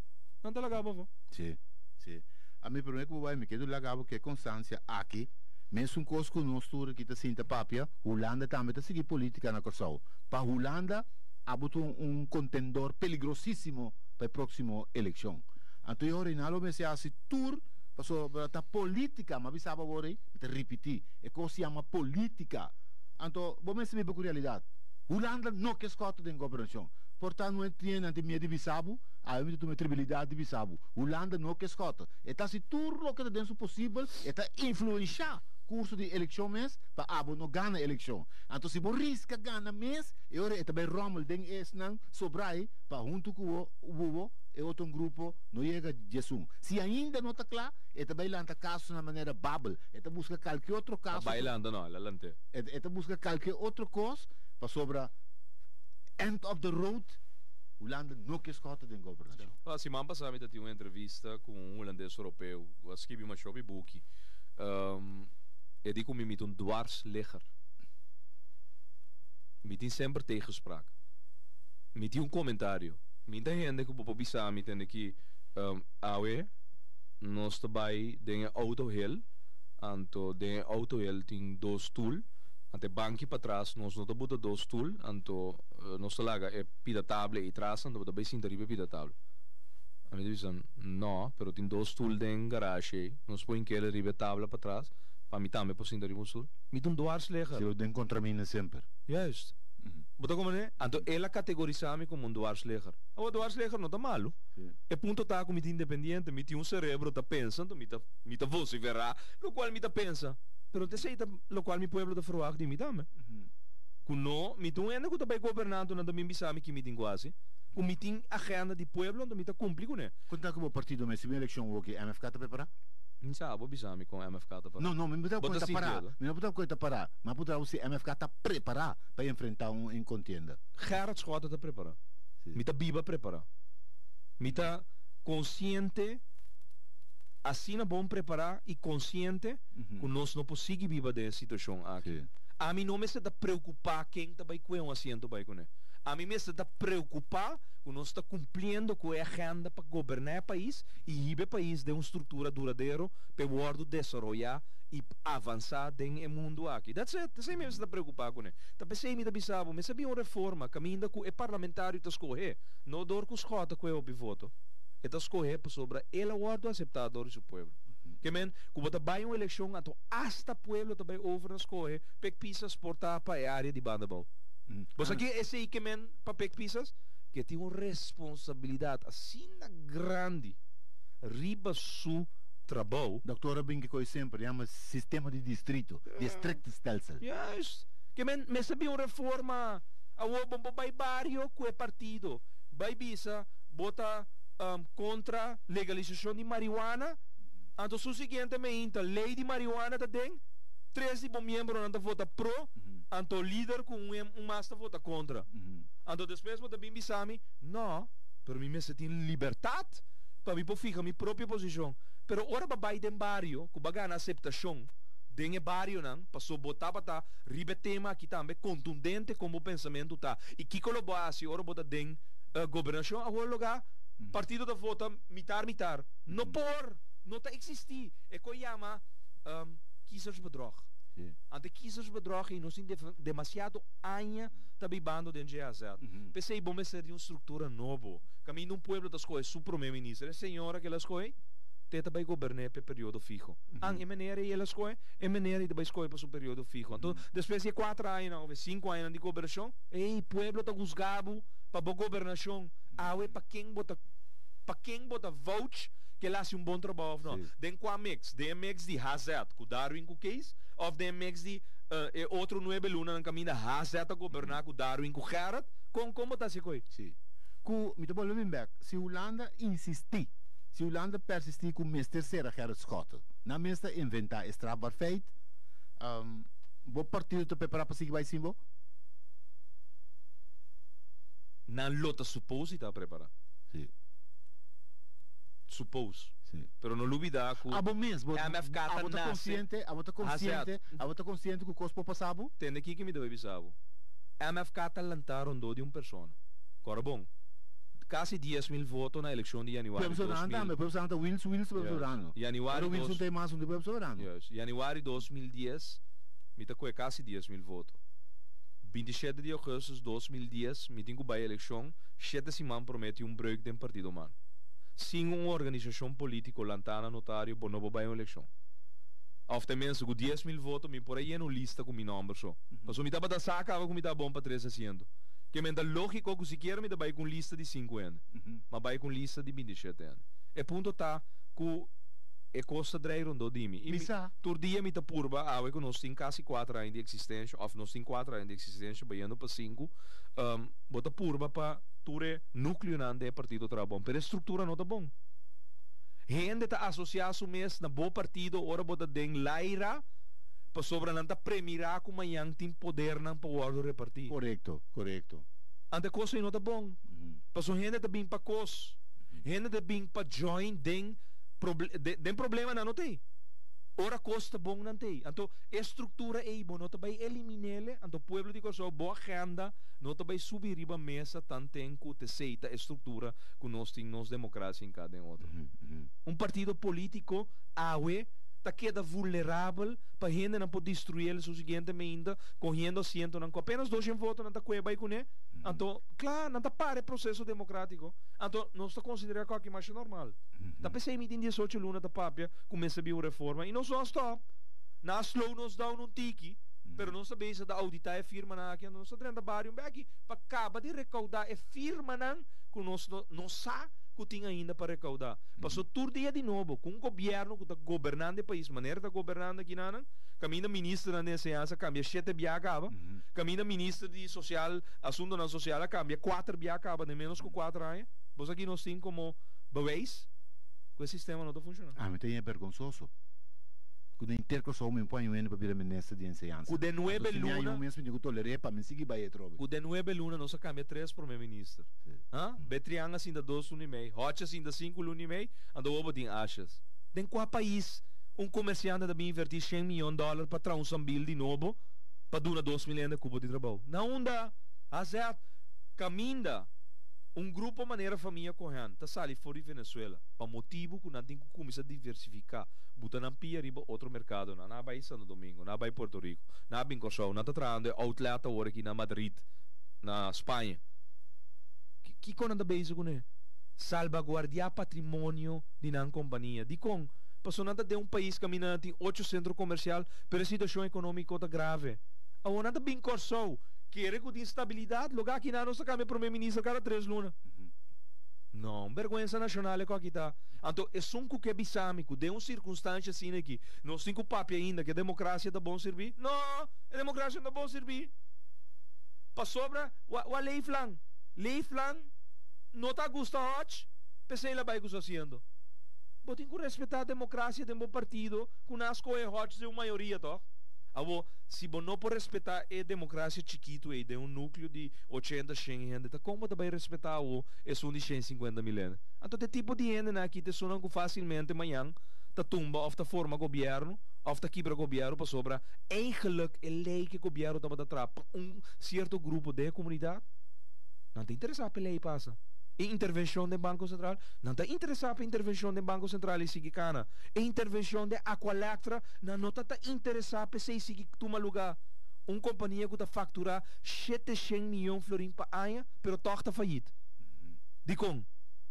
Não te lagava, vó? Sim, sim. A mim primeiro que vai me quedo lagava que constância aqui. Mesmo com os conosco que está sinta papia, Holanda também está seguir política na Kosovo. Para Holanda há um contendor peligrosíssimo para a próxima eleição. Então eu reinalo me se hace tour sobre a política, mas bisa ba worry, te repetir, é que se chama política. Então, vamos saber com realidade. Holanda não quer escutar de governação. Portanto, não tem ante minha divisão, a minha tribilidade divisão. Holanda não quer escutar. Está se tudo o que é dentro possível, está influenciar curso de eleição mês para abo não ganha eleição. Então se você risca ganha mês, eu é também Rommel den es não sobrai para junto com o é outro grupo não chega Jesus. Se ainda não está claro, é também lanta caso na maneira bubble, é busca qualquer outro caso. Bailando não, lante. É busca qualquer outro coisa para sobre end of the road. Holanda não quer escutar de governação. A semana passada eu tive uma entrevista com um holandês europeu, eu escrevi uma shop book. E digo me met een dwarsligger. Met een sempre tegenspraak. Met een commentario. Met een gente que popo bisa met een que awe nós trabalha de auto heel, anto de auto heel tem dois stoel, ante banki para trás nós não botar dois stoel, anto nós laga é pida table e trás, anto botar bem sinteribe pida table. A mim dizem não, pero tem dois stoel de garage, nós põe que ele ribe table para trás. Para mim também posso ir ao sul. Me dão dwarsligger. Se eu den contra mim sempre. Juist. Bota como é? Então ela categoriza-me como um dwarsligger. O dwarsligger não está malo. É ponto tá como independente, me tem um cérebro tá pensando, me tá vociferar, lo qual me tá pensa. Pero te sei lo qual mi pueblo tá fruag de me também. Kuno, me tem ainda que tá bem governando na mim bisami que me tem quase. Com me tem agenda de pueblo, onde me tá cumprir com né. Quando tá com o partido, mas se a eleição o que MFK tá preparado? Não sabe, bisami com MFK tá para. Não, me botar conta parar. Me botar conta parar. Mas botar o MFK tá preparado para enfrentar em contenda. Gerard Schotten tá preparado. Me tá biba preparado. Me tá consciente assim é bom preparar e consciente que nós não podemos viver dessa situação aqui. A mim não me está preocupar quem está com um assento vai com ele. A mim me está preocupar que nós está cumprindo com a agenda para governar o país e viver o país de uma estrutura duradoura para o desenvolver e avançar no mundo aqui. That's it. That's me está preocupar com ele. Tá pensei me da bisabo, me sabia uma reforma, caminho com o parlamentário está escorrer, não dor com os rota com o voto. Está escorrer sobre ele aguardo aceitar do seu povo. Que men, como também uma eleição, então hasta pueblo também over escorrer, pek pisas portar para a área de Bandabal. Mas aqui esse aí que men para pek pisas que tem uma responsabilidade assim grande riba su trabalho. Doutora bem que coi sempre chama sistema de distrito, districtstelsel. Yes. Que men me sabia uma reforma a o bom vai barrio com o partido. Vai bisa bota contra legalização de marihuana. Então, o seguinte é lei de marihuana tem 13 membros que votam pro, então o líder com master vota contra. Então, depois vota bem bisami, não, para mim me tem liberdade para mim ficar minha própria posição. Pero ora babai den barrio, que bagana aceitação, den barrio não, passou botar para ribe tema aqui também contundente como o pensamento tá. E que colaborasse ora bota den governação a lugar partido da vota mitar. Não por não está existir. É que chama kiezersbedrog. Ante kiezersbedrog e nós temos demasiado anos tabibando dentro de GAZ. Pensei bom ser de uma estrutura nova. Caminho um pueblo das coisas, o primeiro-ministro, a senhora que ela escolhe, tenta vai governar para período fijo. Em maneira ela escolhe, em maneira de vai escolher para o período fijo. Então, depois de 4 anos ou 5 anos de governação, o pueblo está juzgado para a governação. Para quem bota vote que ele hace bom trabalho ou não. Den com a mix de Hazard com Darwin com case, ou den mix de outro 9 luna no caminho da Hazard a governar com Darwin com Gerard, como está se coi? Sim. Com me tô bem back. Se Holanda insistir, se Holanda persistir com o terceira Gerard Schotten, na mesta inventar estrabar feito, o partido está preparado para seguir vai simbo? Não lota supposto está preparado. Sim. suppose. Sim. Pero não lubida ku Abo mesmo, MFK abo tá consciente, abo tá consciente que o cospo passado. tende aqui que me deve bisabo. MFK tá lantaram de uma pessoa. Cora bom. Quase 10.000 votos na eleição de januário. Podemos andar Wills soberano. Januário Wilson tem mais de soberano. Yes. Januário 2010, me tá com quase 10.000 votos. 27 de agosto de 2010, me tenho que eleição, 7 semanas promete break do partido man. Sem uma organização política lantana notário, bom não vai uma eleição. Ofte mensen com 10.000 votos, me por aí no lista com meu nome só. Mas me tava da saca, com me tá bom para 3 asientos. Que me dá lógico que se quer me dá vai com lista de 5 anos, mas vai com lista de 27 anos. E ponto tá que é costa de rondo de mim. Tur dia me tá purba, que nós tem quase 4 anos de existência, ou nós tem 4 anos de existência, baiano para 5, bota purba para ture núcleo nande é partido trabalho, pero a estrutura não tá bom. Gente tá associado mês na bom partido, ora bota den laira, para sobra não tá premirar como yang tem poder não para o repartir. Correto. Ante coisa não tá bom. Passo gente tá bem para cos, gente tá bem para join den problema não tem. Ora costa bom não tem. Então estrutura é bom, não tá vai eliminar, então pueblo de coisa boa agenda, não tá vai subir riba mesa tanto tempo te seita a estrutura que nós temos democracia em cada outro. Partido político tá queda vulnerável para gente não pode destruir o seguinte ainda correndo asiento não com apenas 200 votos não tá cueba com né então claro não tá para o processo democrático então nós tá considerar qualquer mais normal tá pensei me tem 18 luna da papia começa a vir reforma e não só stop na slow nos dá um tiki pero não sabia se da auditar é firma na que não está dentro barrio aqui para acaba de recaudar é firma não que nós não sabe que tem ainda para recaudar. Passou todo dia de novo com o governo que está governando o país, maneira de governando aqui na caminha ministro da ciência cambia 7 bia acaba, caminha ministro de social, assunto na social cambia 4 bia acaba, de menos que 4 anos. Você aqui nós temos como bewijs que o sistema não está funcionando. Mas tem é vergonzoso. Quando intercoso me põe para vir a ministra de enseñanza. O de 9 luna, eu mesmo digo tolerei para me seguir vai trobe. O de 9 luna nós cambia 3 primeiro-ministro. Betrianga assim da 2 luna e meio, Rocha assim da 5 luna e meio, ando ovo tem achas. Den qual país comerciante também invertir $100 milhões para trazer um sambil de novo para doar 2 milhões de cubos de trabalho. Não dá. Azet caminha grupo maneira família correndo, tá sali fora de Venezuela, para motivo que não tem que começar a diversificar, botar na pia riba outro mercado, não vai Santo Domingo, não vai Porto Rico, não vai Corsão, não tá trazendo outlet agora aqui na Madrid, na Espanha. Que quando anda bem com ele? Salvaguardar patrimônio de uma companhia, de com passou nada de país caminhando tem 8 centros comerciais, pero a situação econômica está grave. Agora nada bem Corsão. Quer que tem estabilidade, lugar aqui na nossa câmara primeiro-ministro cada 3 lunas. Não, vergonha nacional é com aqui está. Então, é só que é bisâmico, de uma circunstância assim aqui. Nós temos papo ainda que a democracia está bom servir. Não, a democracia não está bom servir. Para sobra, a lei flan. Lei flan, não está gostando, pensei lá vai que está fazendo. Mas tem que respeitar a democracia de um partido, que nas coisas de uma maioria, tá? Se você não pode respeitar a democracia chiquito de um núcleo de 80, 100 gente, como você vai respeitar esse de 150 milhões? Então, esse tipo de gente aqui te sonam facilmente amanhã, te tumba of te forma governo, of te quebra governo para sobra. Eigenlijk é lei que o governo está atrás certo grupo de comunidade. Não te interessa a lei passa. E intervenção do Banco Central, não está interessado em intervenção do Banco Central e seguir cana. E intervenção de Aqualectra, não está interessado em seguir toma lugar. Uma companhia que está facturar 700 milhões de florins por ano, pero está falhida. De com?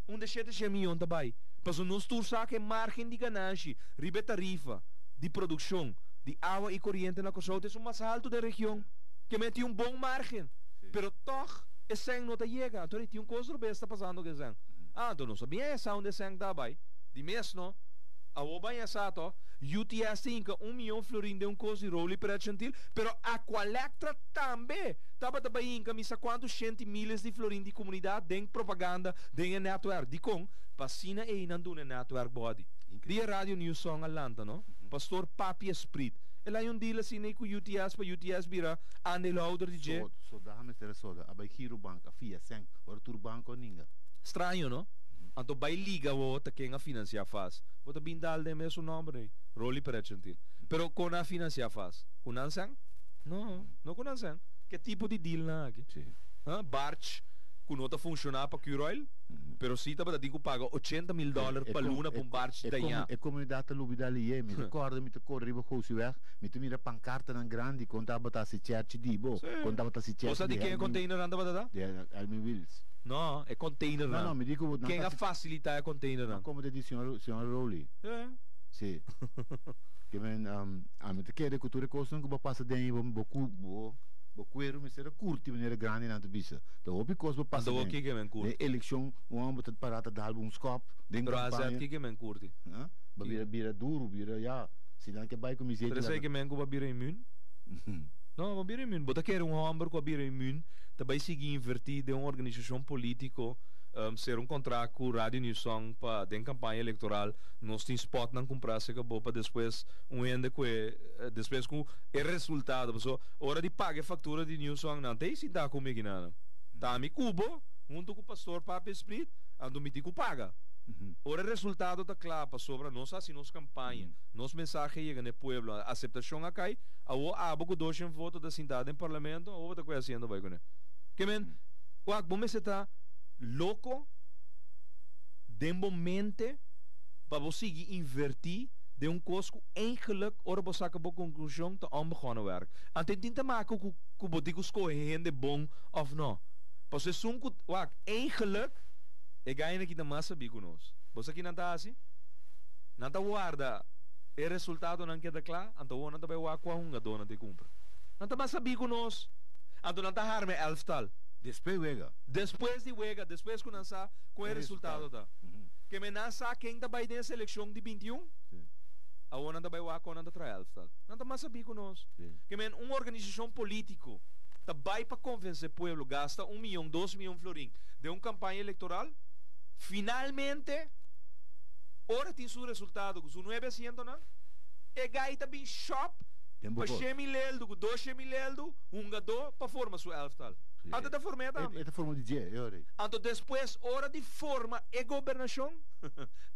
De 700 milhões também. Mas nós tursa que margem de ganância, ribe tarifa, de produção, de água e corrente na costa, é o mais alto da região. Que mete bom margem. Pero toch e sen não chega, então tem coisa que está passando que sen. Então não sabia essa onde sen dá vai. De mesmo, a oba é sato, UTS tem que 1 milhão de florins de coisa de roli para gentil, pero a Aqualectra também estava também em camisa quantos cento milhas de florins de comunidade de propaganda, de network, de com vacina e não na network body. De Radio News Song Atlanta, no? Pastor Papi Esprit. Ela é deal assim com UTS para UTS vira ande louder DJ. So dá-me ter soda, abai hiro banco, afia sen, ora tur banco ninga. Estranho, não? Anto bij liga wo te quem a financiar faz. Wo te bindal de mesmo nome, roli per gentil. Pero con a financiar faz. Com ansang? No, no com ansang. Que tipo de deal na aqui? Sì. Barch, com nota funcionar para Curoil, pero si tá para digo paga $80,000 per luna para um barch da come, ya. è come data l'ubida lì, mi ricordo, mi corrivo così weg, mi tu mira pancarta nan grandi, contava ta si cerci di bo, Sì. contava si cerci. Cosa di che container anda para da? Di Almi Wills. No, è container. No, no, mi dico Che ha facilità è container. no, come di signor Rowley. Sì. Che men a me te chiede culture costano che passa dentro bo quero mi sera curti maniera grande na te bisa. Da hopi costo passa. Ando aqui que men curti. De election, um botat parata da album scop, den Pero campagna. azat que men curti. Ba bira duro, bira ja. Si dan che bai come si Pero sei que men ko bira immune? No, ma bira immune. Bota quer hamburger com bira immune, também seguir invertir de uma organização política. Ser um contrato com Rádio New Song para den campanha eleitoral nós tem spot não comprar se acabou para depois ende que depois com o resultado pessoal hora de pagar fatura de New Song não tem se dá comigo nada tá me cubo junto com o pastor Papi Split ando me tico paga ora resultado tá claro para sobra nós assim nos campanha nos mensagem chega no pueblo aceitação acai ao abo com dois votos da cidade em parlamento ou tá coisa sendo vai com que men o bom se tá louco de momento para você invertir de curso eigenlijk ora você acabou conclusão te onbegonnen werk en dit niet te maken com boticos correndo bom of não você sum wak eigenlijk e ganha aqui da massa biconos você aqui não tá assim não tá guarda e resultado não queda claro então não tá vai wak com uma dona de compra não tá massa biconos então não tá harme elftal Después wega. Depois de wega, depois que lançar, com o resultado da. Que me lança quem tá vai nessa eleição de 21? Sim. A ona da vai wa com anda trael, tal. Não tá mais saber conosco. Que me uma organização político tá vai para convencer o povo gasta 1 milhão, 2 milhões florim de uma campanha eleitoral. Finalmente, ora tem seu resultado, com 900 não? E gaita bem shop. Para 100.000, 200.000, gado para formar sua elftal. Antes da forma também. É forma de dia, eu orei. Então depois, hora de forma e governação,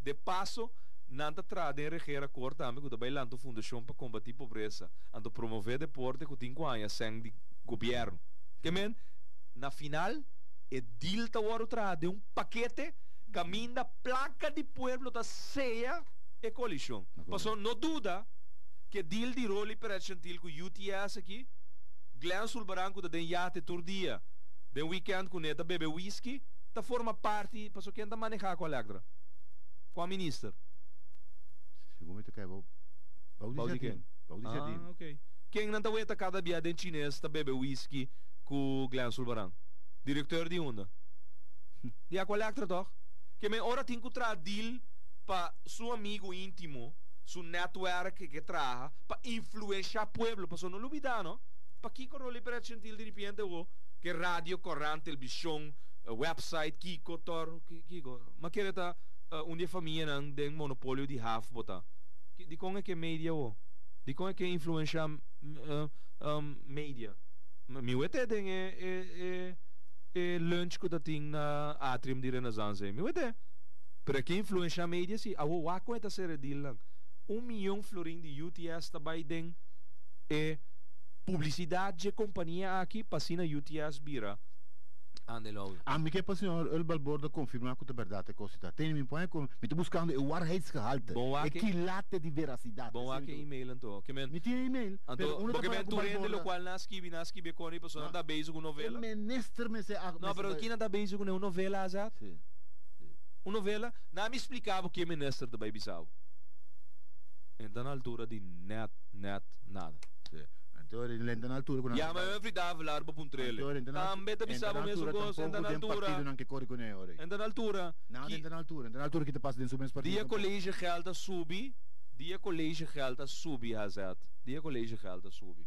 de passo, nanta trade em reger acordo também, que também lança fundação para combater a pobreza, então promover deporte com 5 anos sem de governo. Que men, na final, é deal ta hora trade um paquete, caminho da placa de pueblo da ceia e coalição. Passou, não dúvida, que deal de roli per gentil com UTS aqui, Glenn Sulbaranco da den yate turdia, den weekend com neta bebe whisky, ta forma parte, passou quem tá manejar com a Electra, com a ministra. Seguramente que é bom. Ah, ok. Quem não tá weta cada dia den chinês ta bebe whisky com Glenn Sulbaranco, diretor de onda. Dia com a Electra toch? Que me ora tem que tra deal para seu amigo íntimo, seu network que traga, para influenciar o pueblo, passou não olvidar, não? Para que corroli per gentil de repente o que radio, corrente, televisão, website, Kiko, Tor, Kiko. Mas que era uma família não tem monopólio de half bota. De como é que media o? De como é que influencia media? Mi wete tem lunch que tem na atrium de Renaissance. Mi wete. Para que influencia media se a o com esta série de lang 1 milhão florim de UTS também tem publicidade de companhia aqui passina UTS bira ande logo. A mim que para o senhor El Balborda confirmar que a verdade é coisa. Tem me põe com, me estou buscando o waarheidsgehalte, o quilate de veracidade. Bom aqui e-mail então, que men. Me tinha e-mail. Então, porque men tu rende lo qual nascibi com a pessoa da base com novela. Minister me se não, pero aqui não da base com uma novela azat. Sim. Uma novela, não me explicava o que é minister da Baibisau. Então na altura de net nada. Sim. Então ele na altura quando ja mas eu fridava largo puntrele também te bisava mesmo gosto então na altura não que corre com ele ora então na altura não na altura que te passa dentro do mesmo partido dia colégio gelda subi hazat dia colégio gelda subi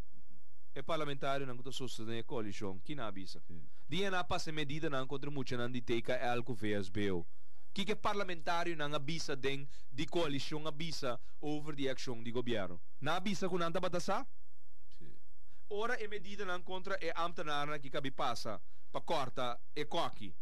é parlamentário não que sostener coalição que na bisa dia na passa medida não contra muita não de teca algo VSBO que parlamentário não avisa de coalição avisa over the action de governo na avisa com nanta batasa ora é medida não contra é ambtenaar que cabe passa para corta e coque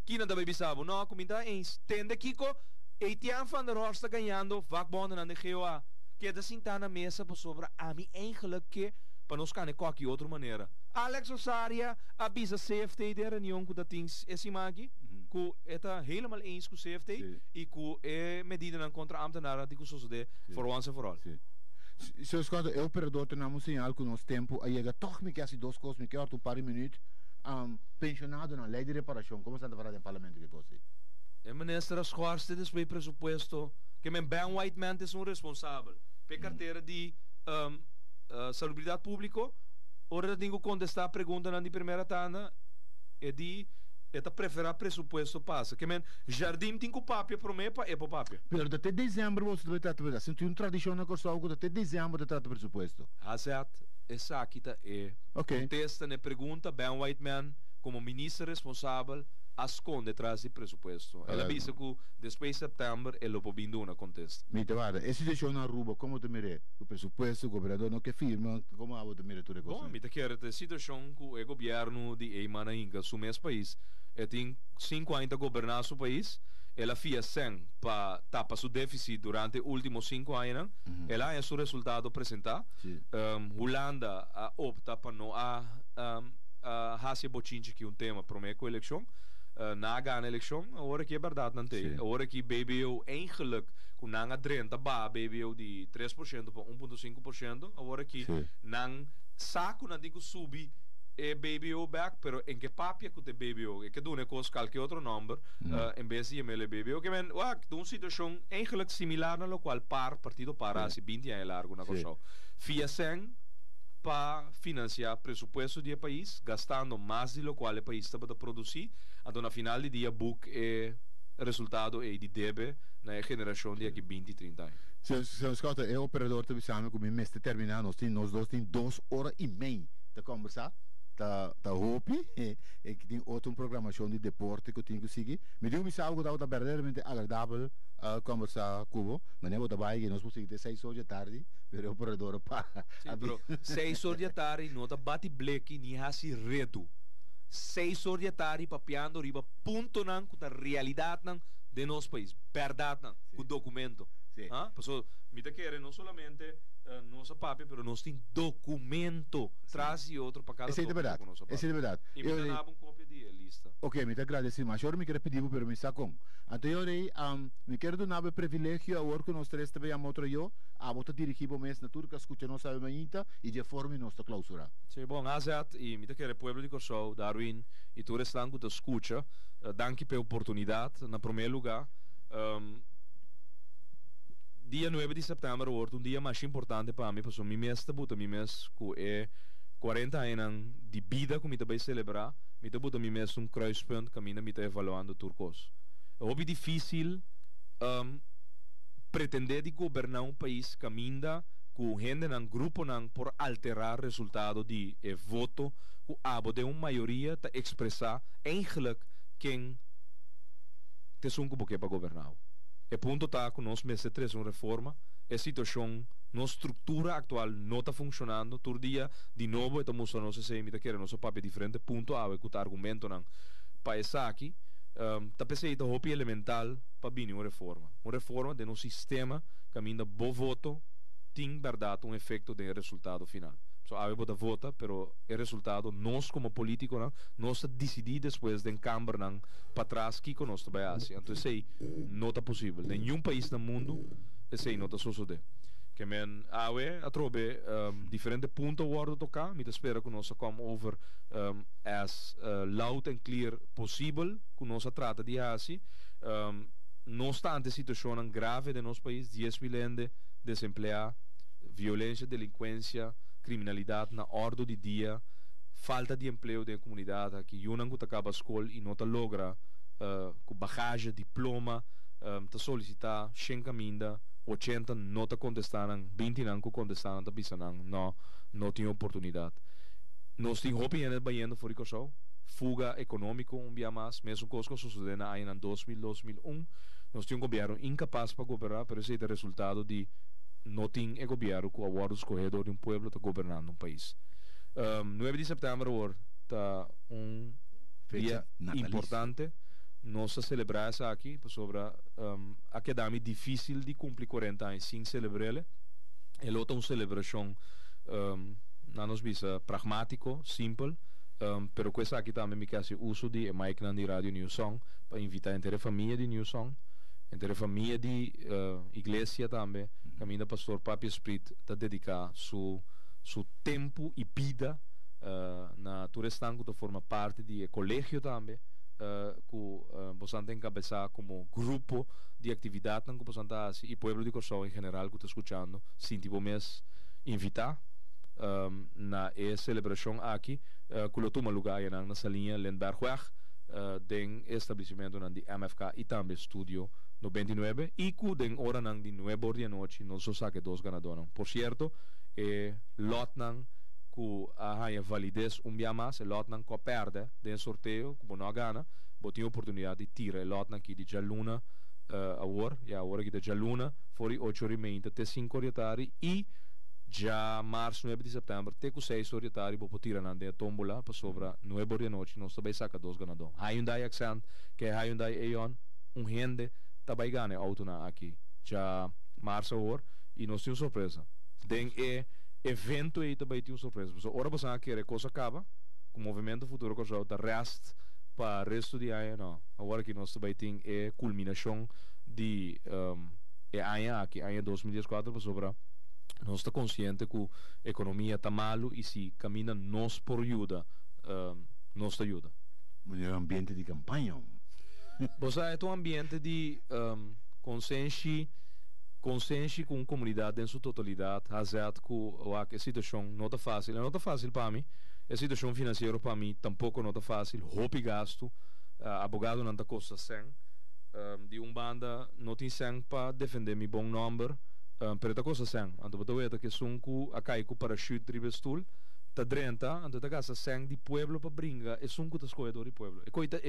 Kina da baby sabo, no, comenta eens. Tende Kiko, Etienne van der Horst ganhando, vakbonden aan de GOA. Que da sentar na mesa para sobre a mim eigenlijk que para nós can qualquer outra maneira. Alex Osaria avisa CFT de reunião com da things esse magi, que está helemaal eens com CFT e que é medida na contra ambtenaren die so de for once and for all. Se scott é operador tem um sinal com nosso tempo aí chega toch me que assim dois coisas me que um par de minutos pensionado na lei de reparação como está a falar do parlamento que você. É ministra Schwarze desse presupuesto que men Ben Whiteman é um responsável. Pe carteira de salubridade público, ora tenho que contestar a pergunta na primeira tanda e de preferar presupuesto passa. Que men jardim tem que papia para mim é para papia. Pero até dezembro você deve tratar de se tem uma tradição na Costa Rica até dezembro de tratar presupuesto. Exato. Essa aqui é. Contesta na pergunta Ben Whiteman como ministro responsável asconde atrás do presupuesto. Ela disse que depois de setembro ele pode vir uma contesta. Me te guarda, essa situação na Aruba, como te mire? O presupuesto, o governador não que firma, como a te mire tudo isso? Bom, me te quer a situação que o governo de Eimana Inca assume esse país. Ele tem 5 anos de governar o país. Ela fez 100 para tapar seu déficit durante os últimos 5 anos. Ela é o resultado apresentado. Holanda opta para não fazer bochinche que tema para a eleição. Na gaan eleição, agora que é verdade não tem. Agora que BBO eigenlijk com nanga drenta ba BBO de 3% para 1,5%, agora que nang saco na digo subi e BBO back, pero em que papia que te BBO, e que doen kost qualquer outro número, em vez de ML BBO, que men, wak, doen situação eigenlijk similar na lo qual partido para se 20 anos largo na coisa. Fia sen para financiar presupuesto do país, gastando mais do qual o país está para produzir, então na final do dia book é resultado é de debe na geração de aqui 20, 30 anos. Se Scott é operador te samen com o mês terminar, nós dois tem 2 horas e meia de conversar. Tá hopi e que tem outra programação de deporte que eu tenho que seguir. Me deu me sabe que está verdadeiramente agradável conversar com você, mas não é vai que nós podemos ter 6 horas de tarde, pero o operador para. Sim, bro. 6 horas de tarde não tá bate bleque ni hasi reto. 6 horas de tarde papiando riba ponto nan com a realidade nan de nosso país, verdade nan, com documento. Ah, pessoal, me te querem não solamente nossa papel, pero nós tem documento traz e outro para cada esse é de verdade. Esse é de verdade. E me dá uma cópia de lista. Ok, me te agradeço, mas eu me quero pedir para me sacar. Então eu me quero dar um privilégio a hora que nós três também a outro eu, a outra dirigir o mês na turca, escuta nossa ainda e de forma nossa clausura. Sim, bom, Azat e me te quero pueblo de Corsou, Darwin e tu restando que escuta, danke pela oportunidade na primeiro lugar. Dia 9 de setembro wordt um dia mais importante para mim, porque meu mês debuta, meu mês que é 40 anos de vida que me vai celebrar, me debuta meu mês kruispunt que me está evaluando turcos. É muito difícil pretender de governar país que ainda com gente num grupo não por alterar o resultado de voto, que abo de uma maioria te expressar eigenlijk quem te sunco porque para governar. E ponto está que nós merecemos uma reforma, a situação, nossa estrutura atual não está funcionando, todo dia, de novo, estamos mostrando se imita que nosso papel diferente, ponto A, que o argumento não, para essa aqui, está pensando que é elemental para vir uma reforma de nosso sistema, que ainda bom voto, tem verdade um efeito de resultado final. So, a vota vota, pero o resultado, nós como político, nós decidimos depois de Câmara para trás que nós vai fazer. Então, sei, não é possível. Nenhum país no mundo, sei, não está sucedendo. Que men, a trobe diferentes pontos worden tocar. Me espero que nós come over as loud and clear possível, que nós trata de fazer. Não obstante a situação grave de nosso país, 10 milhões de desempregados, violência, delinquência, criminalidade na ordem do dia, falta de emprego da comunidade, que não acaba a escola e não logra com bagagem, diploma, solicitar 100 caminda, 80 não contestaram, 20 não contestaram, não tem oportunidade. Nós temos hope em Bahia for isso, fuga econômica dia mais, mesmo coisa que sucedeu em 2001, nós temos um governo incapaz para governar, pero esse é o resultado de não tem o governo que o escorredor de um povo está governando um país. 9 de setembro está dia importante. nós celebramos aqui sobre a que dá difícil de cumprir 40 anos sem celebrar. É outra celebração na nos bisa pragmático, simples, pero questa aqui também me quer uso de mic na rádio New Song para invitar a inteira família de New Song, a inteira família de igreja também, caminho pastor Papi Spirit a dedicar su tempo e vida na Turestango de forma parte de colégio também, que possam encabeçar como grupo de atividade que possam fazer e povo de Corsão em geral que está escutando, sim, tipo mês invitar na celebração aqui que toma lugar na salinha Lindbergweg den estabelecimento de MFK e também estúdio 99 e que den hora de 9 horas da noite nós só saque 2 ganadores. Por certo, lot que a validez dia mais, lot que perde den sorteio, como não gana, botem oportunidade de tirar lot aqui de Jaluna a hora que de Jaluna, fora 8 horas e meia até 5 horas da tarde e já março 9 de setembro até 6 horas da tarde vou tirar na tombola para sobra 9 horas da noite nós também saca 2 ganadores. Hyundai Accent, que é Hyundai Aeon, rende também ganha auto na aqui já março hora e nós temos surpresa. Den evento aí também tem uma surpresa. So, ora você quer coisa acaba, com o movimento futuro que já rest para o resto de ano, não. Agora que nós também tem a culminação de ano aqui, ano 2014 para sobra. Nós estamos conscientes que a economia está mal e se caminha nós por ajuda, nós ajuda. Um ambiente de campanha. Você é um ambiente de consciência com a comunidade em sua totalidade, razão que a situação não está fácil. Não está fácil para mim, a situação financeira para mim tampouco não está fácil. Roupa gasto, abogado não está costa sem, de banda não tem sem para defender meu bom número. Pero ta cosa sen, anto bota weta que sunku akai ku parachute ribestul, ta drenta, anto ta casa sen di pueblo pa bringa e sunku ta scoiador di pueblo. E coita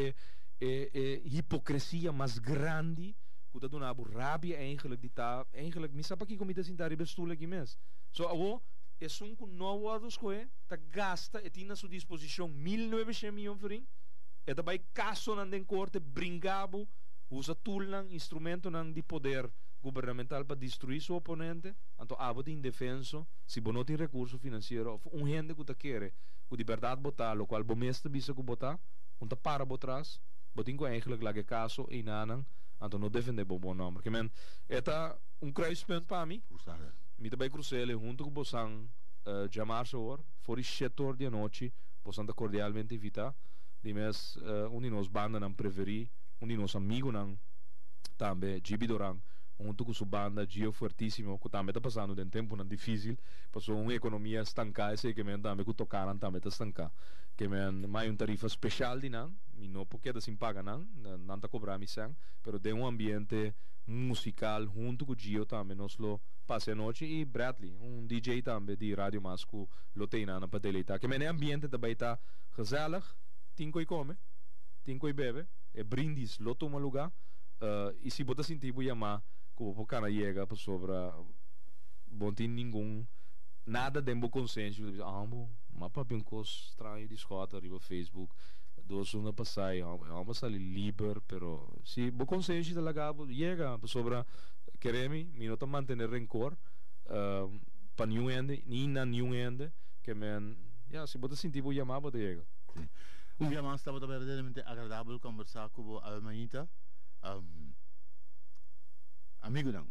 hipocrisia mais grande que ta donabu rabia eigenlijk die ta eigenlijk misa pa ki komita sinta ribestul aqui mes. So awo e sunku no wado scoe, ta gasta e tina su disposição 1.900 milhões forin, e ta bai caso nan den corte bringabu, usa tool nan instrumento nan di poder governamental para destruir seu oponente, então há de indefenso, se não tem recurso financeiro, gente que quer que de verdade botar, o qual bomesta bisa que botar, tá para botrás, botin que eigenlijk lá que caso e nanan, então não defende bom nome, porque men, eta kruispunt para mim, me também cruzei junto com bosan chamar se hora, fora 7 horas da noite, bosan tá cordialmente invitar, de mes de nós banda não preferi, de nós amigo não também Gibi Dorang junto com sua banda Gio fortíssimo que também está passando um tempo não difícil passou uma economia estancada sei que também que tocaram também está estancada que mais tarifa especial de não e não porque assim paga não está cobrar missão pero de ambiente musical junto com Gio também nós lo passe a noite e Bradley DJ também de rádio mas que lo tem na para deleitar que é ambiente também está gezellig tinko e come tinko e bebe e brindis lo toma lugar e se botar sentir vou chamar como o cara chega para sobra bom tem nenhum nada de bom consenso mas para bem coisa estranho de escota no Facebook dois uma passai vamos ali livre pero se bom consenso da lagabo chega para sobra queremos me não manter rancor para nenhum ende nem na nenhum ende que men se botar sentir vou chamar para chega dia mais estava verdadeiramente agradável conversar com a Almanita amigo não.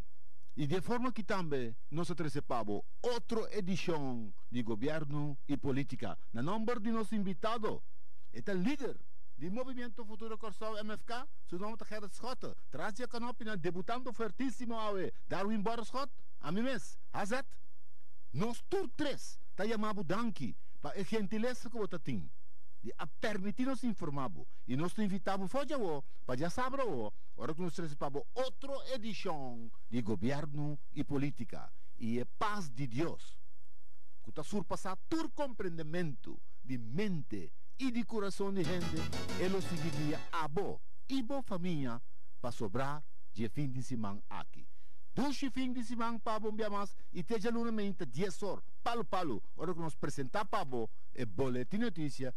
E de forma que também nós antecipamos outra edição de governo e política. Na nome de nosso invitado, é o líder do Movimento Futuro Corsão MFK, seu nome é Gerard Schott. Traz a canopina, debutando fortíssimo ao Darwin Boris Schott, a mim mesmo, Hazet. Nós todos três, está chamado Danke, para a gentileza que você tem. A permitir-nos informar e nós te invitamos hoje para já saber agora que nós recebemos outra edição de governo e política e a paz de Deus que está surpassar todo compreendimento de mente e de coração de gente ele seguiria a boa e boa família para sobrar de fim de semana aqui. Dois fim de semana para bombear e teja lunamente 10 horas palo agora que nós apresentar para o boletim notícia